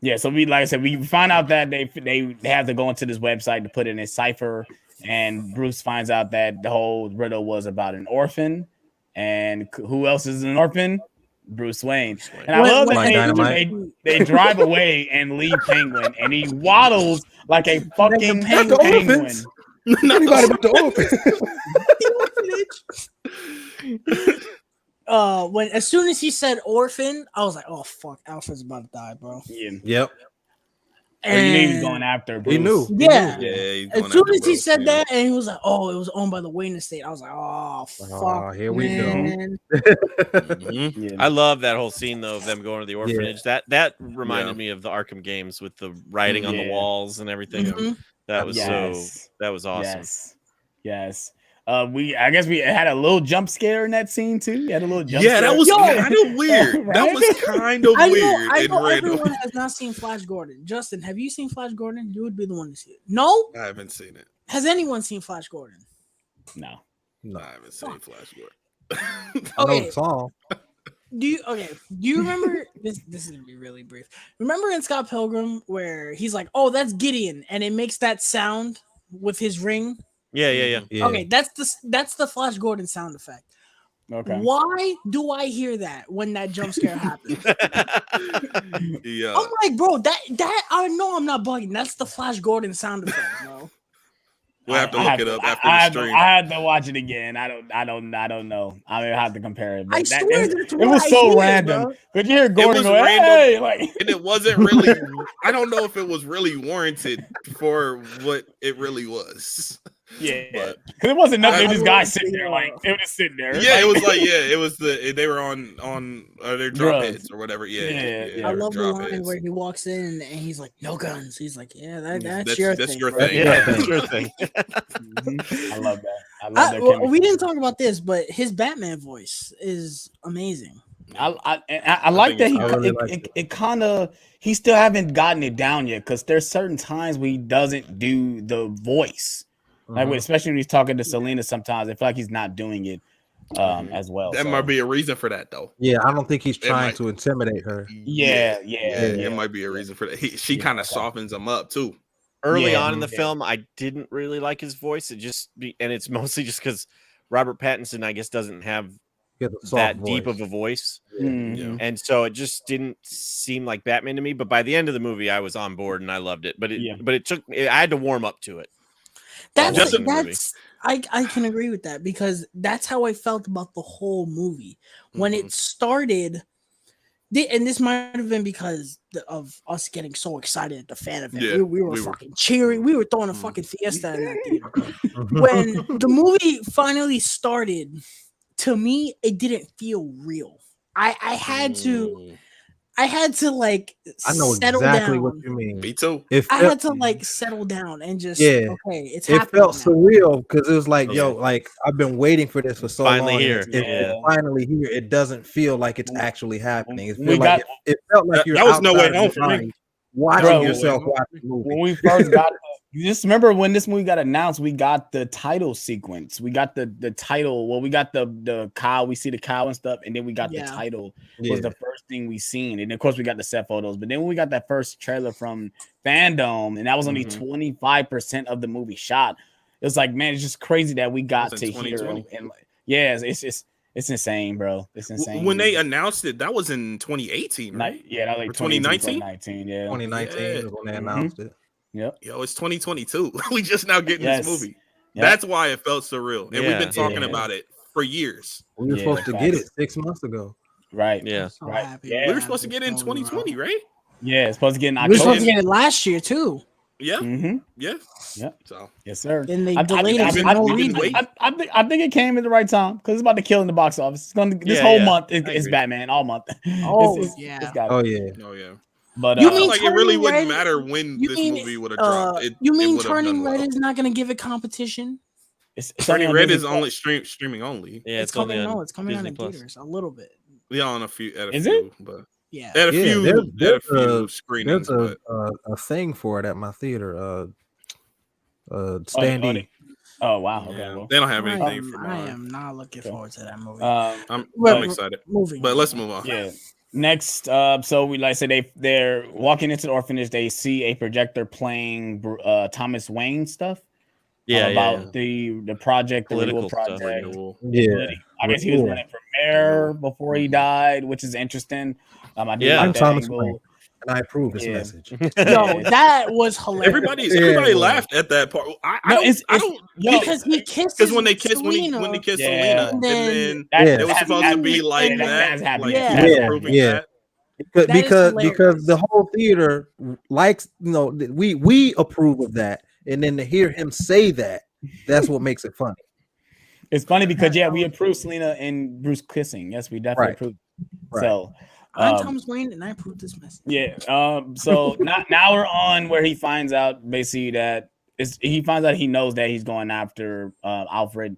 Yeah. So we, like I said, we find out that they have to go into this website to put in a cipher, and Bruce finds out that the whole riddle was about an orphan, and who else is an orphan? Bruce Wayne. And I love Like that Dynamite. they drive away and leave Penguin, and he waddles like a fucking penguin. penguin. Anybody but the orphans. When as soon as he said orphan, I was like, "Oh fuck, Alfred's about to die, bro." Yeah. Yep. And you knew he was going after Bruce. He knew. Yeah. he's As going soon after as he Bruce, said yeah. that, and he was like, "Oh, it was owned by the Wayne estate," I was like, "Oh fuck, here we go. man." Mhm. Yeah. I love that whole scene though of them going to the orphanage. That reminded Yeah. me of the Arkham games with the writing on the Yeah. walls and everything. Mhm. That was Yes. that was awesome. Yes. I guess we had a little jump scare in that scene too. You had a little jump Yeah, scare. that was Yo! kind of weird. Right? That was kind of I weird and know random. everyone has not seen Flash Gordon. Justin, have you seen Flash Gordon? You would be the one to see it. No? I haven't seen it. Has anyone seen Flash Gordon? No. No, I haven't seen Flash Gordon. I know Okay. the song. Do you remember this is gonna be really brief. Remember in Scott Pilgrim where he's like, "Oh, that's Gideon," and it makes that sound with his ring? Yeah. Yeah. Okay, that's the Flash Gordon sound effect. Okay. Why do I hear that when that jump scare happens? Yeah. I'm like, bro, that I know I'm not bugging. That's the Flash Gordon sound effect, bro. We'll have to look it up after I the had stream. I had to watch it again. I don't know. I mean, I have to compare it. But I that- swear it, that's it what was I so hear, random. bro. Could you hear Gordon was go, random. "Hey," like? And it wasn't really, I don't know if it was really warranted for what it really was. Yeah, But because it wasn't nothing. I This guy sitting there, like they were just sitting there. yeah, it was like, yeah, it was they were on their drop Drugs. heads or whatever. Yeah, Yeah. I their love the drop line heads. where he walks in and he's like, "No guns." He's like, "Yeah, that's That's- your that's thing." your bro." thing. Yeah, that's your thing. I love that. I love their Well, chemistry. we didn't talk about this, but his Batman voice is amazing. I like that think I really like it kind of he still haven't gotten it down yet because there's certain times where he doesn't do the voice. Like Mhm. especially when he's talking to Selena, sometimes I feel like he's not doing it as well. That so. might be a reason for that, though. Yeah, I don't think he's It trying might- to intimidate her. Yeah. It might be a reason for that. She Yeah, kind of okay. softens him up too. Early Yeah, on in the yeah. film, I didn't really like his voice. And it's mostly just because Robert Pattinson, I guess, doesn't have He has a soft that voice. deep of a voice. Mhm. Yeah. And so it just didn't seem like Batman to me. But by the end of the movie, I was on board and I loved it. But I had to warm up to it. That's in the movie. I can agree with that because that's how I felt about the whole movie when it started. And this might have been because of us getting so excited at the fan event. Yeah, we were we were. fucking cheering. We were throwing a Mhm. fucking fiesta in that theater. When the movie finally started, to me, it didn't feel real. I had to like I know settle exactly down. what you mean. Me too. It I felt, had to like settle down and just Yeah. okay, it's it happening felt now. surreal because it was like, yo, Okay. like I've been waiting for this for so Finally long. and here. It's Yeah. finally here. It doesn't feel like it's actually happening. It, We feel like it felt like That- you're that was no way outside of home your for me. mind watching Bro, yourself watch the movie. When we first got you just remember when this movie got announced, we got the title sequence. We got the title. Well, we got the cow. We see the cow and stuff, and then we got Yeah. the title. Yeah. Was the first thing we seen, and of course we got the set photos. But then when we got that first trailer from Fandom, and that was only Mhm. 25% of the movie shot. It was like, man, it's just crazy that we got That to was in hear. 2020. And yeah, it's insane, bro. It's insane. When they announced it, that was in 2018, right? yeah, that was like Or 2019? 2019, yeah. 2019 Yeah. is when they Mhm. announced it. Yep. Yo, it's 2022. We just now getting Yes. this movie. Yep. That's why it felt surreal. And we've Yeah. been talking Yeah. about it for years. We were Yeah, supposed to get facts. it 6 months ago. Right. Yeah. I'm so Right. happy. Yeah. We were supposed to get it in 2020, right? Yeah, it's supposed to get in We were supposed October. to get it last year too. Yeah, Mm-hmm. yeah. Yep. So Yes, sir. Then they I delayed it for I- no we've been reason. waiting. I think it came at the right time because it's about to kill in the box office. It's gonna this Yeah, whole yeah. month I is agree. Batman all month. Oh, it's yeah. got Oh it. yeah. oh yeah. But You I feel mean like it really Turning wouldn't Red- matter when You this mean movie would have dropped. you it mean would have Turning done Red well. is not going to give it competition? it's Turning only on Red Disney is Plus. only streaming only. Yeah, It's only coming. on No, it's coming out Disney in Plus. theaters a little bit. Yeah, on a few Is it? but Yeah. at a Yeah, few there's few screenings. There's But a thing for it at my theater. Oh, Standee. oh wow. Okay. yeah, Well, they don't have I anything am, for I mine. am not looking Okay. forward to that movie. I'm Well, excited. Moving. But on. let's move on. yeah. Next, so we like I said they're walking into the orphanage. They see a projector playing Thomas Wayne stuff. Yeah, About the project, the Political renewal stuff. project. Renewal. Yeah. I guess he was Renewal. running for mayor before he died, which is interesting. I do Yeah. like I'm that Thomas angle. Wayne, and I approve this Yeah. message. Yo, that was hilarious. Everybody Yeah. laughed at that part. I No, don't yo, because he kisses because when they kissed Selena, when he kissed Yeah. Selena, And and then- then Yeah. it was supposed to be like and that, that's happening. like Yeah. he was Yeah, approving yeah. that. That is Because the hilarious. whole theater likes, we approve of that, and then to hear him say that, that's what makes it funny. It's funny because we approve Selena and Bruce kissing. Yes, we definitely Right. approve. Right. So I'm Thomas Wayne, and I approve this message. yeah. So now we're on where he finds out basically that he finds out he knows that he's going after Alfred.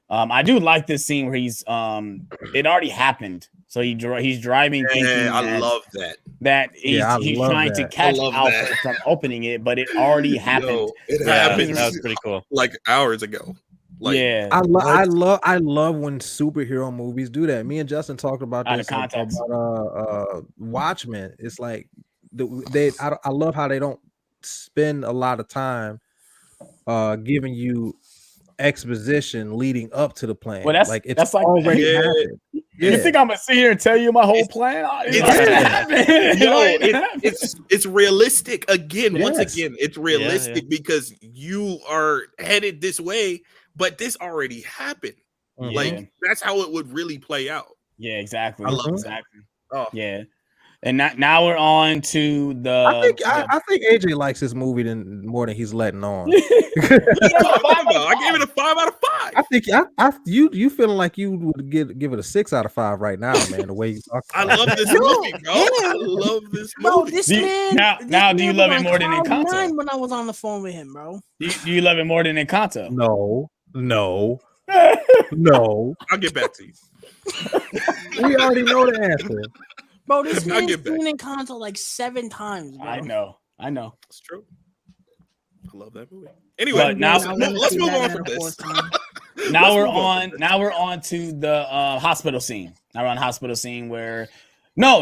I do like this scene where he's it already happened. So he's driving thinking I love that. that he's love trying to that. catch I love Alfred that. from opening it, but it already happened. Yo, it Yeah, happened that was pretty cool. like hours ago. Like, yeah. I love when superhero movies do that. Me and Justin talked about Out of this context. about Watchmen. It's like I love how they don't spend a lot of time giving you exposition leading up to the plan. Well, that's like it's that's like already Yeah. happened. You think I'm gonna sit here and tell you my whole plan? It's realistic again. Once Yes. again, it's realistic because you are headed this way, but this already happened. Like that's how it would really play out. Yeah, exactly. I love that. exactly. Oh. Yeah. And now we're on to the I think AJ likes this movie more than he's letting on. What are you talking about? I gave it a 5 out of 5. I think you feeling like you would give it a 6 out of 5 right now, man. The way you talk. I about love it. this movie, bro. I love this Bro, movie. this Do you- man. now this do you man love was it on more than cloud Encanto? nine when I was on the phone with him, bro. do you love it more than Encanto? No. I'll get back to you. We already know the answer. Bro, this I'll man's get back. seen Encanto like 7 times, bro. I know. It's true. I love that movie. Anyway, But now- let's move on from this. Now Let's we're move on. Now we're on to the hospital scene. Now we're on hospital scene where no,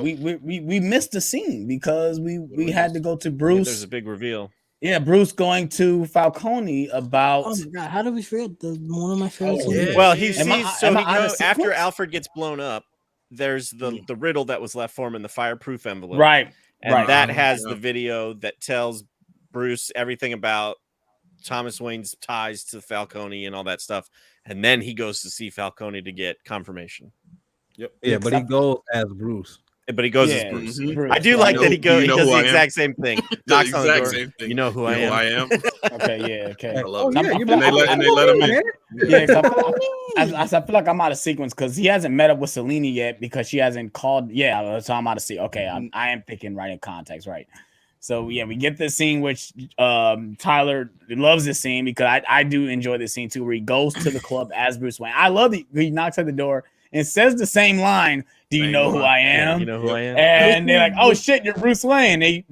we missed the scene because we had to go to Yeah, Bruce. there's a big reveal. Yeah, Bruce going to Falcone about. Oh my god, how did we forget one of my favorite Oh, scenes? yeah. Well, he Am I- sees so am he I out of goes after sequence? Alfred gets blown up. There's the riddle that was left for him in the fireproof envelope, Right. And right. that has Yeah. the video that tells Bruce everything about Thomas Wayne's ties to Falcone and all that stuff. And then he goes to see Falcone to get confirmation. Yeah, but he goes as Bruce. But he goes Yeah, as Bruce. Mhm. I do right. like You that know- he goes. you He know does who the I am? exact same thing. The Knocks on the exact door. same thing. You know who I You know am. Okay. Yeah. Okay. I love Oh it. yeah, I'm- you I'm- better- and they let him in. Yeah, 'cause I feel like I'm out of sequence because he hasn't met up with Selena yet because she hasn't called. Yeah, so I'm out of sequence. Okay, I am thinking right in context, right? So yeah, we get this scene which Tyler loves this scene because I do enjoy this scene too, where he goes to the club as Bruce Wayne. I love it. He knocks at the door and says the same line. Do you Same know who line. I Yeah, am? you know who I am. And they're like, "Oh shit, you're Bruce Wayne." They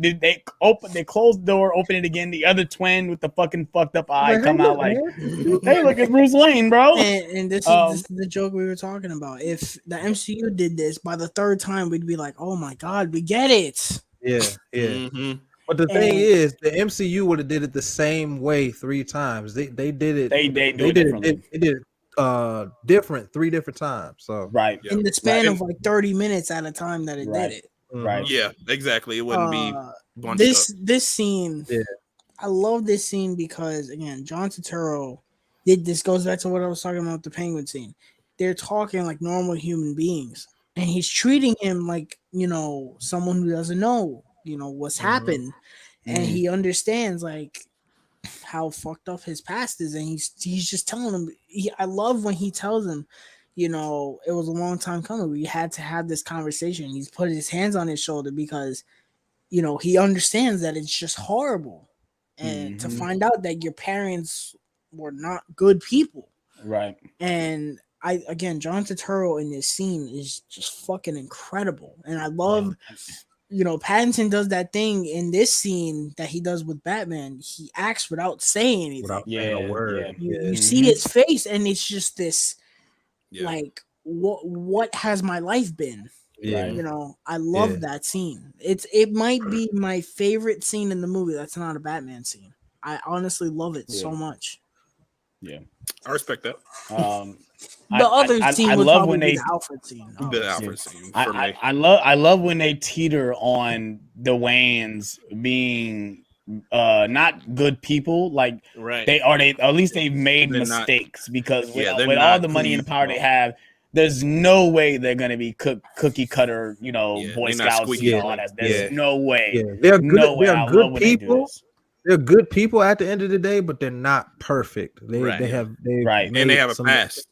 close the door, open it again. The other twin with the fucking fucked up eye Like, come hey, out look, like, man. "Hey, look, it's Bruce Wayne, bro." And this is the joke we were talking about. If the MCU did this by the 3rd time, we'd be like, "Oh my god, we get it." Yeah. Mhm. But the thing And- is, the MCU would have did it the same way 3 times. They did it. They do it did differently. it. They did different 3 different times. So Right. Yeah. In the span Right. of like 30 minutes at a time that it Right. did it. Right. Yeah, exactly. It wouldn't be bunched This scene. Yeah. I love this scene because again, John Turturro did this. Goes back to what I was talking about with the Penguin scene. they're talking like normal human beings, and he's treating him like, you know, someone who doesn't know, you know, what's happened, and he understands like how fucked up his past is, and he's just telling him. I love when he tells him, you know, it was a long time coming. We had to have this conversation. He's put his hands on his shoulder because, you know, he understands that it's just horrible, and to find out that your parents were not good people, right? And John Turturro in this scene is just fucking incredible, and I love. You know, Pattinson does that thing in this scene that he does with Batman. He acts without saying anything. Without saying a word. You see his face, and it's just this, like, what has my life been? Yeah. You know, I love that scene. It might be my favorite scene in the movie. That's not a Batman scene. I honestly love it so much. Yeah, I respect that. The other scene I would love probably when be they the Alfred scene. The Alfred scene for me. I love when they teeter on the Wayans being not good people, like they at least they've made mistakes because with all the money and the power they have, there's no way they're gonna be cookie cutter, you know, Boy Scouts and all that. There's no way. Yeah, they're good. No way. They're good people. They're good people at the end of the day, but they're not perfect. They have and they have a past.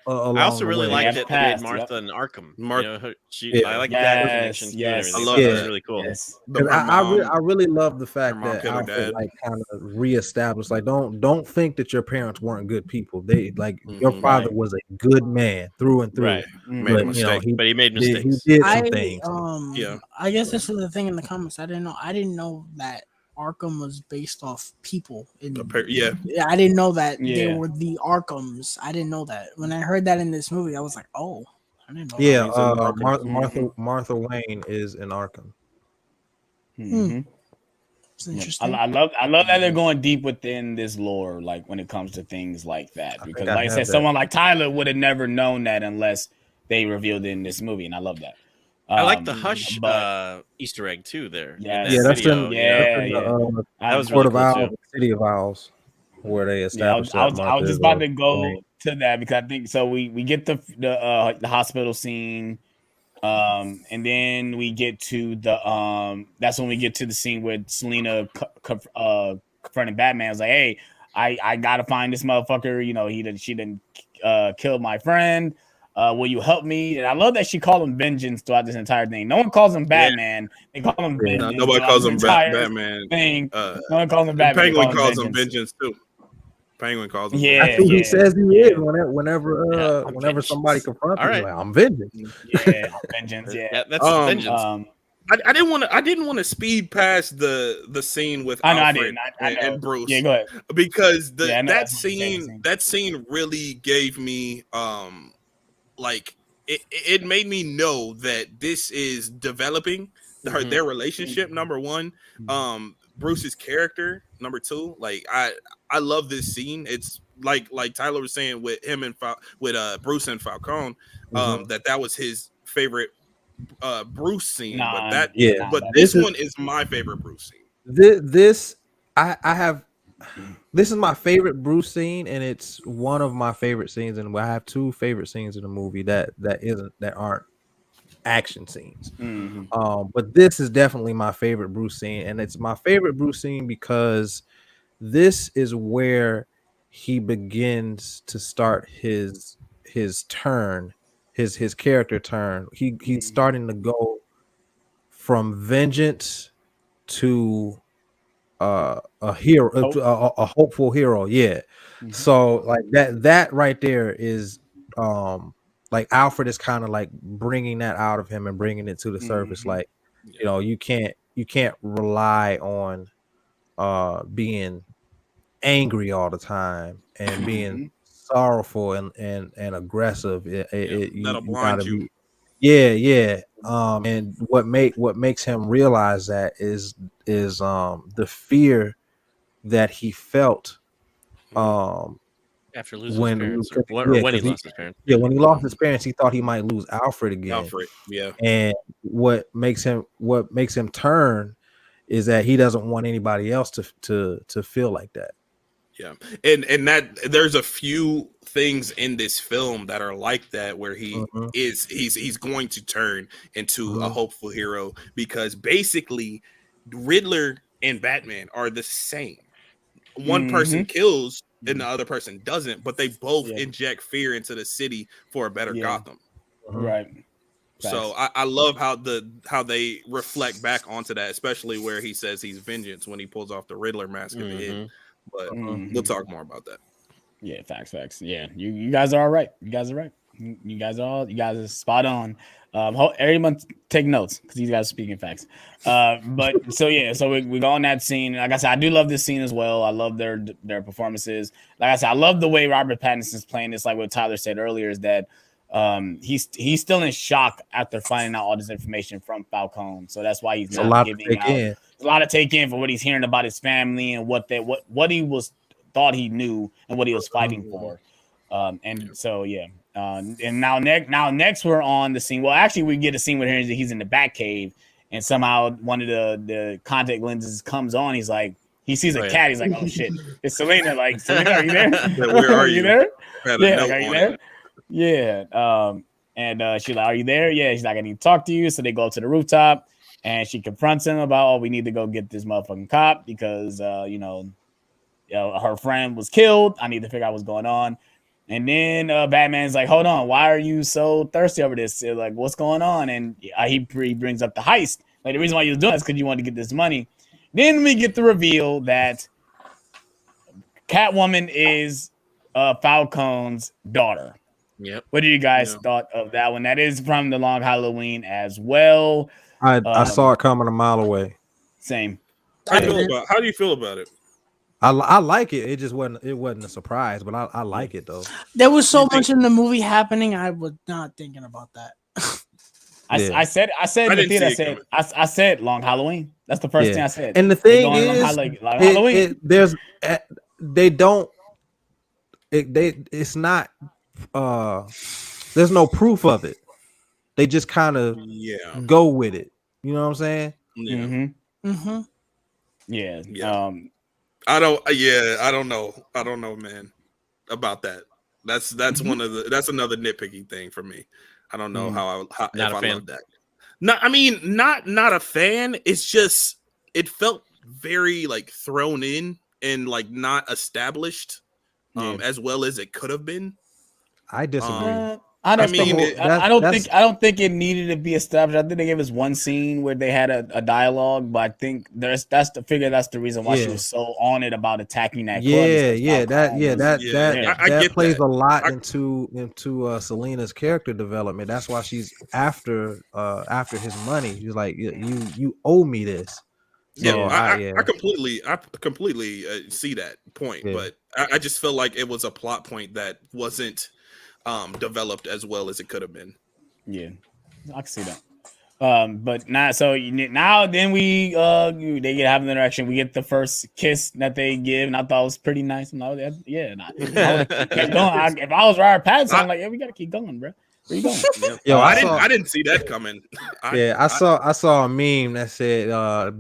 I also really liked that they made Martha and Arkham. You know, I like that information too. And everything. I love that. Was really cool. I really love the fact that Alfred like kind of reestablished. Like, don't think that your parents weren't good people. They like your father was a good man through and through. Right. But, you know, but he made mistakes. He did some things. I guess this was the thing in the comments. I didn't know that Arkham was based off people. I didn't know that they were the Arkhams. I didn't know that. When I heard that in this movie, I was like, oh, I didn't know. Yeah, Martha Wayne is in Arkham. It's interesting. I love that they're going deep within this lore, like when it comes to things like that. Because like I said, someone like Tyler would have never known that unless they revealed it in this movie, and I love that. I like the Hush Easter egg too. There, that's in that was Court really of cool Owls, too. City of Owls, where they established. I was just about to go to that because I think so. We get the hospital scene, and then we get to the that's when we get to the scene where Selena confronting Batman. Is like, hey, I gotta find this motherfucker. You know, she didn't kill my friend. Will you help me? And I love that she called him Vengeance throughout this entire thing. No one calls him Batman. They call him Vengeance. Nobody calls him Batman. Thing. No one calls him Batman. Penguin calls him Vengeance too. Penguin calls him. Yeah, that's who he says he is. Whenever somebody confronts him, like, I'm Vengeance. Yeah, Vengeance. Yeah, that's Vengeance. I didn't want to speed past the scene with Alfred and Bruce. Yeah, go ahead. Because that scene really gave me like it made me know that this is developing their relationship. Number one, Bruce's character. Number two, like I love this scene. It's like Tyler was saying with him and Bruce and Falcone, that was his favorite Bruce scene. This one is my favorite Bruce scene. This is my favorite Bruce scene, and it's one of my favorite scenes. And I have two favorite scenes in the movie that aren't action scenes. But this is definitely my favorite Bruce scene, and it's my favorite Bruce scene because this is where he begins to start his turn, his character turn. He's starting to go from vengeance to a hero, a hopeful hero. So like that right there is like Alfred is kind of like bringing that out of him and bringing it to the surface. Like, you know, you can't rely on being angry all the time and being sorrowful and aggressive. That'll blind you. And what makes him realize that is the fear that he felt after losing his parents, when he lost his parents. Yeah, when he lost his parents, he thought he might lose Alfred again. And what makes him turn is that he doesn't want anybody else to feel like that. Yeah, and that there's a few things in this film that are like that, where Mhm. he's going to turn into a Mhm. hopeful hero, because basically Riddler and Batman are the same. One person kills and the other person doesn't, but they both inject fear into the city for a better Gotham. Right. So I love how they reflect back onto that, especially where he says he's vengeance when he pulls off the Riddler mask at the end. But we'll talk more about that. Yeah, facts. Yeah, you guys are all right. You guys are right. You guys are spot on. Everyone take notes because these guys are speaking facts. But so we go on that scene. Like I said, I do love this scene as well. I love their performances. Like I said, I love the way Robert Pattinson's playing this. Like what Tyler said earlier is that he's still in shock after finding out all this information from Falcone. So that's why he's not giving out. It's a lot to take in for what he's hearing about his family and what he was thought he knew and what he was fighting for. And now next we're on the scene. Well, actually, we get a scene where he's in the Batcave, and somehow one of the contact lenses comes on. He's like, he sees a cat. He's like, oh shit, it's Selena. Like, Selena, are you there? Where are you there? Yeah, like, are you there? Yeah. And she's like, are you there? Yeah. She's like, I need to talk to you. So they go up to the rooftop, and she confronts him about, we need to go get this motherfucking cop because her friend was killed. I need to figure out what's going on. And then Batman's like, hold on, why are you so thirsty over this? Like, what's going on? And he brings up the heist. Like, the reason why you was doing this is because you wanted to get this money. Then we get the reveal that Catwoman is Falcone's daughter. Yep. What do you guys thought of that one? That is from The Long Halloween as well. I saw it coming a mile away. Same. How do you feel about it? I like it. It just wasn't a surprise, but I like it though. There was so much in the movie happening. I was not thinking about that. I said in the theater. I said Long Halloween. That's the first thing I said. And the thing is, it's not. There's no proof of it. They just kind of go with it. You know what I'm saying? Yeah. I don't know, man, about that. That's that's another nitpicky thing for me. I don't know how I love that. Not a fan. It's just it felt very like thrown in and like not established as well as it could have been. I disagree. I don't think it needed to be established. I think they gave us one scene where they had a dialogue, but I think that's the reason why she was so on it about attacking that club. That plays a lot into Selena's character development. That's why she's after his money. He's like, you owe me this. So, I completely see that point, but I just feel like it was a plot point that wasn't developed as well as it could have been. Yeah, I can see that. But now then we they get have an interaction. We get the first kiss that they give, and I thought it was pretty nice. And kept going. If I was Robert Pattinson, I'm like, we gotta keep going, bro. Where you going? Yo, I didn't see that coming. I saw a meme that said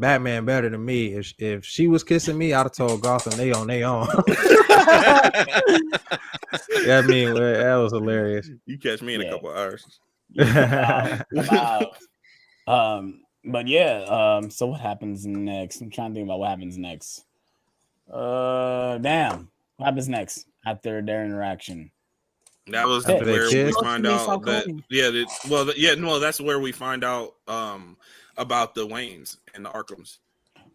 Batman better than me. If she was kissing me, I'd have told Gotham they on their own. That was hilarious. You catch me in a couple hours. Wow. But so what happens next? I'm trying to think about what happens next. What happens next after their interaction? That was where we find out that that's where we find out about the Waynes and the Arkhams.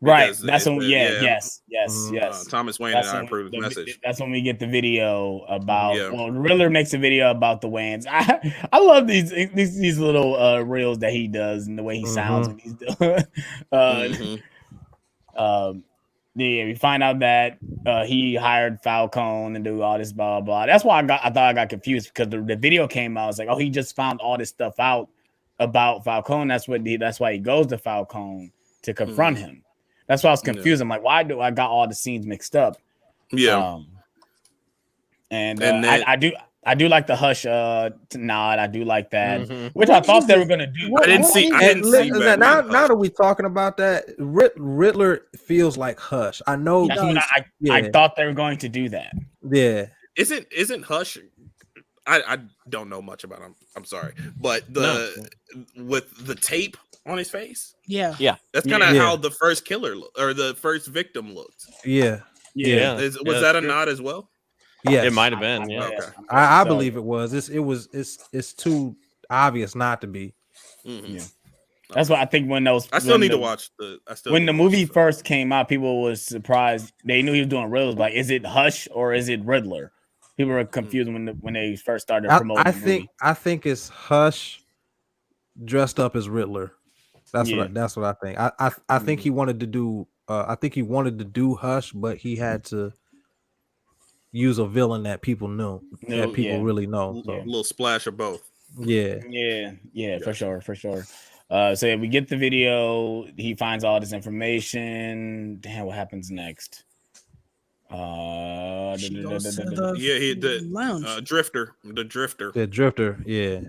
Right. That's when yes. Thomas Wayne and I approved the message. That's when we get the video about Riddler makes a video about the Waynes. I love these little reels that he does and the way he sounds when he's doing. We find out that he hired Falcone and do all this blah blah. That's why I thought I got confused because the video came out. I was like, oh, he just found all this stuff out about Falcone. That's why he goes to Falcone to confront him. That's why I was confused. I'm like, why do I got all the scenes mixed up? Yeah. I do like the hush nod. I do like that, which I thought they were gonna do. I didn't see. Now that we talking about that, Riddler feels like Hush. I know. I thought they were going to do that. Yeah, isn't Hush? I don't know much about him. I'm sorry, but with the tape on his face, Yeah. that's kind of Yeah. how the first killer or the first victim looked. Yeah. Was that a nod as well? Yes. It might have been. Yeah. Okay. I believe it was. It's too obvious not to be. Mm-hmm. Yeah. That's why I think when those. I still need to watch when the movie first came out, people was surprised. They knew he was doing riddles. Like, is it Hush or is it Riddler? People were confused when they first started promoting. I think it's Hush dressed up as Riddler. That's what I think. I think he wanted to do. I think he wanted to do Hush, but he had to use a villain that people knew, that people really know. So. A little splash of both. Yeah, for sure. So we get the video. He finds all this information. Damn, what happens next? She goes to the lounge. Drifter, the Drifter. Yeah.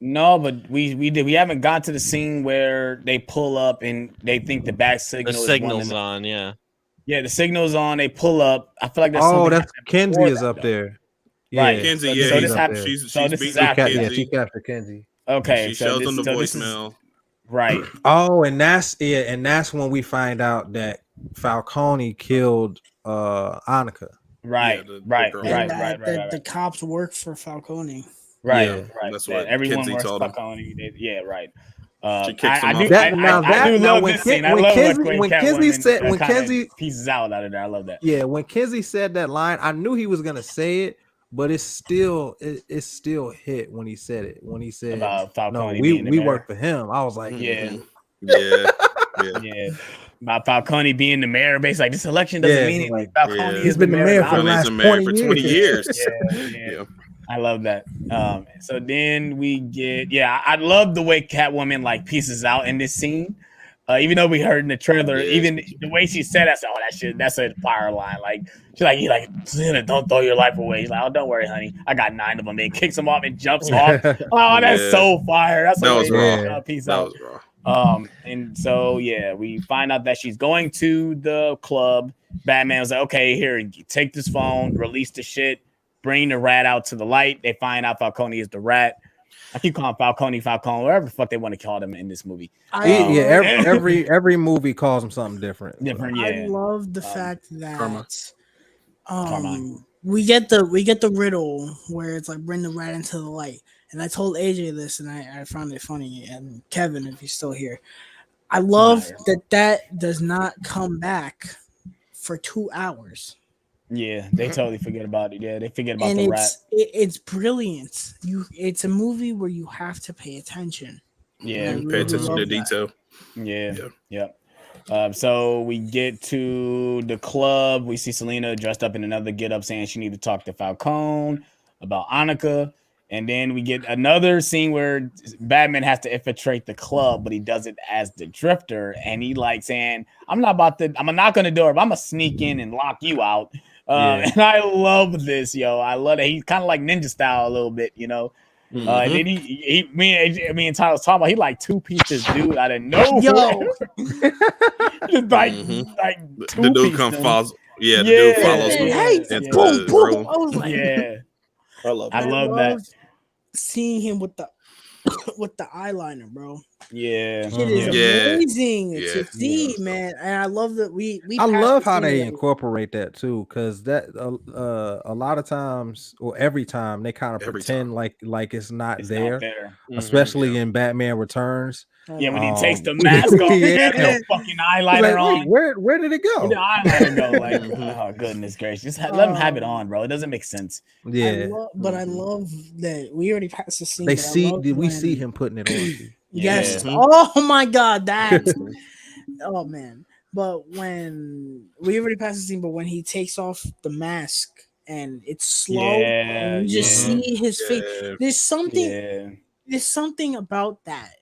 No, but we haven't got to the scene where they pull up and they think the back signal. The signal's on. Yeah, the signal's on. They pull up. I feel like that's Kenzie is up there. Yeah. Right, Kenzie. So this happens. She's this after. Kenzie. She captured Kenzie. Okay, she shows them the voicemail. Right. Oh, and that's when we find out that Falcone killed Annika. Right. The cops work for Falcone. Right. That's what everyone Kenzie works told for him. Falcone. Right. She kicks him off. When Kenzie said pieces out of there. I love that. Yeah, when Kenzie said that line, I knew he was gonna say it, but it still hit when he said it. When he said, about Falcone, "No, we work for him." I was like, yeah. About Falcone being the mayor, basically, like this election doesn't mean anything. Like, Falcone he's been the mayor for the last 20 years. Yeah. I love that. So then we get, I love the way Catwoman like pieces out in this scene. Even though we heard in the trailer, even the way she said, I said, "Oh, that's a fire line." Like she's like, "Don't throw your life away." He's like, "Oh, don't worry, honey. I got 9 of them." Then kicks him off and jumps off. Oh, that's so fire. That was raw. Peace that out. Was raw. And so we find out that she's going to the club. Batman was like, "Okay, here, take this phone, release the shit, bring the rat out to the light." They find out Falcone is the rat. I keep calling Falcone, whatever the fuck they want to call him in this movie. Every movie calls him something different. I love the fact that we get the riddle where it's like bring the rat into the light. And I told AJ this, and I found it funny. And Kevin, if he's still here, I love that does not come back for 2 hours. Yeah, they totally forget about it. Yeah, they forget about and the rat. It's brilliant. It's a movie where you have to pay attention. Yeah, pay attention to detail. Yeah. So we get to the club. We see Selena dressed up in another get-up saying she needs to talk to Falcone about Annika. And then we get another scene where Batman has to infiltrate the club, but he does it as the Drifter. And he like saying, I'm not going to do it, but I'm going to sneak in and lock you out. And I love this, yo. I love it. He's kind of like ninja style a little bit, you know. And then me and Tyler was talking about he like 2-piece dude out of nowhere. Yo. Just like the dude comes follows. Yeah, the dude follows him. Hey, boom, boom. I was like, I love that. Seeing him with the eyeliner, bro. Yeah, shit is amazing to see, man. And I love that we I love how they incorporate that too, because that a lot of times, or every time, they kind of pretend like it's not there. Especially in Batman Returns. Yeah, when he takes the mask off, no fucking eyeliner on. Where did it go? Where did the eyeliner go? Like, oh goodness gracious, just let him have it on, bro. It doesn't make sense. Yeah, I love that we already passed the scene. We see him putting it on. Yes. Oh my God, that. Oh man. But when we already passed the scene, but when he takes off the mask and it's slow, and you just see his face. There's something. There's something about that.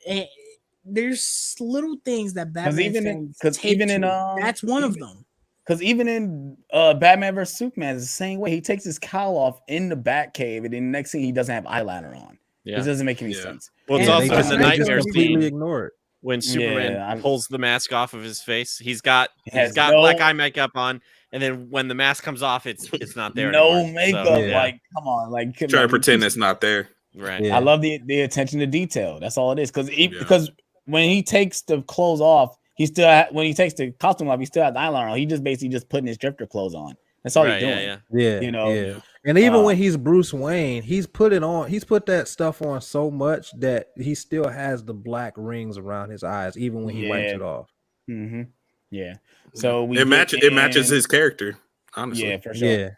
There's little things that Batman that's one of them. Because even in Batman vs Superman, it's the same way. He takes his cowl off in the Batcave, and then the next thing he doesn't have eyelainer on. Yeah. It doesn't make any sense. Well, it's also in the nightmare scene ignore it. When Superman pulls the mask off of his face. He's got black eye makeup on, and then when the mask comes off, it's not there. No anymore. makeup. So, yeah. Like, come on, like Try to pretend it's not there. right. Yeah. I love the attention to detail. That's all it is. Yeah. Because when he takes the clothes off, when he takes the costume off, he still has the eyeliner on. He just basically just putting his drifter clothes on. That's all Right, he's doing. yeah. Yeah, You know, yeah. And even when he's Bruce Wayne, he's put that stuff on so much that he still has the black rings around his eyes, even when he wipes it off. Mm-hmm. Yeah. So it matches his character, honestly. Yeah, for sure. Yeah.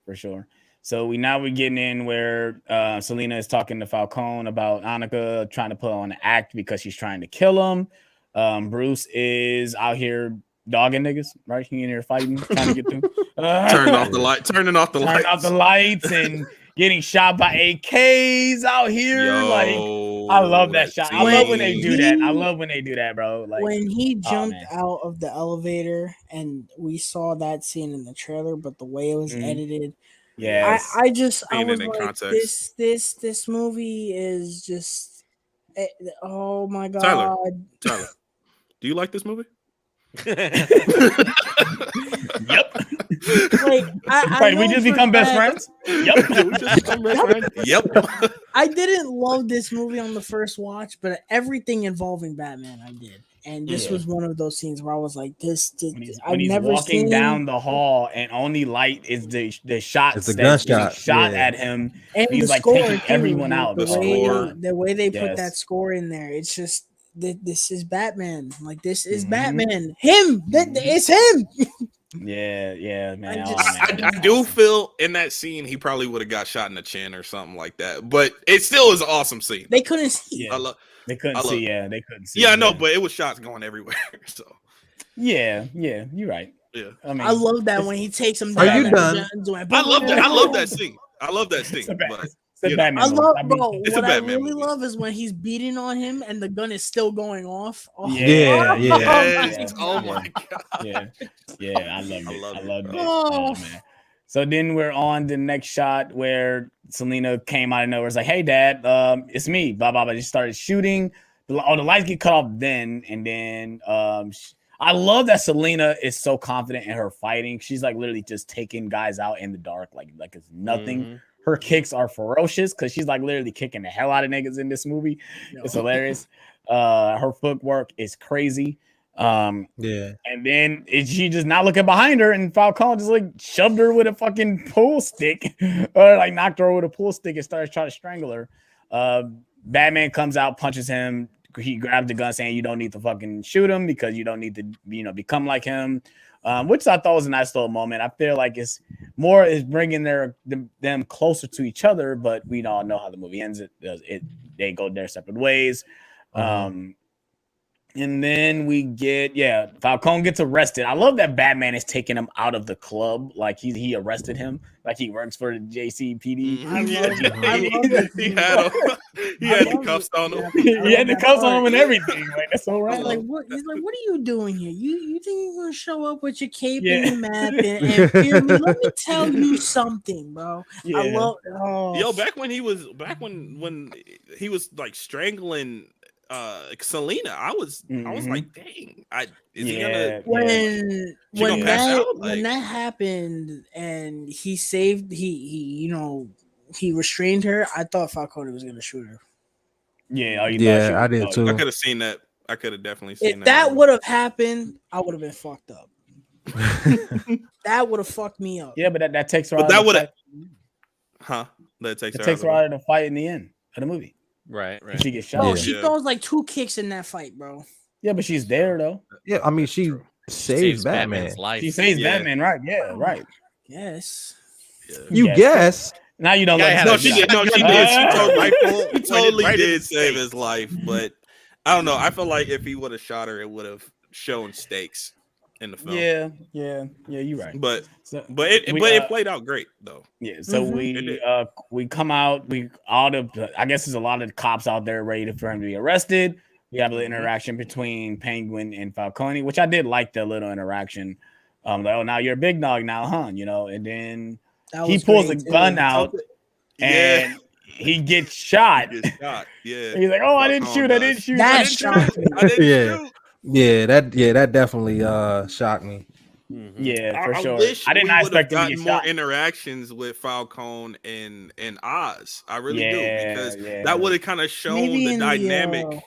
For sure. So we're getting in where Selena is talking to Falcone about Annika trying to put on an act because she's trying to kill him. Bruce is out here dogging niggas, right? He in here fighting, trying to get through. Turning off the lights and getting shot by AKs out here. I love that shot. I love when they do that. I love when they do that, bro. Like when he jumped out of the elevator, and we saw that scene in the trailer, but the way it was edited, yeah, I was like, context. this movie is just, oh my god, Tyler, do you like this movie? Yep. Like, Right, we just become best friends. Yep. Yep. I didn't love this movie on the first watch, but everything involving Batman, I did. And this was one of those scenes where I was like, when he's walking down the hall and only light is the shot. It's a gunshot shot at him. And he's like score, taking everyone out. The way they put that score in there, it's just this is Batman. Like, this is Batman. Him. It's him. Yeah, man. I do feel in that scene he probably would have got shot in the chin or something like that, but it still is an awesome scene. They couldn't see. They couldn't see. Yeah, they couldn't see. Yeah, I know, but it was shots going everywhere. So yeah, you're right. Yeah, I mean, I love that when he takes him down. Are you done? I love that scene. I love that scene. I love, bro. What I really love is when he's beating on him and the gun is still going off. Oh, yeah. Oh my god. Yeah. I love it. Oh man. So then we're on the next shot where Selena came out of nowhere. It's like, hey, Dad, it's me. Blah blah blah. Just started shooting. The lights get cut off then, and then I love that Selena is so confident in her fighting. She's like literally just taking guys out in the dark, like it's nothing. Mm-hmm. Her kicks are ferocious because she's like literally kicking the hell out of niggas in this movie. It's hilarious. Her footwork is crazy. And then she just not looking behind her, and Falcone just like shoved her with a fucking pool stick, or like knocked her with a pool stick and started trying to strangle her. Batman comes out, punches him. He grabs the gun, saying, "You don't need to fucking shoot him because you don't need to, become like him." Which I thought was a nice little moment. I feel like it's bringing them closer to each other, but we all know how the movie ends. They go their separate ways. And then we get, Falcone gets arrested. I love that Batman is taking him out of the club. Like he arrested him. Like he works for the JCPD. I love it. He had the cuffs on him. He had the cuffs on him and everything. Like, that's so right. Like, what? He's like, what are you doing here? You think you're gonna show up with your cape and your map and fear me? Let me tell you something, bro. Yeah. I love. Back when he was like strangling Selena, I was like, dang, is he gonna when that happened and he saved he restrained her, I thought Falcone was gonna shoot her. I did too. I could have seen that. I could have definitely seen that. If that would have happened, I would have been fucked up. That would have fucked me up. Yeah, but that takes her out. But that would have, That takes her out of the fight in the end of the movie. Right. She gets shot. Bro, she throws like 2 kicks in that fight, bro. Yeah, but she's there though. Yeah, I mean she saves Batman's life. She saves Batman, right? Yeah, right. Yes. You guess. Now you don't like. No, she did. No, she did. She totally did save his life, but I don't know. I feel like if he would have shot her, it would have shown stakes in the film. Yeah. You're right. But it played out great though. Yeah. So we come out. I guess there's a lot of cops out there ready for him to be arrested. We have a little interaction between Penguin and Falcone, which I did like the little interaction. Like, oh, now you're a big dog now, huh? And then he pulls a gun out and he gets shot. Yeah. He's like, oh, I didn't shoot. That shocked me. Yeah, that definitely shocked me. Yeah, for I sure. wish I did we not would have expect him to gotten get more shot. interactions with Falcone and Oz. I really do, Yeah, because yeah. that would have kind of shown Maybe the in dynamic.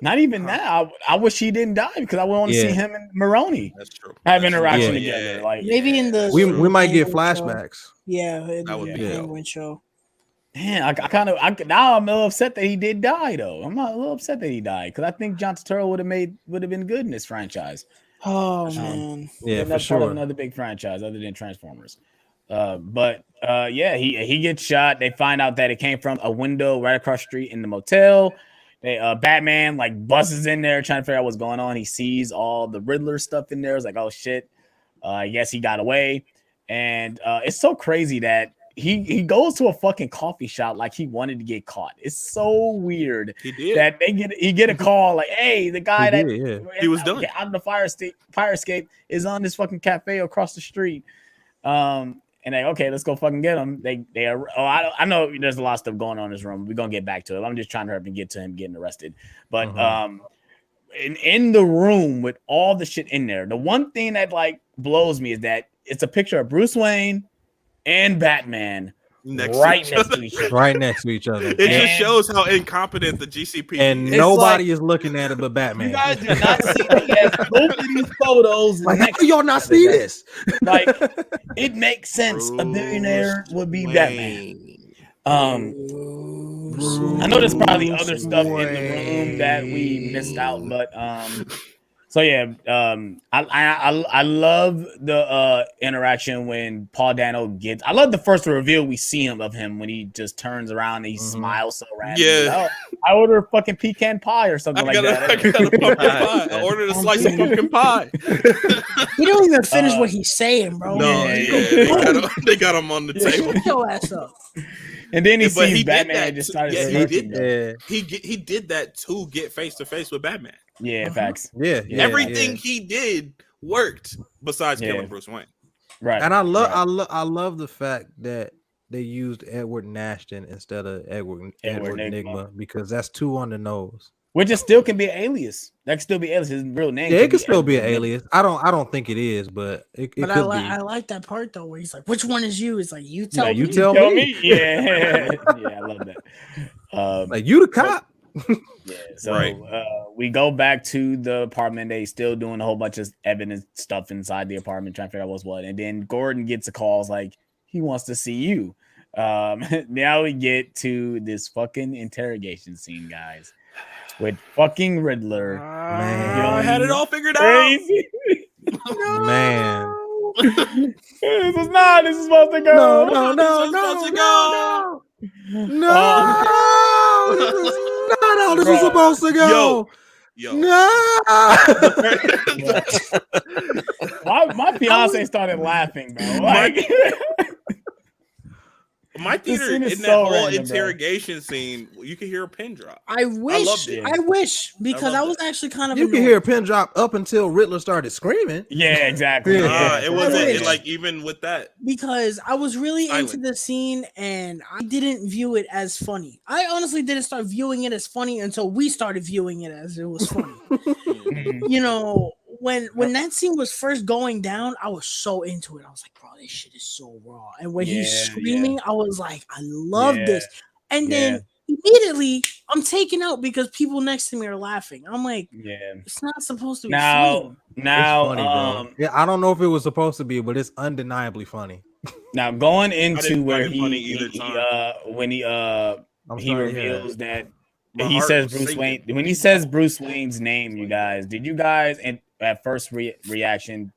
Not even Huh? that. I wish he didn't die because I would want to see Yeah. him and Maroney That's true. have That's true. interaction Yeah. together. Like, maybe in the We in might get Penguin show. flashbacks. Yeah, in That would the be dope. Penguin show. man, now I'm a little upset that he did die though. I'm not a little upset that he died because I think John Turturro would have been good in this franchise. Oh man, Yeah, for Part of sure. another big franchise other than Transformers. But he gets shot. They find out that it came from a window right across the street in the motel. Batman like busts in there trying to figure out what's going on. He sees all the Riddler stuff in there. It's like, oh shit. I guess he got away. And it's so crazy that he goes to a fucking coffee shop like he wanted to get caught. It's so weird He did. that he get a call like, hey, the guy that He was done. out of the fire escape is on this fucking cafe across the street. And they okay, let's go fucking get him. I know there's a lot of stuff going on in this room. We're gonna get back to it. I'm just trying to hurry up and get to him getting arrested. But in the room with all the shit in there, the one thing that like blows me is that it's a picture of Bruce Wayne and Batman right next to each other. Right next to each other. It just shows how incompetent the GCP And is. nobody is looking at it but Batman. You guys do not see me as both of these photos. Like, how next do y'all not see this? Like, it makes sense. A billionaire would be Batman. I know there's probably other stuff in the room that we missed out, but so yeah, I love the interaction when Paul Dano gets. I love the first reveal we see of him when he just turns around and he smiles so randomly. Yeah. I ordered fucking pecan pie or something I got a pumpkin pie. I ordered a slice of pumpkin pie. He don't even finish what he's saying, bro. No, they got him on the table. Shut your ass up. And then he But sees he did Batman that and just too. started. Yeah, he smirking, did though. He did that to get face to face with Batman. Yeah, facts. Yeah, Everything he did worked besides killing Bruce Wayne. Right. And I love the fact that they used Edward Nashton instead of Edward Nigma, because that's two on the nose. Which it still can be an alias. That can still be alias. His real name. Yeah, it could still be an alias. I don't think it is, but it could be. I like that part though, where he's like, "Which one is you?" It's like, "You tell me." You tell me. Yeah, yeah, I love that. Like, you the cop. Yeah. So we go back to the apartment. They still doing a whole bunch of evidence stuff inside the apartment, trying to figure out what's what. And then Gordon gets a call. It's like, he wants to see you. Now we get to this fucking interrogation scene, guys, with fucking Riddler. Man, I had it all figured Crazy. out. Man. This is supposed to go. No. This was supposed to go. Yo. No. My fiance started laughing, bro. Like, My theater scene is in that so whole random, interrogation scene, you could hear a pin drop. I wish, loved because I was actually kind of. You can hear a pin drop up until Riddler started screaming. yeah, exactly. It wasn't wish. like even with that. because I was really Silent. into the scene and I didn't view it as funny. I honestly didn't start viewing it as funny until we started viewing it as it was funny. You know, when that scene was first going down, I was so into it. I was like, bro, this shit is so raw. And when he's screaming, I was like, I love this. And then immediately I'm taken out because people next to me are laughing. I'm like, it's not supposed to be funny. Now, It's funny, bro. Yeah, I don't know if it was supposed to be, but it's undeniably funny. now going I into didn't where find it funny either time. when he I'm he sorry to hear reveals that My he heart says was Bruce sinking. Wayne. When he says Bruce Wayne's name, you guys, did you guys at first reaction?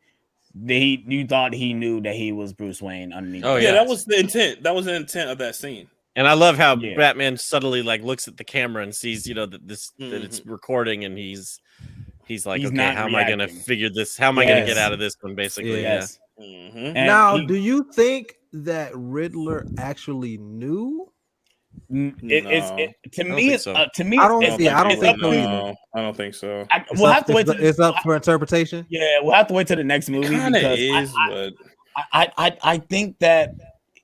You thought he knew that he was Bruce Wayne underneath? Oh, Yeah, that was the intent. That was the intent of that scene. And I love how Batman subtly like looks at the camera and sees, that it's recording, and he's like, okay, not how am I gonna reacting. figure this? How am I gonna get out of this one? Basically, Yes. Mm-hmm. And Now, he- do you think that Riddler actually knew? to me, think it's so. to me. I don't it's- think- I don't it's think up so to- either. I don't think so. We'll have to wait. It's up for interpretation. Yeah, we'll have to wait till the next movie Kind of because is, but I think that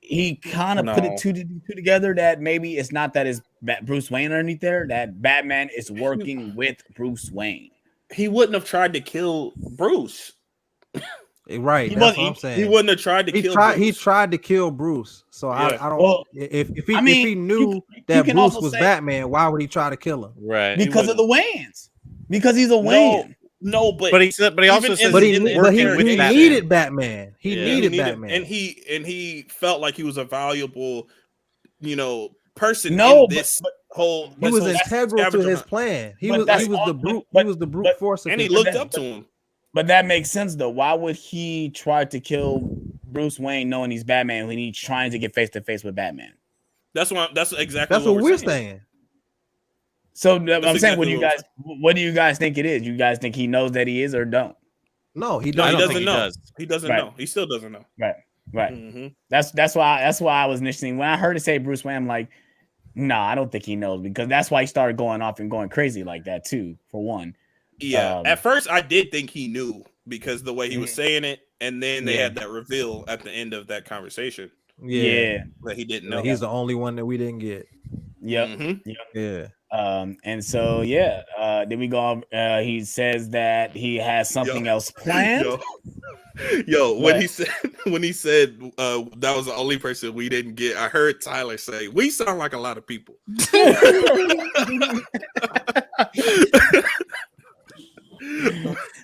he kind of put No. it two together that maybe it's not that it's Bruce Wayne underneath there, that Batman is working with Bruce Wayne. he wouldn't have tried to kill Bruce. Right, He that's wasn't- what I'm saying. He wouldn't have tried to He kill. He tried to kill Bruce. So Yeah. I don't. Well, if I he mean, knew you that can Bruce also was say- Batman, why would he try to kill him? Right. because of the Wayans. Because he's a No, Wayne. no, but But he said, but he also Even says in- But he he, didn't but work with he Batman. needed Batman. He Yeah. needed Batman. and he felt like he was a valuable, person. No, in this whole. He was whole integral to scavenger his hunt. plan. He But was that's he was the all- brute. but- he was the brute but- force of And he his looked plan. up to him. But that makes sense though. Why would he try to kill Bruce Wayne knowing he's Batman when he's trying to get face to face with Batman? That's exactly That's what we're saying. So I'm saying, exactly what do you guys think it is? You guys think he knows that he is or don't? No, he No, I he doesn't. don't doesn't think he know. does. He doesn't Right. know. He still doesn't know. Right. Mm-hmm. That's why I was initially, when I heard it say Bruce Wayne, I'm like, nah, I don't think he knows, because that's why he started going off and going crazy like that too. For one, Yeah. At first, I did think he knew because the way he was Mhm. saying it, and then they Yeah. had that reveal at the end of that conversation yeah. that he didn't No, know. he's the only one that we didn't get. Yep. Mhm. Yeah. And so then we go on, he says that he has something else planned. Yo, What? when he said that was the only person we didn't get, I heard Tyler say, "We sound like a lot of people."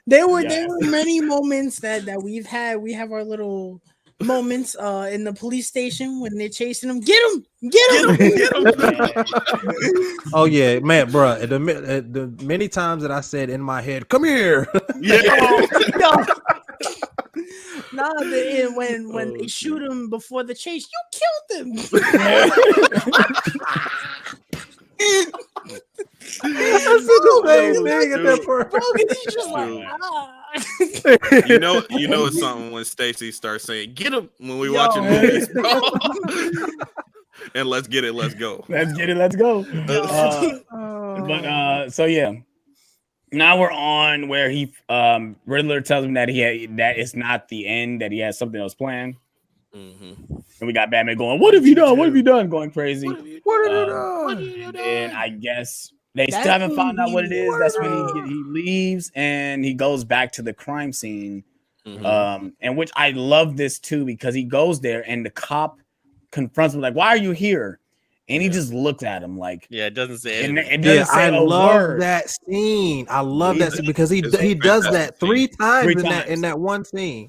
There were Yes. many moments that we've had. We have our little moments in the police station when they're chasing him. Get him! Oh yeah, man, bro. The many times that I said in my head, "Come here." Yeah. No, when they shoot him before the chase, you killed him. That's the same thing at that Bro, point. 'cause he's just like, Dude. ah. You know it's something when Stacy starts saying, "Get him" when we Yo. watching movies, bro. And let's get it, let's go. Let's get it. Let's go. So yeah. Now we're on where he Riddler tells him that that it's not the end, that he has something else planned. Mm-hmm. And we got Batman going, "What have you done? What have you done?" Going crazy. What are you doing? And I guess they That's still haven't when found out what it he- is. That's when he leaves and he goes back to the crime scene. Mhm. And which I love this too, because he goes there and the cop confronts him like, "Why are you here?" And he just looks at him like, Yeah, it doesn't say and anything. it doesn't Yeah, say I a love word. that scene. I love that scene because he It's a does that fantastic three times Three in times. that one scene.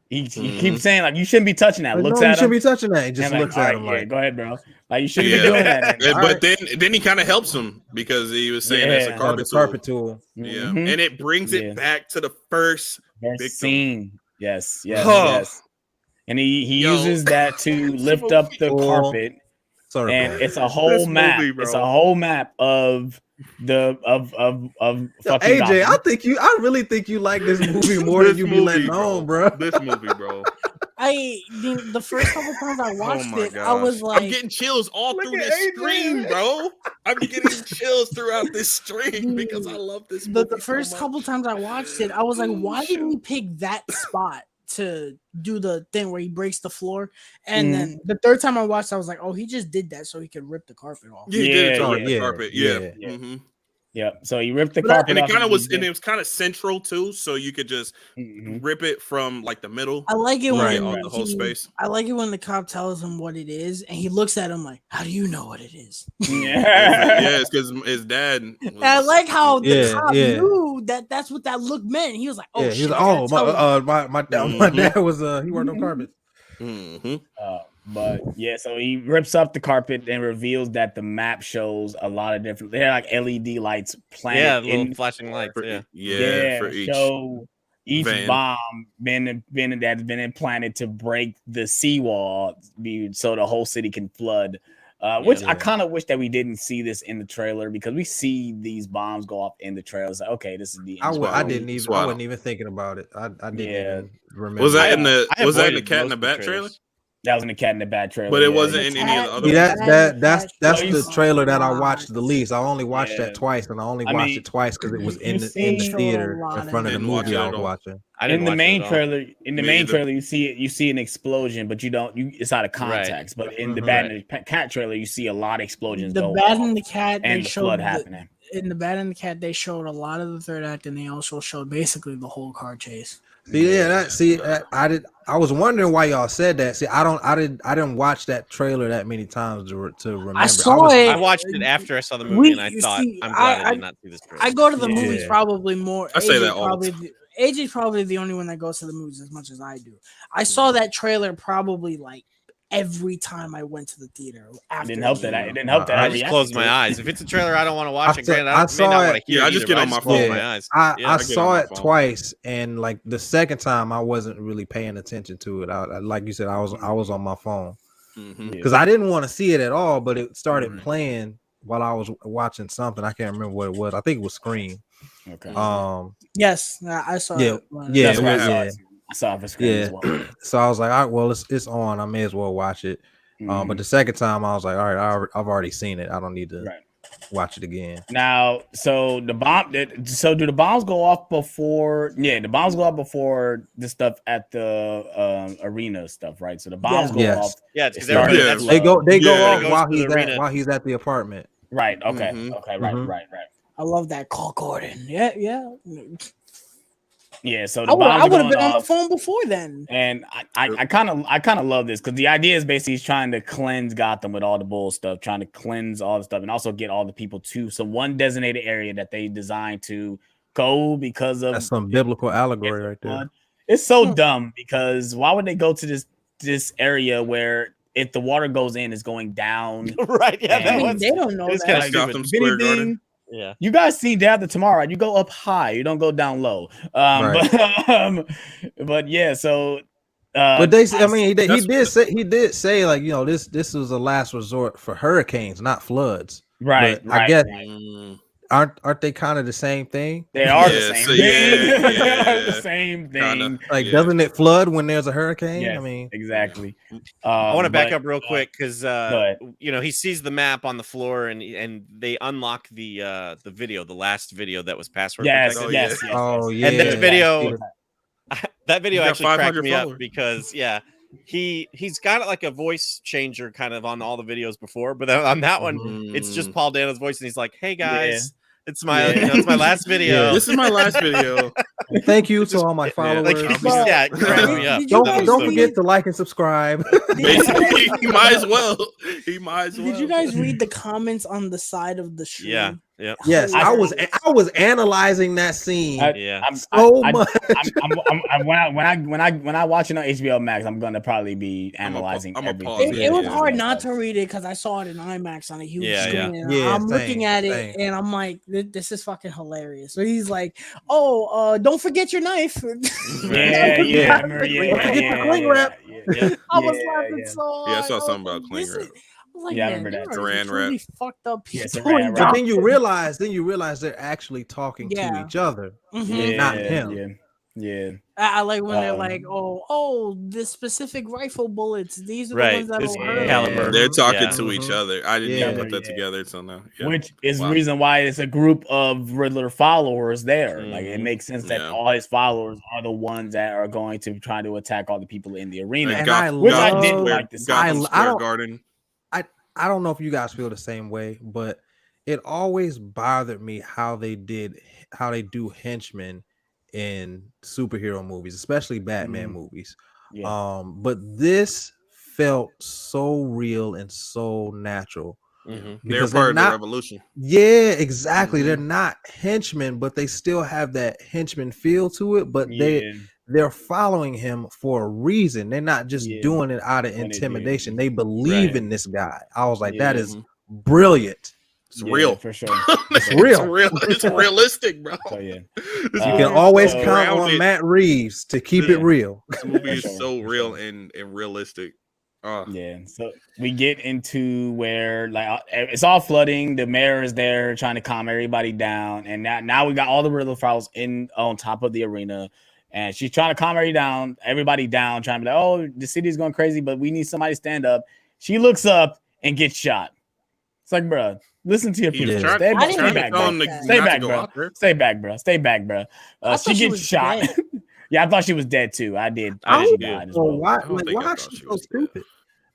He Mhm. keeps saying like, "You shouldn't be touching that." Like, Looks no, you at shouldn't him. be touching that. He just and like, looks "All at right, him yeah, like, go ahead, bro. Like, you shouldn't Yeah. be doing that." But Alright. then he kind of helps him because he was saying it's a Yeah. oh, carpet the tool. carpet tool. Yeah, Mhm. and it brings Yeah. it back to the first. First victim. scene. Yes. Huh. Yes. And he Yo. uses that to This lift up the movie. carpet, Sorry, and bro. it's a whole This map. movie, bro. It's a whole map of the of Yo, fucking AJ, Gotham. I really think you like this movie more than This you be movie, letting on, bro. This movie, bro. The first couple times I watched Oh my it, I was gosh. like, I'm getting chills all Look through at this Adrian. stream, bro. I'm getting chills throughout this stream because I love this movie. the first so much. couple times I watched it, I was like, Oh, why didn't he shoot. pick that spot to do the thing where he breaks the floor? And Mhm. then the third time I watched, I was like, oh, he just did that so he could rip the carpet off. Yeah, he did it to Yeah, the yeah. carpet. Yeah. Yeah. Yeah. Mhm. Yeah. So he ripped the But I- carpet And it off. kind of was, and it was kind of central too, so you could just Mhm. rip it from like the middle. I like it Right. when on the whole space. I like it when the cop tells him what it is, and he looks at him like, "How do you know what it is?" Yeah, it's because his dad. And I like how the Yeah, cop yeah. knew that's what that look meant. He was like, "Oh yeah, shit!" he's like, I gotta oh tell him." my Mhm. dad was he worked on carpet. hmm But yeah, so he rips up the carpet and reveals that the map shows a lot of different. They're like LED lights Yeah, planted little in. flashing lights. Yeah. for each. show each van. bomb that's been implanted to break the seawall, so the whole city can flood. Which I Yeah. kind of wish that we didn't see this in the trailer, because we see these bombs go off in the trailer. It's like, okay, this is the end. I didn't even. I Swaddle. wasn't even thinking about it. I didn't Yeah. even remember. Was that I- in the I was that in the avoided Cat in most the of the Bat trailer? trailers. That was in the Cat in the Bat trailer, But it yeah. wasn't in any of the other See, ones. that's you the see- trailer that I watched the least. I only watched Yeah. that twice, and I only I watched mean, it twice because it was in you the see- theater Showed a lot in front of the Didn't watch movie it I at was all. watching. I didn't In the watch it main at all. trailer, Me either. you see an explosion, but it's out of context. But in the Mhm. Bat and the Cat trailer, you see a lot of explosions The go Bat off and the Cat, and they the showed flood the- happening. in the Bad and the Cat, they showed a lot of the third act, and they also showed basically the whole car chase. I was wondering why y'all said that. See, I didn't watch that trailer that many times to remember. I saw it. I watched it after I saw the movie, and I thought, I'm glad I did not see this trailer. I go to the movies probably more. I say that all the time. AJ's probably the only one that goes to the movies as much as I do. I saw that trailer probably like every time I went to the theater. It didn't help that. It didn't help that. I just closed my eyes. If it's a trailer I don't want to watch, I may not saw want to hear. I just get on my phone. My eyes. I saw it twice, and like the second time, I wasn't really paying attention to it. I like you said, I was on my phone because I didn't want to see it at all. But it started playing while I was watching something. I can't remember what it was. I think it was Scream. Okay. Yes, I saw it. I saw it for Scream as well. So I was like, all right, well, it's on. I may as well watch it. But the second time, I was like, all right, I've already seen it. I don't need to watch it again. Now, so do the bombs go off before? Yeah, the bombs go off before the stuff at the arena stuff, right? So the bombs go off. Yeah, they go off while he's at the apartment. Right. Okay. Okay. Right. I love that. Call Gordon. Yeah. Yeah, so I would have been on the phone before then. And I kind of love this because the idea is basically he's trying to cleanse Gotham with all the bull stuff, trying to cleanse all the stuff, and also get all the people to some one designated area that they designed to go because of. That's some biblical allegory right there. It's so dumb because why would they go to this area where if the water goes in, it's going down? Right? Yeah, they don't know it's that. kind of Gotham Square Garden. Yeah, you guys seen Day After Tomorrow. You go up high, you don't go down low. But yeah, so. But they, I mean, he did say like, you know, this was a last resort for hurricanes, not floods. Right. I guess aren't they kind of the same thing? They are the same thing. Yeah. The same thing. Kinda. Like, doesn't it flood when there's a hurricane? Yes, I mean, exactly. I want to back up real quick because you know, he sees the map on the floor and they unlock the video, the last video that was password protected. Yes. Oh yeah. And that video, actually cracked me 500 up followers. because he's got like a voice changer kind of on all the videos before, but on that one, it's just Paul Dano's voice, and he's like, "Hey guys, it's my it's my last video. This is my last video. Thank you to all my followers. Like, crack me up. Don't forget to like and subscribe. Basically, he might as well. Did you guys read the comments on the side of the stream? Yeah. Yes, I was analyzing that scene. Much. When I watch it on HBO Max, I'm gonna probably be analyzing everything. It was hard not to read it because I saw it in IMAX on a huge screen. I'm looking at it and I'm like, this is fucking hilarious. So he's like, don't forget your knife. Yeah. I was laughing so hard. Yeah, I saw something about cling wrap. Like, I remember that. Saran really wrap. fucked up people. But then you realize they're actually talking to each other, not him. Yeah. I like when they're like, the specific rifle bullets. These are the ones that will hurt. Caliber. They're talking to each other. I didn't even put that together until now. Yeah. Which is the reason why it's a group of Riddler followers there. Like, it makes sense that all his followers are the ones that are going to try to attack all the people in the arena. And I didn't like this. Gotham Square Garden. I don't know if you guys feel the same way, but it always bothered me how they do henchmen in superhero movies, especially Batman movies. But this felt so real and so natural. They're part of the revolution. Yeah, exactly. They're not henchmen, but they still have that henchman feel to it. But they're following him for a reason. They're not just doing it out of intimidation. They believe in this guy. I was like, that is brilliant. It's real for sure. It's real. It's realistic, bro. So, you can always count on Matt Reeves to keep it real. This movie is so real and realistic. So we get into where like it's all flooding. The mayor is there trying to calm everybody down, and now we got all the Riddler files on top of the arena. And she's trying to calm everybody down, trying to be like, the city's going crazy, but we need somebody to stand up. She looks up and gets shot. It's like, bro, listen to your people. Stay back, bro. Stay back, bro. She gets shot. Yeah, I thought she was dead too. I did. Why is she so stupid?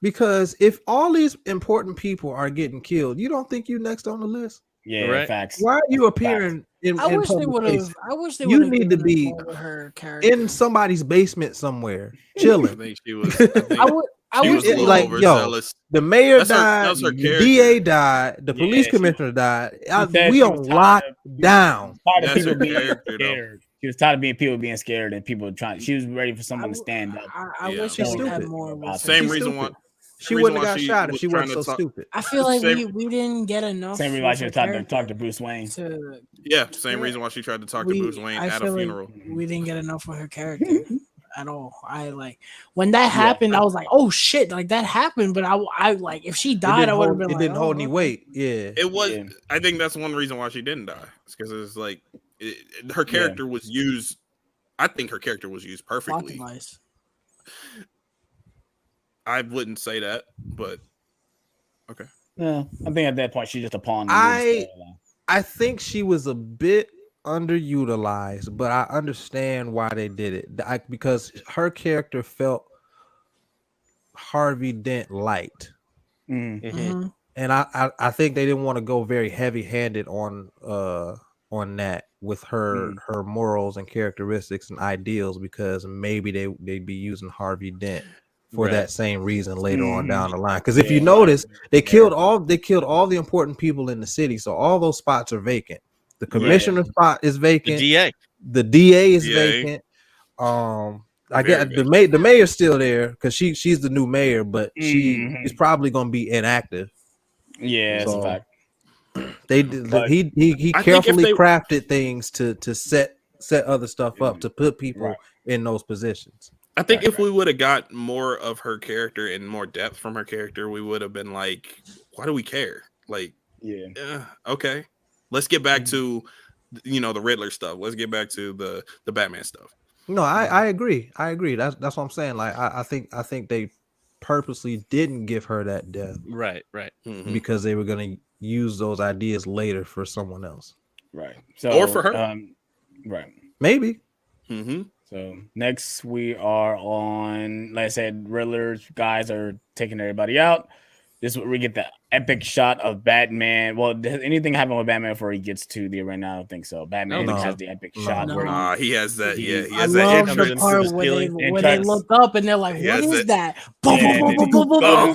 Because if all these important people are getting killed, you don't think you next on the list? Yeah, Right. facts. Why are you appearing in I wish they public would places? have. I wish they You would have. need to be her character. in somebody's basement somewhere, I chilling. think she was. I think I would. I she wish was they a little like, yo, overzealous. the mayor That's her- that died, was her the character. DA died, the police Yeah, commissioner died. said We she was on tired lockdown. Tired of That's people her being character, though. scared. She was tired of people being scared and people trying. She was ready for someone to stand up. I Yeah. wish they She's would have stupid. more. About with Same her. reason why. She reason wouldn't why have got she shot if was she trying wasn't to so talk- stupid. I feel like Same- we didn't get enough. Same with reason she her was trying to character talk to Bruce Wayne. to- Yeah, same Yeah. reason why she tried to talk to Bruce Wayne I at a feel like funeral. we didn't get enough of her character at all. I like when that happened. I was like, oh shit, like that happened. But I like if she It died, didn't I would have hold, been it like, didn't oh, hold any okay. weight. Yeah. It was. Yeah. I think that's one reason why she didn't die. It's because it's like her character was used. I think her character was used Plot perfectly. device. I wouldn't say that, but okay. Yeah, I think at that point she's just a pawn. in the I- storyline. I think she was a bit underutilized, but I understand why they did it. Because her character felt Harvey Dent light. Mhm. Mhm. And I think they didn't want to go very heavy handed on that with her morals and characteristics and ideals, because maybe they'd be using Harvey Dent for Right. that same reason later on Mhm. down the line. Because if you Yeah. notice, they killed all the important people in the city, so all those spots are vacant. The commissioner spot is The vacant. DA. The DA is DA. vacant. I Very guess the mayor's still there because she's the new mayor, but Mhm. she's probably gonna be inactive. Yeah, that's So, a fact. He I think carefully if they- crafted things to set other stuff up to put people Right. in those positions. I think Right, if we would have got more of her character and more depth from her character, we would have been like, why do we care? Like, Yeah. okay, let's get back to the Riddler stuff. Let's get back to the Batman stuff. No, I agree. That's what I'm saying. Like I think they purposely didn't give her that depth Right. Mhm. because they were gonna use those ideas later for someone else. Right. So Or for her. Right. Maybe. Mm-hmm. So next we are on, like I said, Riddler's guys are taking everybody out. This is where we get the epic shot of Batman. Well, does anything happen with Batman before he gets to the arena? I don't think so. Batman No. has the epic shot No. where He has that. Yeah, he I has that love entrance. the part Just where they, peeling. when they Entrance. look up and they're like, He "What has is it. that?" bubbles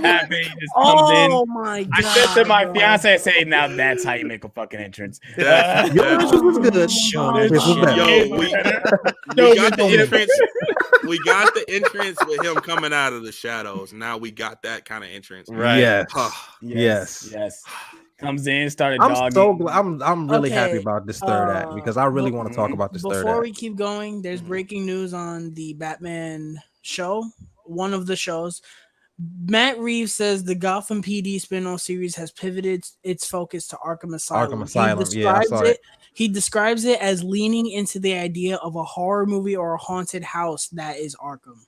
happen, he just comes in. Oh my god! I said to my bro. fiance, I say, now that's how you make a fucking entrance. That's- Your that's- entrance was good. Show This was better. Yo, we got the entrance. We got the entrance with him coming out of the shadows. Now we got that kind of entrance. Right. Yes. Yes. Comes in, started I'm dogging. so glad. I'm really happy Okay, about this third act because I really want to talk about this third Before act. we keep going, there's breaking news on the Batman show, one of the shows. Matt Reeves says the Gotham PD spin-off series has pivoted its focus to Arkham Asylum. Arkham Asylum, yeah, I saw it. He describes it as leaning into the idea of a horror movie or a haunted house that is Arkham.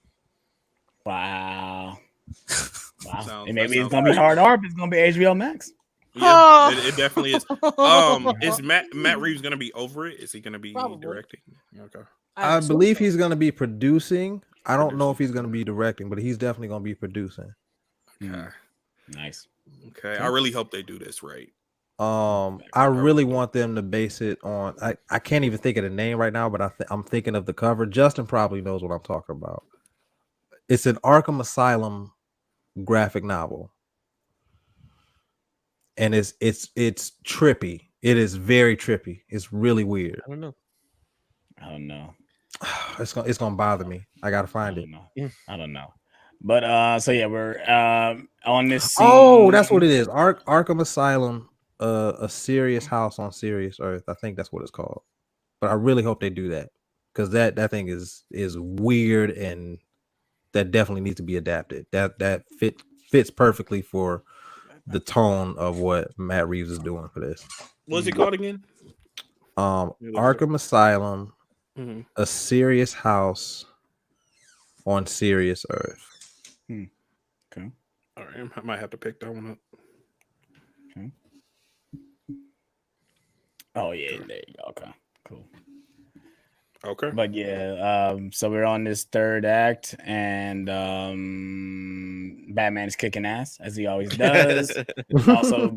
Wow. Sounds- And maybe that it's gonna be hard ARP. It's gonna be HBO Max. Yeah, it definitely is. Is Matt Reeves gonna be over it? Is he gonna be Probably. directing? Okay. I believe he's going to be producing. I don't know if he's going to be directing, but he's definitely going to be producing. Okay. Nice. Okay. I really hope they do this right. I really want them to base it on. I can't even think of the name right now, but I'm thinking of the cover. Justin probably knows what I'm talking about. It's an Arkham Asylum graphic novel, and it's trippy. It is very trippy. It's really weird. I don't know. It's gonna bother me. I gotta find it. I don't know. But so yeah, we're on this scene. Oh, that's what it is. Arkham Asylum, a serious house on Serious Earth. I think that's what it's called. But I really hope they do that because that thing is weird and that definitely needs to be adapted. That fits perfectly for the tone of what Matt Reeves is doing for this. What's it called again? Arkham Asylum, Mm-hmm. a serious house on Serious Earth. Okay. All right, I might have to pick that one up. Oh yeah, there you go. Okay, cool. Okay. But yeah, so we're on this third act, and Batman is kicking ass as he always does. also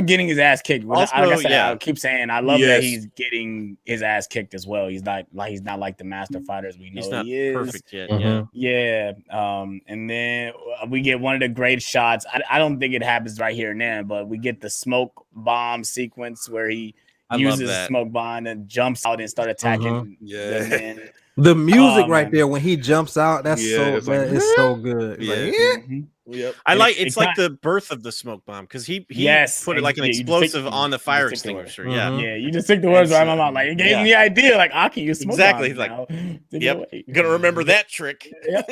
getting his ass kicked. Also, like I said, yeah. I keep saying I love that he's getting his ass kicked as well. He's not like the master fighters we know He's not he is. perfect yet. Mhm. Yeah. Yeah. And then we get one of the great shots. I don't think it happens right here and now, but we get the smoke bomb sequence where he uses a smoke bomb and jumps out and start attacking the men. The music right there when he jumps out, that's it's so good. Yeah. Like, Yep. I like it's like the birth of the smoke bomb because he put it like an explosive on the fire extinguisher. Yeah. Yeah, you just took the words right out of my mouth. Like it gave me the idea. Like I can use smoke exactly. bombs Like, now. yep, gonna remember that trick. I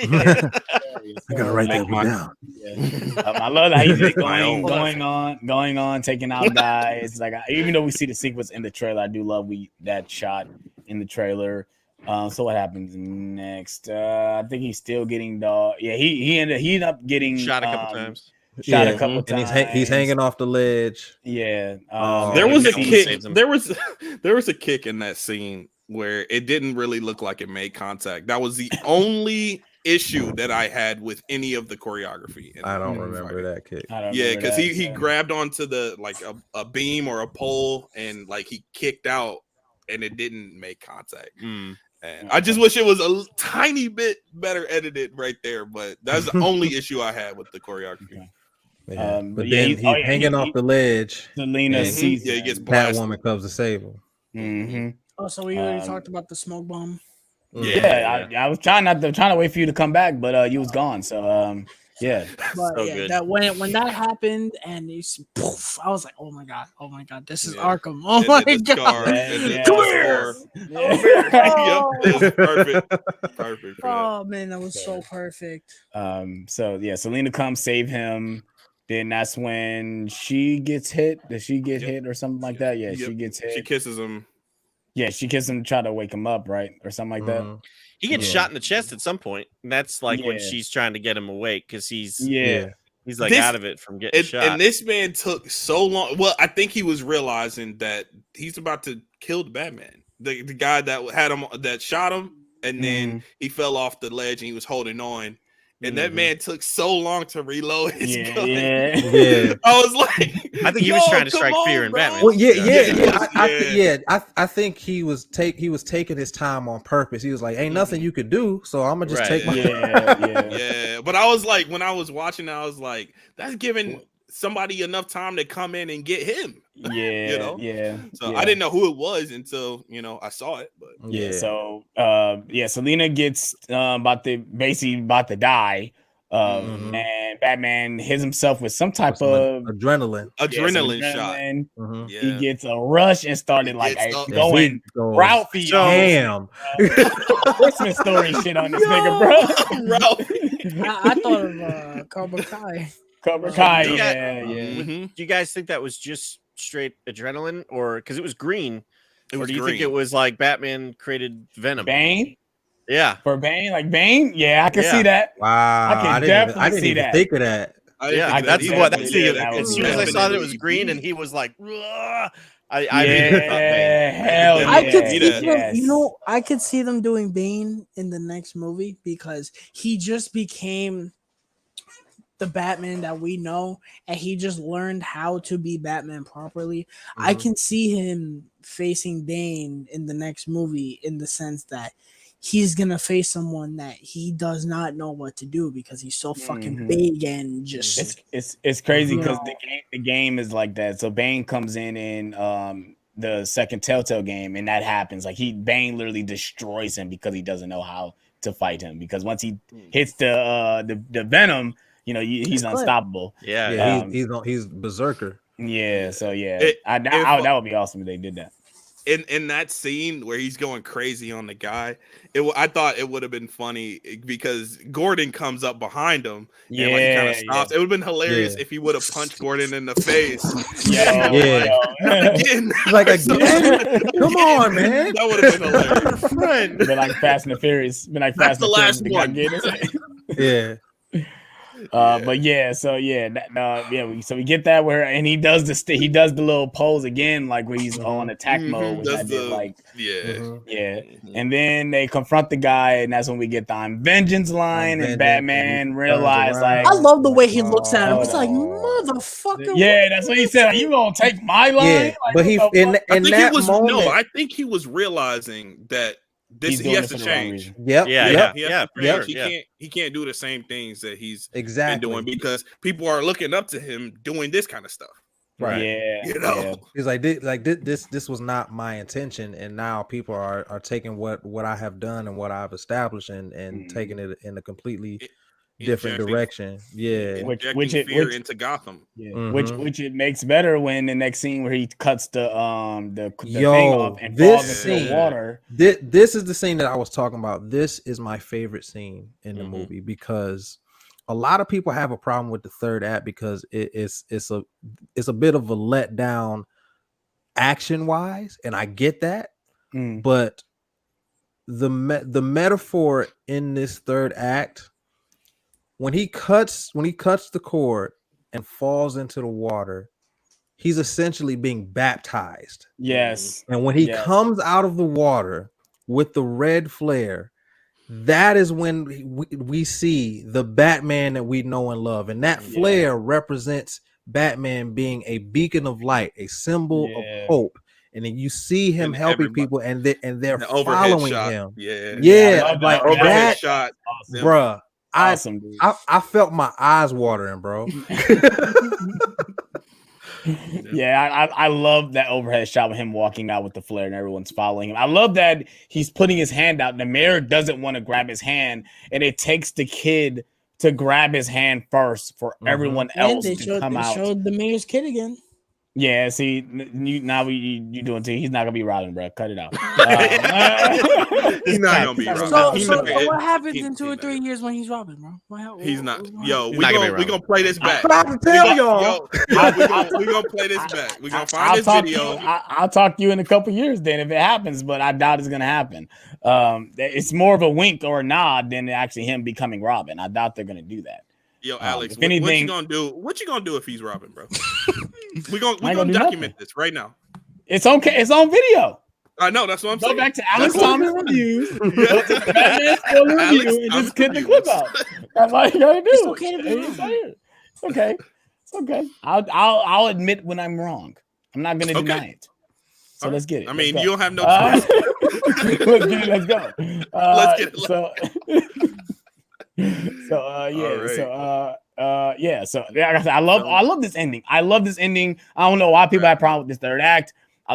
gotta write that one down. I love that he's going on, taking out guys. Like even though we see the sequence in the trailer, I do love that shot in the trailer. So what happens next? I think he's still getting he ended up getting shot a couple times. A couple times. And he's hanging off the ledge. Yeah. There was a kick. There was a kick in that scene where it didn't really look like it made contact. That was the only issue that I had with any of the choreography. I don't remember that kick. Yeah, because he grabbed onto the like a beam or a pole and like he kicked out and it didn't make contact. And I just wish it was a tiny bit better edited right there, but that's the only issue I had with the choreography. Yeah. But then he's hanging off the ledge. Selena sees he gets blasted. Catwoman comes to save him. Oh, so we already talked about the smoke bomb. Yeah, I was trying to wait for you to come back, but you was gone. So yeah, but so yeah, good. that when that happened and it's poof, I was like, oh my god, this is Arkham. Oh my god, come here. Yep, perfect. Oh man, that was so perfect. So yeah, Selena comes save him. Then that's when she gets hit. Does she get hit or something like that? Yeah, she gets hit. She kisses him. Yeah, she kisses him to try to wake him up, right? Or something like that. He gets shot in the chest at some point. And that's like when she's trying to get him awake because he's like out of it from getting shot. And this man took so long. Well, I think he was realizing that he's about to kill the Batman. The guy that had him, that shot him, and then he fell off the ledge and he was holding on. And that man took so long to reload his gun. Yeah. I was like, I think he was trying to strike fear in Batman. Well, I think he was taking his time on purpose. He was like, "Ain't nothing you could do, so I'm gonna just take my." Yeah. But I was like, when I was watching, I was like, that's giving somebody enough time to come in and get him. So I didn't know who it was until I saw it. But so Selena gets about to die, and Batman hits himself with some type of adrenaline shot. He gets a rush and started going Ralphie. Damn, Christmas story shit on this nigga, bro. Ralphie. I thought of Cobra Kai. Do you guys think that was just straight adrenaline, or because it was green? Or do you think it was like Batman created Venom? Bane? Yeah. For Bane? Like Bane? Yeah, I can see that. Wow. I didn't even think of that. As soon as I saw that it was green and he was like, I could see them, I could see them doing Bane in the next movie because he just became the Batman that we know, and he just learned how to be Batman properly. I can see him facing Bane in the next movie in the sense that he's gonna face someone that he does not know what to do because he's so fucking big and just it's crazy because the game is like that. So Bane comes in the second Telltale game, and that happens. Like Bane literally destroys him because he doesn't know how to fight him. Because once he hits the Venom, he's unstoppable. He's berserker. Yeah, so that would be awesome if they did that. In that scene where he's going crazy on the guy, I thought it would have been funny because Gordon comes up behind him and he kind of stops. It would have been hilarious if he would have punched Gordon in the face. Again. Come on, man. That would have been hilarious. Been like Fast and the Furious. Been like Fast and the last one. Yeah. But yeah, so yeah, so we get that where, and he does the little pose again, like when he's on attack mode, which I did like. Yeah. And then they confront the guy, and that's when we get the "I'm vengeance" line, and Batman realized like, I love the way he looks at him. It's like, motherfucker. Yeah, that's what he said. You gonna take my line? Yeah, like, but he in that moment, I think he was realizing that he has to change. He can't do the same things that he's been doing because people are looking up to him doing this kind of stuff. Right. Yeah. You know, he's like this was not my intention, and now people are taking what I have done and what I've established and taking it in a completely different direction. Yeah, which into Gotham. Yeah, which it makes better when the next scene where he cuts the thing off and falls into the water. This is the scene that I was talking about. This is my favorite scene in the movie because a lot of people have a problem with the third act because it's a bit of a letdown action wise, and I get that, but the metaphor in this third act, when he cuts the cord and falls into the water, he's essentially being baptized. Yes. And when he comes out of the water with the red flare, that is when we see the Batman that we know and love. And that flare represents Batman being a beacon of light, a symbol of hope. And then you see him helping people, and they're following him. Like that shot, bruh. Awesome, I felt my eyes watering, bro. I love that overhead shot with him walking out with the flare and everyone's following him. I love that he's putting his hand out. The mayor doesn't want to grab his hand, and it takes the kid to grab his hand first for everyone else to come out. They showed the mayor's kid again. Yeah, see, you doing too. He's not gonna be Robin, bro. Cut it out. He's not gonna be Robin. So what happens in 2 or 3 years when he's Robin, bro? He's not. Yo, we gonna play this back. I'm trying to tell y'all. We gonna play this back. We gonna find this video. I'll talk to you in a couple years then if it happens, but I doubt it's gonna happen. It's more of a wink or a nod than actually him becoming Robin. I doubt they're gonna do that. Yo, Alex, what you gonna do? What you gonna do if he's Robin, bro? we gonna document this right now. It's okay. It's on video. I know. That's what I'm saying. Go back to Alex Thomas reviews. Go to Batman spoiler review and just get the clip out. That's all you gotta do. It's okay to be wrong. It's okay. It's okay. I'll admit when I'm wrong. I'm not gonna deny it. So let's get it. I mean, you don't have no choice. Let's go. Let's get it. I love this ending. I don't know why people have a problem with this third act.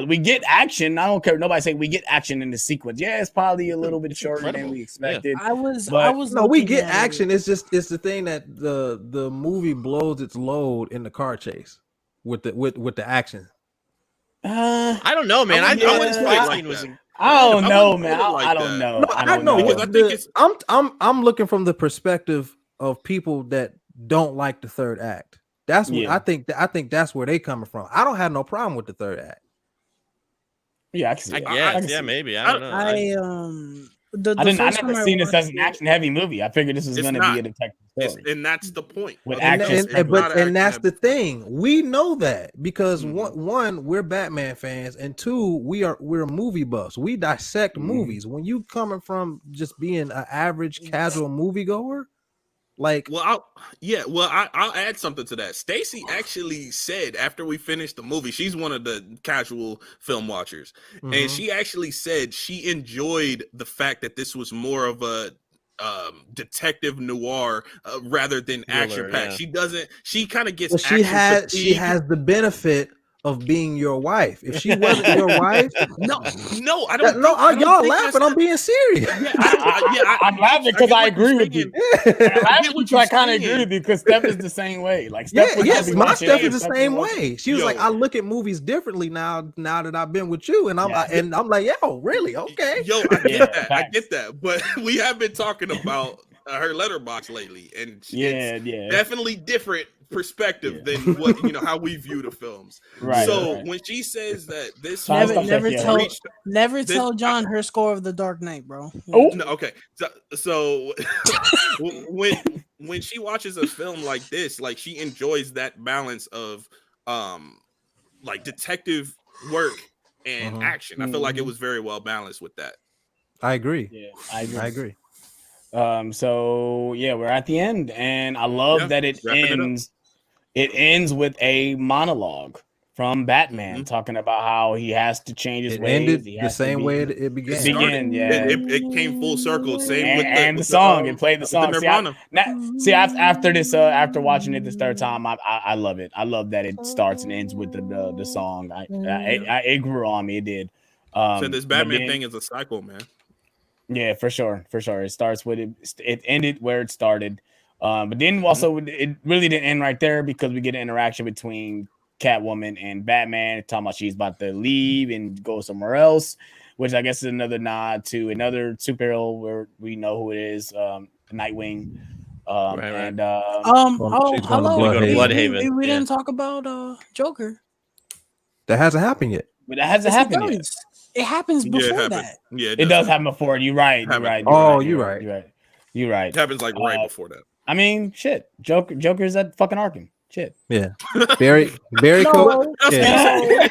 We get action. I don't care. Nobody saying we get action in the sequence. Yeah, it's probably a little bit shorter than we expected. We get action. It's the thing that the movie blows its load in the car chase with the action. I don't know, man. I don't know, man. I don't know. No, I know. I'm looking from the perspective of people that don't like the third act. That's what I think that's where they coming from. I don't have no problem with the third act. Yeah, I can see. I guess. Maybe. I don't know. I never seen this as an action-heavy movie. I figured this was going to be a detective story, and that's the point. With action, and that's the thing. We know that because one, we're Batman fans, and two, we're movie buffs. We dissect movies. When you coming from just being an average casual moviegoer, like, I'll add something to that. Stacy actually said after we finished the movie, she's one of the casual film watchers, and she actually said she enjoyed the fact that this was more of a detective noir rather than action packed. She kind of gets. She has the benefit of being your wife. If she wasn't your wife, no, I don't. Y'all laughing. I'm being serious. I'm laughing because I agree with you. I'm laughing because I kind of agree with you because Steph is the same way. Like, my Steph is the same way. She was like, I look at movies differently now that I've been with you, and I'm like, yo, really? Okay. Yo, I get that, but we have been talking about her letterbox lately, and it's definitely different perspective than what how we view the films. When she says that this never tell John her score of The Dark Knight, bro. No, okay. So when she watches a film like this, like she enjoys that balance of like detective work and action. I feel like it was very well balanced with that. I agree. Yeah, I agree. I agree. So yeah, we're at the end, and I love that it ends. It ends with a monologue from Batman talking about how he has to change his ways. Ended he the has same to way it began. It came full circle. Same and with the song. It played the song. Nirvana. After watching it this third time, I love it. I love that it starts and ends with the song. It grew on me. It did. So this Batman thing is a cycle, man. Yeah, for sure. It starts with it. It ended where it started. But then also it really didn't end right there because we get an interaction between Catwoman and Batman talking about she's about to leave and go somewhere else, which I guess is another nod to another superhero where we know who it is, Nightwing. And hello. Bloodhaven. We didn't talk about Joker. That hasn't happened yet. But that hasn't happened yet. It happens before that. Yeah, it does happen before. You're right. You're right. You're right. It happens like right before that. I mean, shit. Joker's at fucking Arkham. Shit. Yeah. Barry Cogan. Yeah.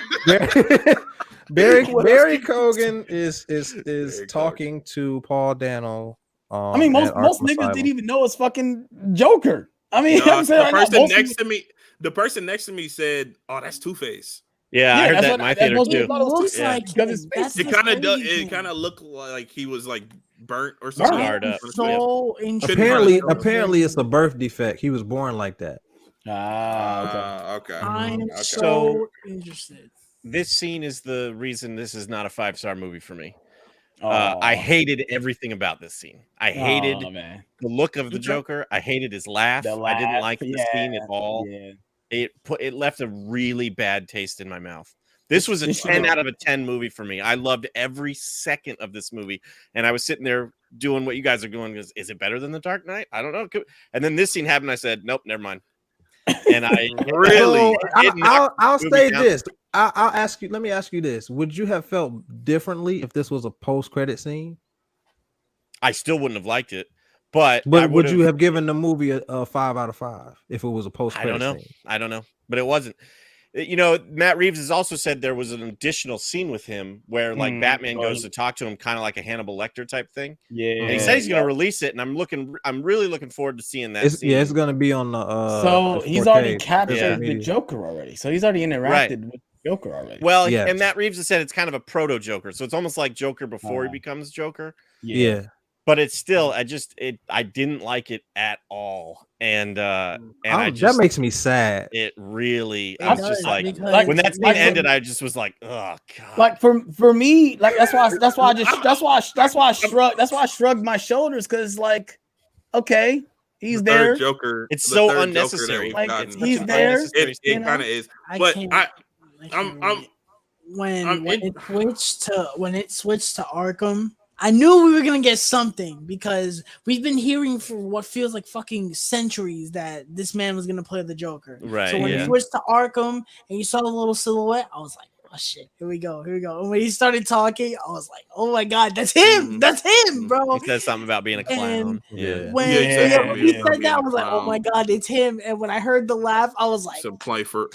Barry Cogan is talking to Paul Dano. I mean, most niggas didn't even know it's fucking Joker. I mean, the person next to me said, "Oh, that's Two-Face." Yeah, I heard that in my theater too. It looks like it kind of looked like he was like burnt or something. So apparently, it's a birth defect. He was born like that. Okay. I'm so interested. This scene is the reason this is not a 5-star movie for me. I hated everything about this scene. I hated the look of the Joker. I hated his laugh. I didn't like the scene at all. Yeah. It left a really bad taste in my mouth. This was a 10 out of a 10 movie for me. I loved every second of this movie. And I was sitting there doing what you guys are doing. Is it better than The Dark Knight? I don't know. And then this scene happened. I said, nope, never mind. And I really, I'll say this. I'll ask you. Let me ask you this: would you have felt differently if this was a post-credit scene? I still wouldn't have liked it, but would you have given the movie a 5 out of 5 if it was a post-credit scene? I don't know, but it wasn't. You know, Matt Reeves has also said there was an additional scene with him where like Batman goes to talk to him, kind of like a Hannibal Lecter type thing. Yeah, and he said he's going to release it, and I'm really looking forward to seeing that. Yeah, it's going to be on the. So he's already captured the Joker already. So he's already interacted with Joker already. Well, and Matt Reeves has said it's kind of a proto Joker, so it's almost like Joker before he becomes Joker. Yeah. But it's still, I didn't like it at all, and that makes me sad. It really, I was just like when that scene ended, I just was like, oh god. Like for me, like that's why I shrugged my shoulders because like, okay, he's there. Joker, it's so unnecessary. Like he's there. It kind of is, but when it switched to Arkham. I knew we were gonna get something because we've been hearing for what feels like fucking centuries that this man was gonna play the Joker. Right. So when he switched to Arkham and you saw the little silhouette, I was like, oh shit, here we go. And when he started talking, I was like, oh my god, that's him. That's him, bro. He said something about being a clown. When he said that, I was like, oh my god, it's him. And when I heard the laugh, I was like, some playful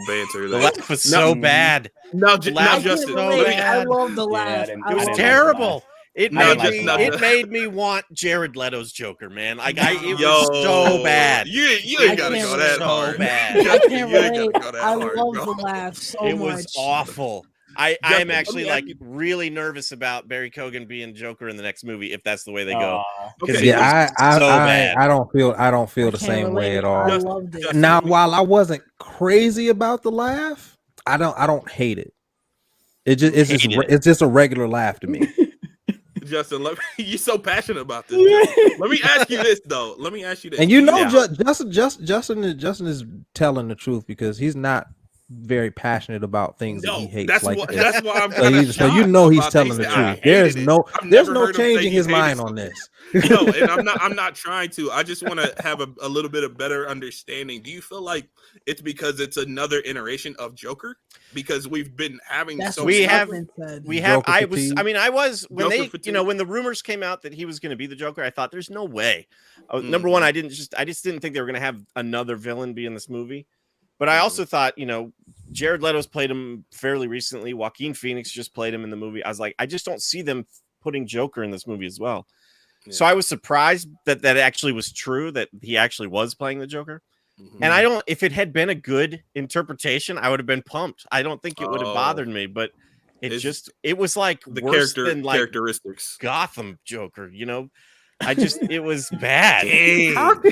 banter. The laugh was so bad. Justin. I love the laugh. It was terrible. It made me want Jared Leto's Joker, man. Like it was so bad. You ain't gotta go that hard. Bad. I can't relate. I love the laugh so much. It was awful. I am actually like really nervous about Barry Keoghan being Joker in the next movie if that's the way they go. I don't feel the same way at all. I loved it. Now, while I wasn't crazy about the laugh, I don't hate it. It's just a regular laugh to me. Justin, you're so passionate about this. Let me ask you this though. And Justin is telling the truth because he's not very passionate about things that he No, hates. that's like what. this. That's why I'm So, kind of so you know he's telling the I truth. hated There's it. no I've there's never no heard him say changing he his hated mind on something. this. No, and I'm not trying to. I just want to have a little bit of better understanding. Do you feel like it's because it's another iteration of Joker? Because we've been having That's so what we many have- Stefan said. We have. Joker fatigue. I was when Joker they, fatigue. when the rumors came out that he was going to be the Joker, I thought there's no way. Number Mhm. one, I just didn't think they were going to have another villain be in this movie. But I Mhm. also thought, Jared Leto's played him fairly recently. Joaquin Phoenix just played him in the movie. I was like, I just don't see them putting Joker in this movie as well. So I was surprised that actually was true, that he actually was playing the Joker. Mhm. And if it had been a good interpretation, I would have been pumped. I don't think it would have Oh. bothered me, but it It's was like the worse than like characteristics. Gotham Joker, it was bad. Dang.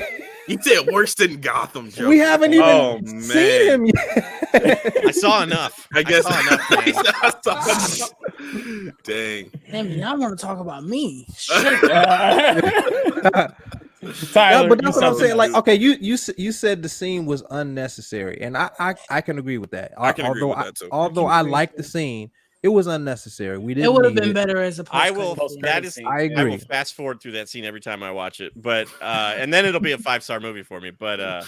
You said worse than Gotham Joker. We haven't even Oh, seen man. him yet. I saw enough. I guess. saw enough, man. I saw enough. Dang. Damn, y'all want to talk about me? Shit. Tyler, Yeah, but you that's what I'm something saying. Like, else. okay, you said the scene was unnecessary, and I can agree with that. I can agree with that, too. Although I like the scene, it was unnecessary. We didn't. It would have need been it. better as a I will. post-credit That scene. is. scene. I I agree. will fast forward through that scene every time I watch it, but and then it'll be a 5-star movie for me. But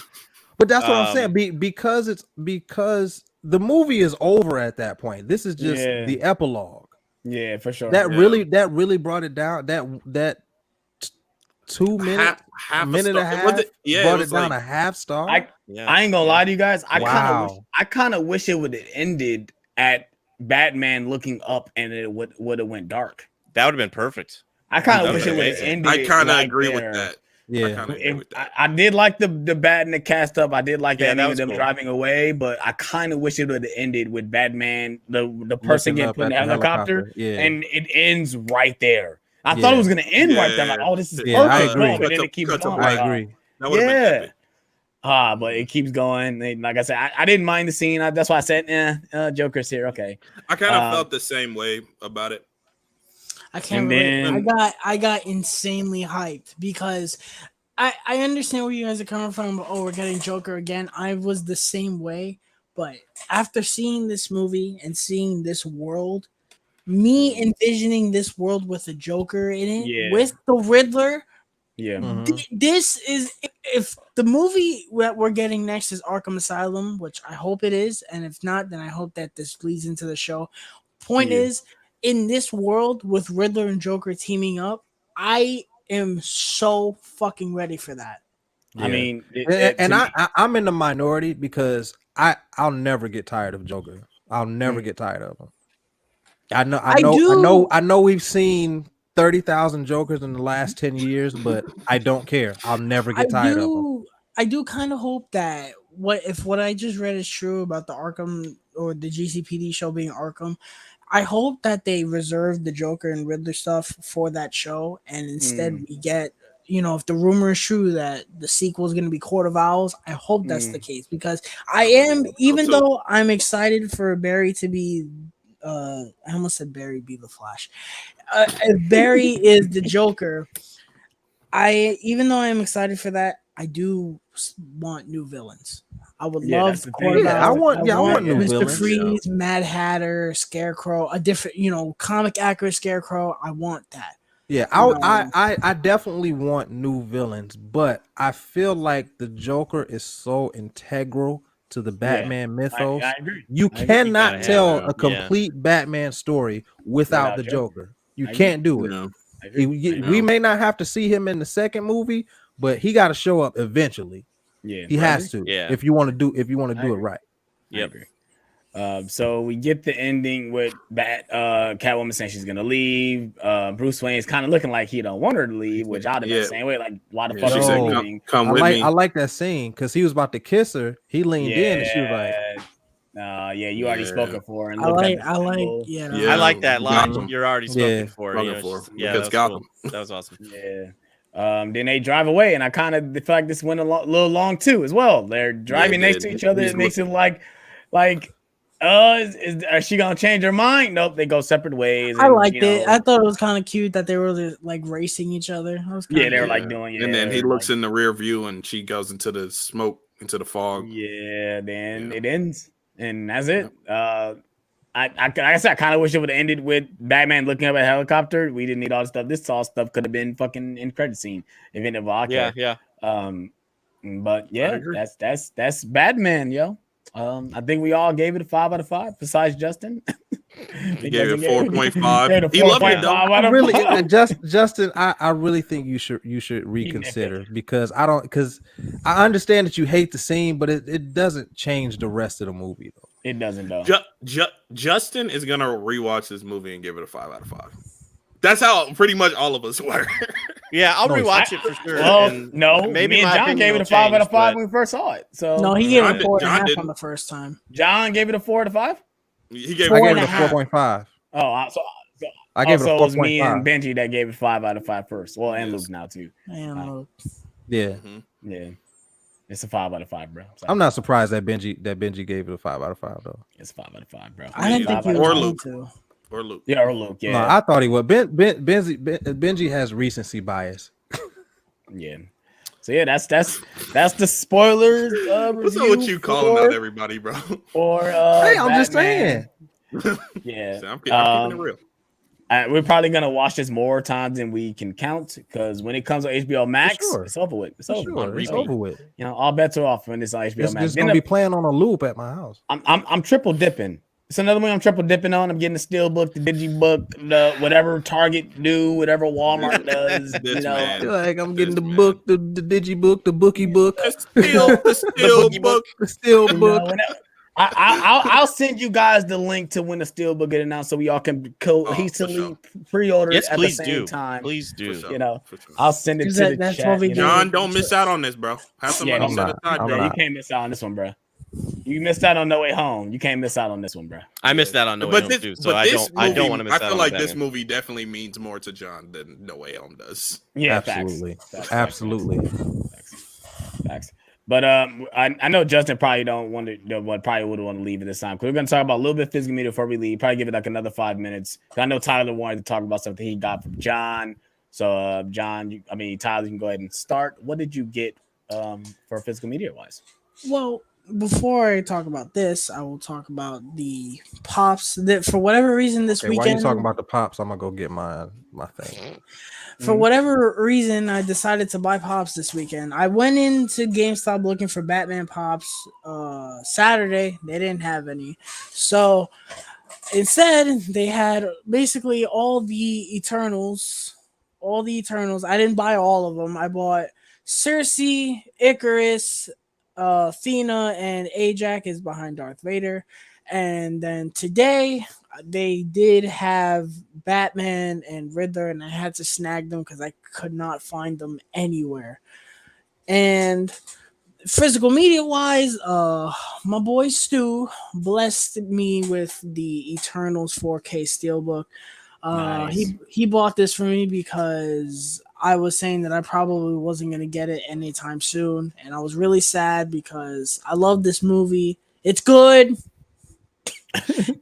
But that's what I'm saying. Because the movie is over at that point. This is just Yeah. the epilogue. Yeah, for sure. That Yeah. really brought it down. That 2 minute, Half a minute and a star. half Was it? Yeah, brought it it was down like, a half star. I yeah, I ain't gonna lie to you guys. Wow. I kind of wish it would have ended at Batman looking up and it would have went dark. that would have been perfect. I kind That of was wish it would have amazing. ended. I kind of right agree there. with that. I Yeah. kind of agree with that. I did like the bat and the cast up. I did like Yeah, that that ending was of them cool. driving away, but I kind of wish it would have ended with Batman, the person Looking getting up put in the at the helicopter, Yeah. and it ends right there. I thought it Yeah. was gonna end right there. I'm like, Yeah. oh, this is Yeah, I perfect. agree. Boom, and then it keeps Cut to going. black. I agree. That would have been epic. But it keeps going. Like I said, I didn't mind the scene. That's why I said, Joker's here. Okay. I kind of felt the same way about it. I can't And relate. then- I got insanely hyped because I understand where you guys are coming from. But, we're getting Joker again. I was the same way, but after seeing this movie and seeing this world, me envisioning this world with a Joker in it, Yeah. with the Riddler, Yeah. Mhm. this is if the movie that we're getting next is Arkham Asylum, which I hope it is, and if not, then I hope that this leads into the show. Point Yeah. is, in this world with Riddler and Joker teaming up, I am so fucking ready for that. I Yeah. mean, I'm in the minority because I'll never get tired of Joker. I'll never get tired of him. I know we've seen 30,000 Jokers in the last 10 years, but I don't care. I'll never get tired of him. I do kind of hope that what I just read is true about the Arkham or the GCPD show being Arkham. I hope that they reserve the Joker and Riddler stuff for that show, and instead we get, if the rumor is true that the sequel is going to be Court of Owls, I hope that's the case, because I am, even though I'm excited for Barry to be, I almost said Barry be the Flash. If Barry is the Joker, even though I'm excited for that, I do want new villains. I would love that's the Court thing. of Yeah, I Owls. want new Mr. villains. Freeze, Mad Hatter, Scarecrow, a different, comic accurate Scarecrow. I want that. Yeah, I definitely want new villains, but I feel like the Joker is so integral to the Batman mythos. I agree. You I agree. cannot gotta tell have him, a complete Batman story without the Joker. You I can't do it. No. I agree. We may not have to see him in the second movie, but he got to show up eventually. Yeah, He has to. Yeah. If you want to do it agree. right. I agree. So we get the ending with Catwoman saying she's gonna leave. Bruce Wayne's kind of looking like he don't want her to leave, which I'd have been the same way. Like, why the fuck She is said, she No. leaving? come I with me. like that scene because he was about to kiss her. He leaned in and she was like, you already Yeah. spoken for. And I looked at like, the I like, symbol. yeah. Yeah. I like that line. Gotham. You're already spoken Yeah. for. Spoken It's for, just- because that was Gotham. cool. That was awesome. Yeah. Then they drive away, and I kind of feel like this went a little long too, as well. They're driving next to each other. It makes it like, is she gonna change her mind? Nope, they go separate ways. I and, liked it. I thought it was kind of cute that they were like racing each other. they were like doing it. And then he looks in the rear view and she goes into the smoke, into the fog. Yeah, then it ends. and that's it. I guess I kind of wish it would have ended with Batman looking up at a helicopter. We didn't need all this stuff. This all stuff could have been fucking in credit scene if it ended up okay. Yeah. But yeah, that's Batman, yo. I think we all gave it a 5 out of 5, besides Justin. He gave it 4.5. He loved it though. Justin, I really think you should reconsider because I understand that you hate the scene, but it doesn't change the rest of the movie though. It doesn't though. Justin is gonna rewatch this movie and give it a 5 out of 5. That's how pretty much all of us were. Yeah, I'll rewatch it for sure. Well, no, maybe me and John gave it a 5 out of 5 when we first saw it. So no, he gave it a 4.5 on the first time. John gave it a 4 out of 5. He gave I gave it a 4.5. Oh, I gave it a 4.5. It was me and Benji that gave it 5 out of 5 first. Well, and Luke now too. Yeah. Yeah. It's a 5 out of 5, bro. I'm not surprised that Benji gave it a 5 out of 5 though. It's 5 out of 5, bro. I didn't think you were going to. Or Luke. Yeah, or Luke. Yeah. No, I thought he would. Benji has recency bias. Yeah. So yeah, that's the spoilers. What's up with you calling out everybody, bro? Or hey, I'm just saying. Yeah. I'm keeping it real. We're probably gonna watch this more times than we can count because when it comes to HBO Max, it's over with. It's over with. You know, all bets are off when it's on HBO Max. It's gonna be playing on a loop at my house. I'm triple dipping. It's another one I'm triple dipping on. I'm getting the Steelbook, the Digibook, the whatever Target do, whatever Walmart does. You know, like I'm getting the book, the Digibook, the Bookie book, the Steelbook, the Steelbook. I'll send you guys the link to when the Steelbook get announced, so we all can cohesively pre-order it at the same time. Please do. You know, I'll send it to the chat. John, don't miss out on this, bro. Have some money set aside, bro. You can't miss out on this one, bro. You missed out on No Way Home. You can't miss out on this one, bro. I missed out on No Way Home too, so I don't want to miss out. I feel like this movie definitely means more to John than No Way Home does. Yeah, absolutely, absolutely. Facts. But I know Justin probably probably would want to leave at this time because we're gonna talk about a little bit of physical media before we leave. Probably give it like another 5 minutes. I know Tyler wanted to talk about something he got from John. So John, Tyler, you can go ahead and start. What did you get for physical media wise? Well, before I talk about this, I will talk about the pops that for whatever reason this weekend. While you talking about the pops, I'm gonna go get my thing. For whatever reason, I decided to buy pops this weekend. I went into GameStop looking for Batman pops Saturday. They didn't have any. So instead, they had basically all the Eternals. I didn't buy all of them. I bought Cersei, Icarus, Athena, and Ajax is behind Darth Vader. And then today they did have Batman and Riddler, and I had to snag them because I could not find them anywhere. And physical media wise, my boy Stu blessed me with the Eternals 4K Steelbook. Nice. He bought this for me because I was saying that I probably wasn't going to get it anytime soon. And I was really sad because I love this movie. It's good.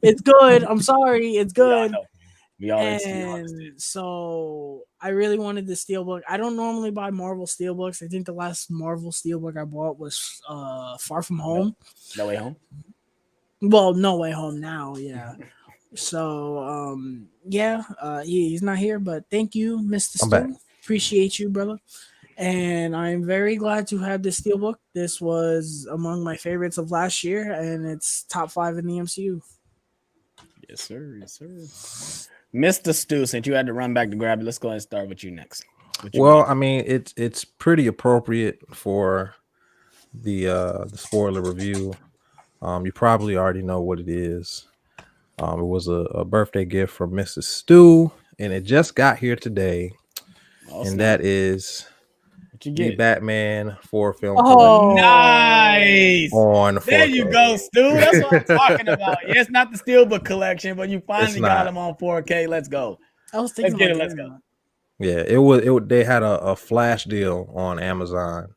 It's good. I'm sorry. It's good. And so I really wanted the Steelbook. I don't normally buy Marvel Steelbooks. I think the last Marvel Steelbook I bought was Far From Home. No Way Home? Well, No Way Home now, yeah. So, he's not here, but thank you, Mr. Stu. Appreciate you, brother. And I'm very glad to have this Steelbook. This was among my favorites of last year, and it's top 5 in the MCU. Yes, sir. Yes, sir. Mr. Stu, since you had to run back to grab it, let's go ahead and start with you next. It's pretty appropriate for the spoiler review. You probably already know what it is. It was a birthday gift from Mrs. Stu, and it just got here today. Awesome. And that is the Batman 4-film. Oh, nice! On 4K. There you go, Stu. That's what I'm talking about. Yeah, it's not the Steelbook collection, but you finally got them on 4K. Let's go. I was thinking, let's go. Yeah, it was. They had a flash deal on Amazon.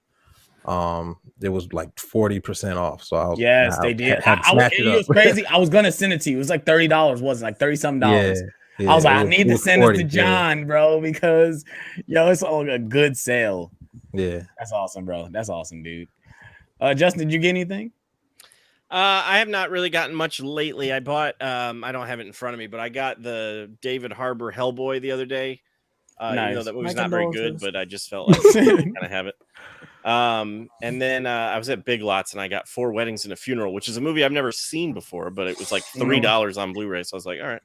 It was like 40% off. So they did. It was crazy. I was gonna send it to you. It was like $30, wasn't it? Like $30-something. Yeah, I was like, I need to send it to John, bro, because it's on a good sale. Yeah, that's awesome, bro. That's awesome, dude. Justin, did you get anything? I have not really gotten much lately. I bought I don't have it in front of me, but I got the David Harbour Hellboy the other day. Even though Nice. that movie's My not very good, condolences. but I just felt like kind of have it. And then I was at Big Lots and I got 4 Weddings and a Funeral, which is a movie I've never seen before, but it was like $3 on Blu-ray. So I was like, all right.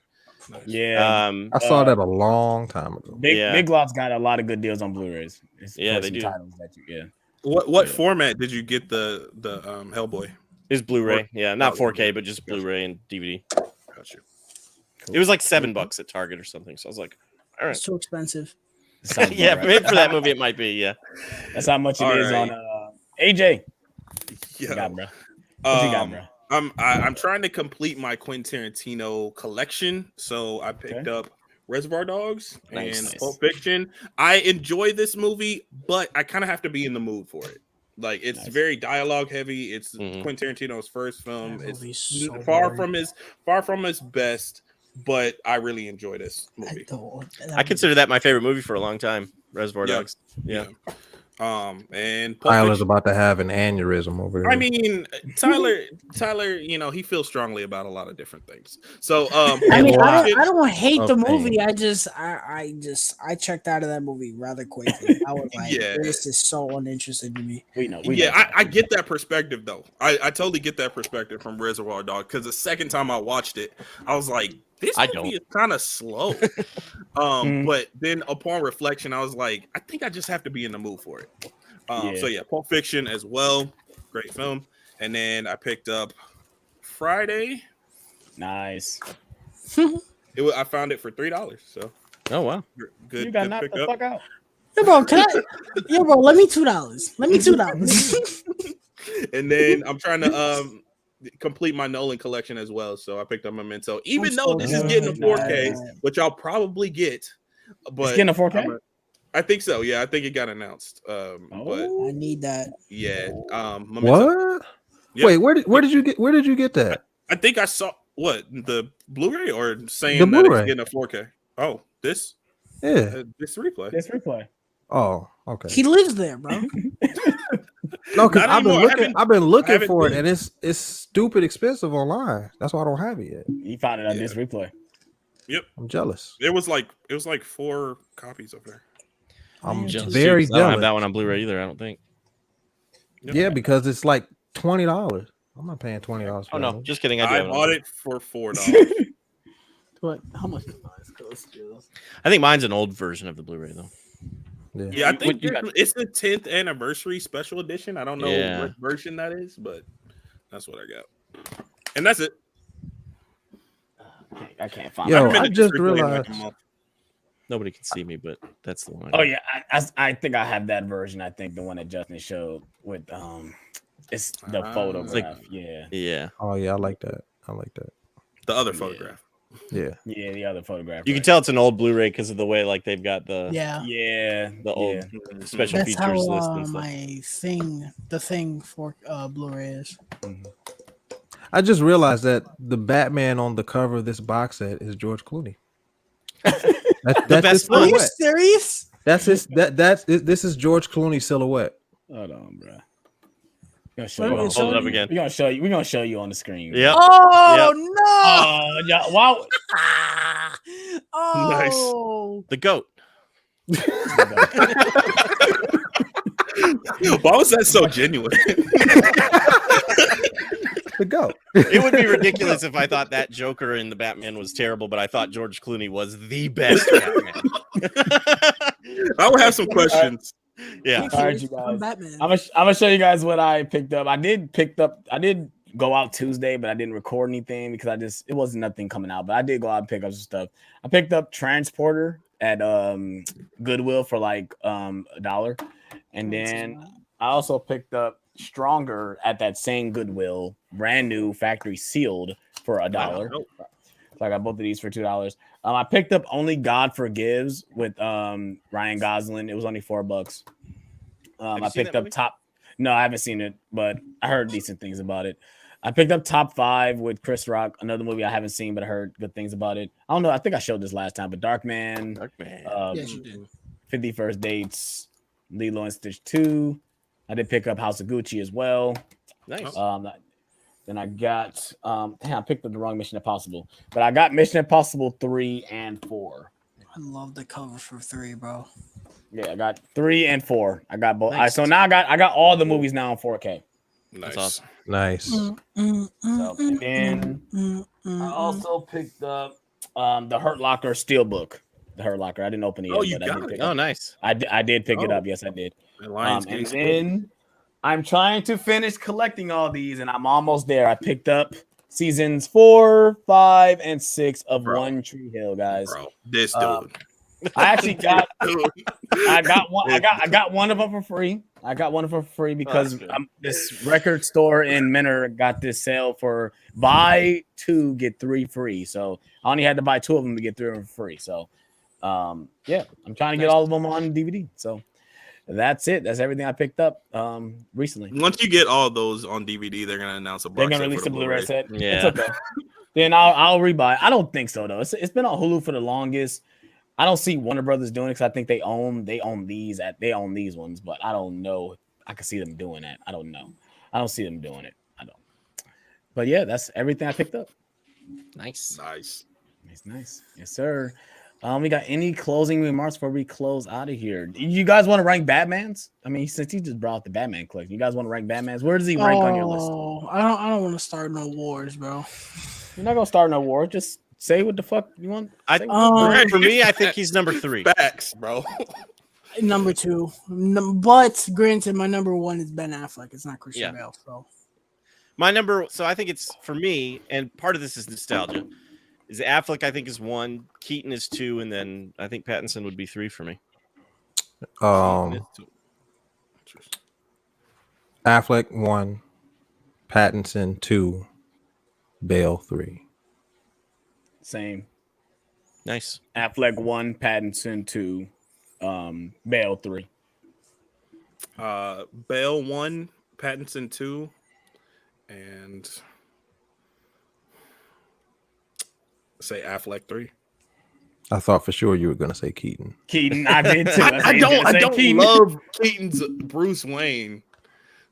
Yeah. I saw that a long time ago. Big Lots got a lot of good deals on Blu-rays. Yeah, they do. Titles that you, What format did you get the Hellboy? It's Blu-ray. Yeah, not 4K, but just Blu-ray and DVD. Gotcha. It was like $7 at Target or something. So I was like, all right. It's too expensive. Yeah, maybe for that movie it might be. Yeah, that's how much it All is right. on AJ. What Yeah. you got, bro? What you got, bro? I'm trying to complete my Quentin Tarantino collection, so I picked up Reservoir Dogs and Pulp Fiction. I enjoy this movie, but I kind of have to be in the mood for it. Like it's very dialogue heavy. It's Quentin Tarantino's first film. That It's movie's so far boring. from his best, but I really enjoy this movie. I consider that my favorite movie for a long time. Reservoir Yeah. Dogs. Yeah. And Pulp Tyler's Fiction- about to have an aneurysm over there. I mean, Tyler, you know, he feels strongly about a lot of different things. So, I mean, lot I don't hate the of movie. pain. I checked out of that movie rather quickly. I was like, Yeah. this is so uninterested in me. We know. I get that perspective though. I totally get that perspective from Reservoir Dog because the second time I watched it, I was like, this movie is kind of slow. But then upon reflection, I was like, I think I just have to be in the mood for it. So yeah, Pulp Fiction as well, great film. And then I picked up Friday. Nice. I found it for $3. So oh wow, good. You got good knocked the fuck out. Yo, bro, let me $2. Let me $2. And then I'm trying to complete my Nolan collection as well. So I picked up Memento, even though this is getting a 4K, which I'll probably get. But it's getting a 4K. I think so. Yeah, I think it got announced. But I need that. yeah. What? Yeah. Wait, where did you get that? I think I saw the Blu-ray or saying The that Blu-ray. it's getting a 4K. Oh, this Yeah. this replay. Let's replay. Oh, okay. He lives there, bro. No, because Not I've been anymore. looking. I've been looking haven't for it, been- and it's stupid expensive online. That's why I don't have it yet. You found it on this replay. I'm jealous. It was like 4 copies of there. I'm Jealous very too, 'cause I don't have jealous. that one on Blu-ray either. I don't think. Yeah, because it's like $20. I'm not paying $20. Oh no, just kidding. I do I have bought on. it for $4. What? How much is mine? I think mine's an old version of the Blu-ray though. Yeah, I think you got- it's the 10th anniversary special edition. I don't know Yeah. what version that is, but that's what I got. And that's it. I can't find Yo, it. I've been I to just Disney like a realized. month. Nobody can see me, but that's the one. Oh yeah, I think I have that version. I think the one that Justin showed with it's the photograph. Yeah, Yeah. Oh yeah, I like that. I like that. The other photograph. Yeah. yeah, the other photograph. You can tell it's an old Blu-ray because of the way like they've got the Yeah. Yeah, the old special That's features how list and stuff. the thing for Blu-ray is. I just realized that the Batman on the cover of this box set is George Clooney. That's best his one. Are you silhouette. serious? This is George Clooney's silhouette. Hold on, bro. We're Hold it up again. gonna show you. We're gonna show you on the screen. Yep. Oh Yep. no! Oh, yeah. Wow. Oh, The goat. Why was that so genuine? The goat. It would be ridiculous if I thought that Joker in the Batman was terrible, but I thought George Clooney was the best Batman. I would have some questions. Yeah. All right, you I'm guys. Batman. I'm gonna show you guys what I picked up. I did go out Tuesday, but I didn't record anything because it wasn't nothing coming out. But I did go out and pick up some stuff. I picked up Transporter at Goodwill for like $1, and then I also picked up Stronger at that same Goodwill, brand new factory sealed for $1. So I got both of these for $2. I picked up Only God Forgives with Ryan Gosling. It was only $4. I picked up No, I haven't seen it, but I heard decent things about it. I picked up Top 5 with Chris Rock, another movie I haven't seen, but I heard good things about it. I don't know. I think I showed this last time, but Darkman. Yes, you did. 50 First Dates, Lilo and Stitch 2. I did pick up House of Gucci as well. Nice. Then I got I picked up the wrong Mission Impossible, but I got Mission Impossible 3 and 4. I love the cover for 3, bro. Yeah, I got 3 and 4. I got both. Nice. So now I got all the movies now on 4K. Nice. awesome. Nice. So, and then I also picked up the Hurt Locker Steelbook. The Hurt Locker. I didn't open it yet. Oh, you but I got did it. pick Oh, up. nice. I did pick it Oh. up. Yes, I did. And And then I'm trying to finish collecting all these, and I'm almost there. I picked up seasons 4, 5, and 6 of Bro. One Tree Hill, guys. Bro, this dude. I actually got Dude. I got one. I got one of them for free. I got one of them for free because good. this record store in Menor got this sale for buy 2 get 3 free. So I only had to buy 2 of them to get 3 of them for free. So yeah, I'm trying to get all of them on DVD. So that's it. That's everything I picked up recently. Once you get all those on DVD, they're gonna announce a box They're gonna set release for the Blu-ray set. Yeah. It's okay. Then I'll rebuy. I don't think so though. It's been on Hulu for the longest. I don't see Warner Brothers doing it because I think they own these ones, but I don't know. I can see them doing that. I don't know. I don't see them doing it. I don't. But yeah, that's everything I picked up. Nice. Nice. Nice. Yes, sir. We got any closing remarks before we close out of here? You guys want to rank Batman's? I mean, since he just brought up the Batman collection, you guys want to rank Batman's? Where does he rank on your list? I don't want to start no wars, bro. You're not gonna start no war. Just say what the fuck you want. I, Say for me, I think he's number 3. Facts, bro. Number 2, but granted, my number 1 is Ben Affleck. It's not Christian Bale. So So I think it's for me, and part of this is nostalgia. Is Affleck? I think is 1. Keaton is 2, and then I think Pattinson would be 3 for me. Affleck 1, Pattinson 2, Bale 3. Same. Nice. Affleck 1, Pattinson 2, Bale 3. Bale 1, Pattinson 2, and say Affleck 3. I thought for sure you were gonna say Keaton. Keaton, I did too. I don't Keaton. love Keaton's Bruce Wayne.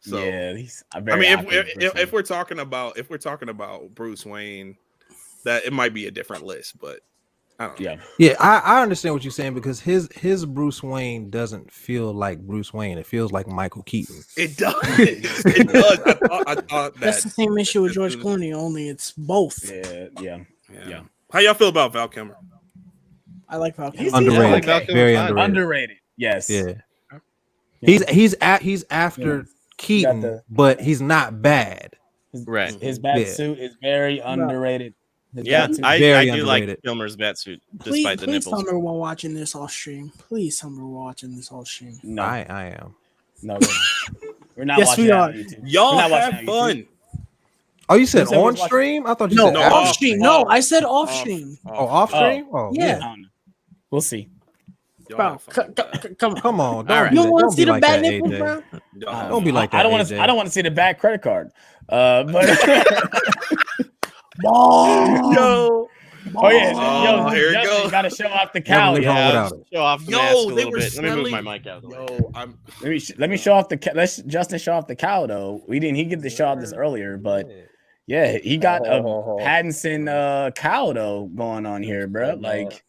So yeah, I mean, if we're talking about Bruce Wayne, that it might be a different list, but I don't know. Yeah, I understand what you're saying because his Bruce Wayne doesn't feel like Bruce Wayne. It feels like Michael Keaton. It does. It does. I thought that's the that. same issue with George Clooney. Only it's both. yeah. How y'all feel about Val Kilmer? I like Val Kilmer. Underrated, like Val Kilmer very fine. underrated. Yes. Yeah, he's after Keaton, but he's not bad. Right. His bat suit is very underrated. His Yeah, bat suit- I Very do like underrated. Kilmer's batsuit, Please, despite the please tell nipples. me we're watching this all stream. Please tell me we're watching this all stream. no, I am. no, we're not Yes, watching we that are. on YouTube. Y'all We're not watching have that on fun. Oh, you said said we on was watching- stream? I thought you No, said No, off. off stream. No, I said off Off. stream. Oh, off stream? Oh, Yeah. yeah. I don't know. We'll see. Y'all Bro, have fun with that. come on. Come on, don't All right. be You that- want don't to be see the like bad that, nipples, AJ. bro? Y'all have Don't be fun. like I don't that, want to. AJ. I don't want to see the bad credit card. But Oh, oh yeah, Oh, here it Justin, goes. you gotta show off the Never cow. leave home Yeah. without it. Show off the Yo, mask a they little were bit. Let me move my selling- mic out of the way. Yo, I'm Let me show off the. Let's Justin show off the cow though. He get to show off this earlier, but yeah, he got a Pattinson cow though going on here, bro. Like,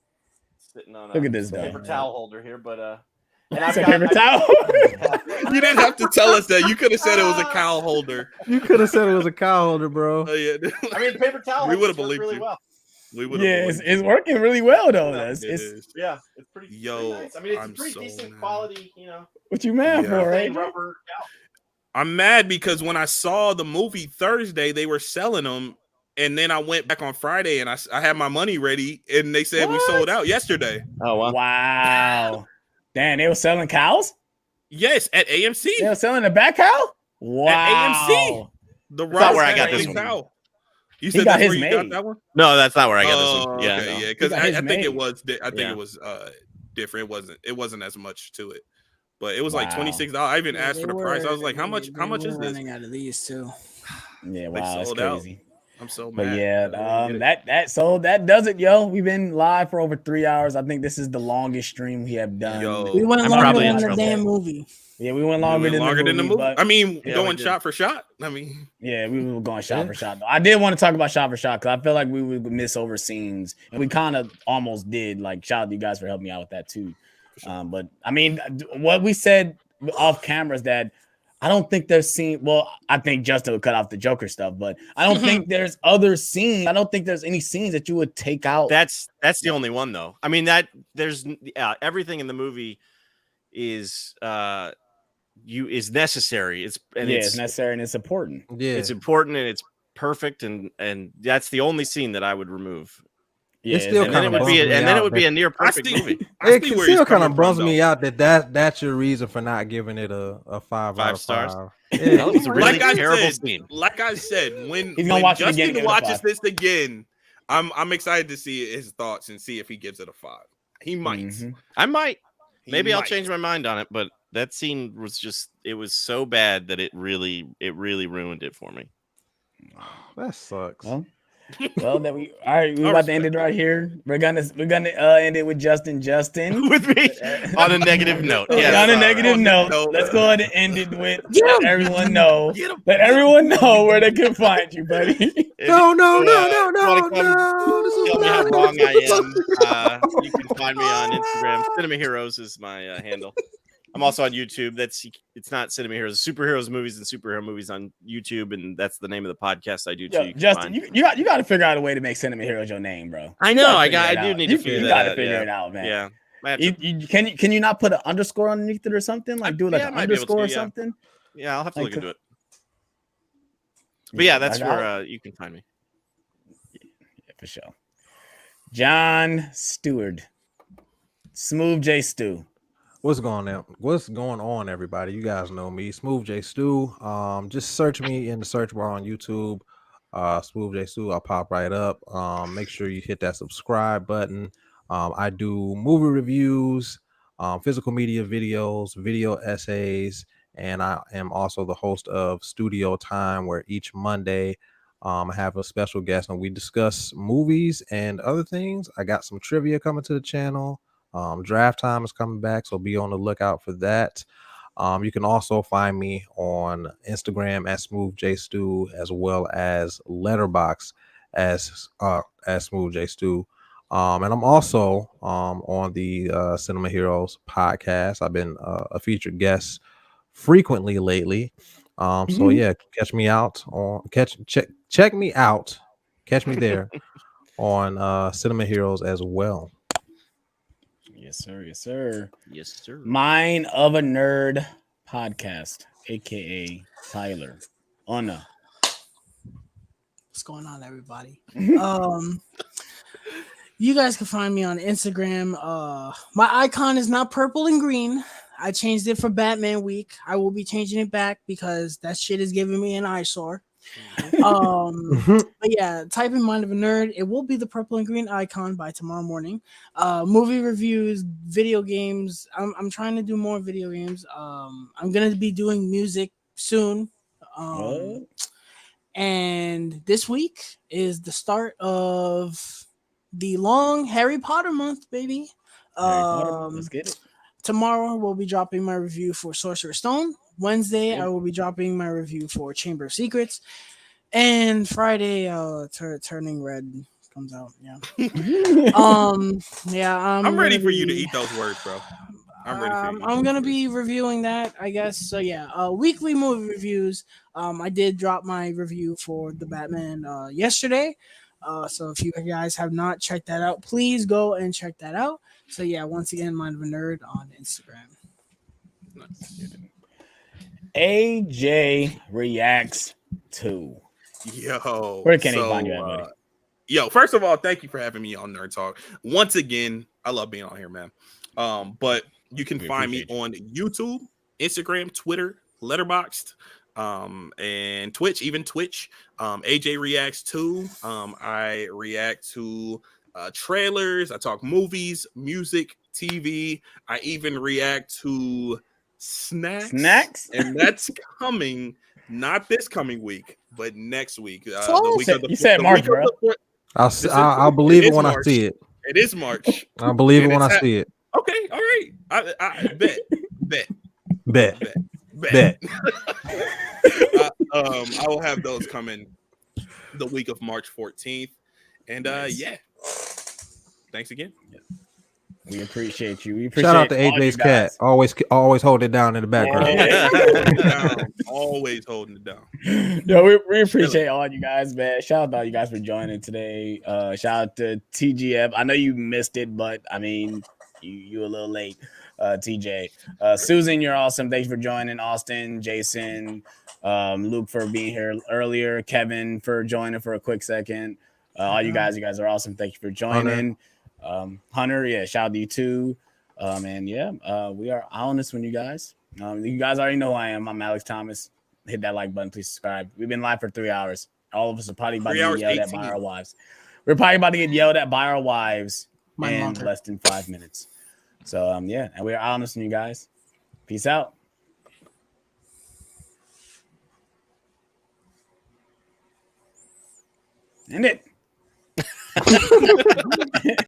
Sitting on look at this guy. paper towel holder here, but It's a paper towel. You didn't have to tell us that. You could have said it was a cow holder. You could have said it was a cow holder, bro. Oh yeah, I mean, paper towel. We holders would've work believed really you. well. we would have. Yeah, it's working really well though. It's It is. Yeah, it's pretty. Yo, pretty nice. I mean, it's I'm a pretty so decent mad. quality. You know, what you mad Yeah. for, right? plain rubber cow. I'm mad because when I saw the movie Thursday, they were selling them, and then I went back on Friday and I had my money ready, and they said we sold out yesterday. Oh wow. Wow. Damn, they were selling cows. Yes, at AMC. They were selling the back cow. Wow. AMC. The That's not where I Rouse got family this one. cow. You He said got that's his where you made. got that one? No, that's not where I got this one. Yeah, okay, no. yeah, because He got I his think made. it was. I think Yeah. it was different. It wasn't as much to it, but it was like Wow. $26. I even asked for They the price. I was were- like, how much? How they much were is this? running out of these too. Yeah, wow, that's sold out. crazy. I'm so But mad. yeah, I didn't get it. that does it, yo. We've been live for over 3 hours. I think this is the longest stream we have done. Yo. We went I'm longer probably than in the trouble. damn movie. Yeah, we went longer than the movie. But, I mean, Yeah, going shot for shot. I mean, yeah, we were going shot for shot. Though. I did want to talk about shot for shot because I feel like we would miss over scenes, and we kind of almost did. Like, shout out to you guys for helping me out with that too. But I mean, what we said off camera is that I don't think there's scene. Well, I think Justin would cut off the Joker stuff, but I don't think there's other scenes. I don't think there's any scenes that you would take out. That's the only one though. I mean that there's everything in the movie is is necessary. It's necessary and it's important. Yeah, it's important and it's perfect and that's the only scene that I would remove. Yeah, it still kind of then it would be a near perfect movie. It still kind of bums me out that's your reason for not giving it a 5 out of stars. 5. Yeah, that was a really terrible scene. Like I said, when watch Justin watches this again, I'm excited to see his thoughts and see if he gives it a 5. He might. Mm-hmm. I might. Maybe I'll change my mind on it, but that scene was it was so bad that it really ruined it for me. That sucks. Well, that we all right. We're about to end it right here. We're gonna end it with Justin with me on a negative note. Yeah, on a negative note. Let's go ahead and end it with let everyone know where they can find you, buddy. No. Tell me how wrong I am. You can find me on Instagram. Cinema Heroes is my handle. I'm also on YouTube. It's not Cinema Heroes, Superheroes Movies and Superhero Movies on YouTube, and that's the name of the podcast I do too. Justin, you got to figure out a way to make Cinema Heroes your name, bro. I know. I do need to figure that out. You got to figure it out, man. Yeah. Can you not put an underscore underneath it or something? Like do like an underscore or something? Yeah, I'll have to look into it. But yeah, that's where you can find me. Yeah, for sure. John Stewart, Smooth J Stew. What's going on, everybody? You guys know me, Smooth J Stew. Just search me in the search bar on YouTube. Smooth J Stew, I'll pop right up. Make sure you hit that subscribe button. I do movie reviews, physical media videos, video essays, and I am also the host of Studio Time, where each Monday I have a special guest and we discuss movies and other things. I got some trivia coming to the channel. Draft time is coming back, so be on the lookout for that. You can also find me on Instagram at SmoothJStew, as well as Letterboxd as SmoothJStew. And I'm also on the Cinema Heroes podcast. I've been a featured guest frequently lately. So yeah, check me out on Cinema Heroes as well. Yes, sir. Yes, sir. Yes, sir. Mind of a Nerd podcast, aka Tyler. Anna. What's going on, everybody? You guys can find me on Instagram. My icon is not purple and green. I changed it for Batman Week. I will be changing it back because that shit is giving me an eyesore. But yeah, type in Mind of a Nerd. It will be the purple and green icon by tomorrow morning. Movie reviews, video games. I'm trying to do more video games. I'm gonna be doing music soon. And this week is the start of the long Harry Potter month, baby. Let's get it. Tomorrow we'll be dropping my review for Sorcerer's Stone. Wednesday, I will be dropping my review for Chamber of Secrets. And Friday, Turning Red comes out. Yeah. I'm ready for you to eat those words, bro. I'm ready for you. I'm gonna be reviewing that, I guess. So yeah, weekly movie reviews. I did drop my review for the Batman yesterday. So if you guys have not checked that out, please go and check that out. So yeah, once again, Mind of a Nerd on Instagram. AJ reacts to. Yo, where can he find you at, buddy? Yo, first of all, thank you for having me on Nerd Talk. Once again, I love being on here, man. But you can find me on YouTube, Instagram, Twitter, Letterboxd, and Twitch, even Twitch. AJ reacts to. I react to trailers. I talk movies, music, TV. I even react to snacks, and that's coming not this coming week, but next week. The week of the, you said March, bro. I'll believe it when I see it. It is March. I'll believe it when I see it. Okay, all right. I bet. Bet. Bet. I will have those coming the week of March 14th. And yeah. Thanks again. We appreciate you. We appreciate Shout out to all you AJ's cat. guys. Always hold it down in the background. Always holding it down. Yo, we appreciate all you guys, man. Shout out to all you guys for joining today. Shout out to TGF. I know you missed it, but I mean, you a little late, TJ. Susan, you're awesome. Thanks for joining. Austin, Jason, Luke for being here earlier. Kevin for joining for a quick second. All you guys are awesome. Thank you for joining. Hunter, yeah, shout out to you too. And yeah, we are on this one, you guys. You guys already know who I am. I'm Alex Thomas. Hit that like button, please subscribe. We've been live for 3 hours. All of us are probably about to get yelled at by our wives. We're probably about to get yelled at by our wives in less than 5 minutes. So yeah, and we are on this one, you guys. Peace out. End it.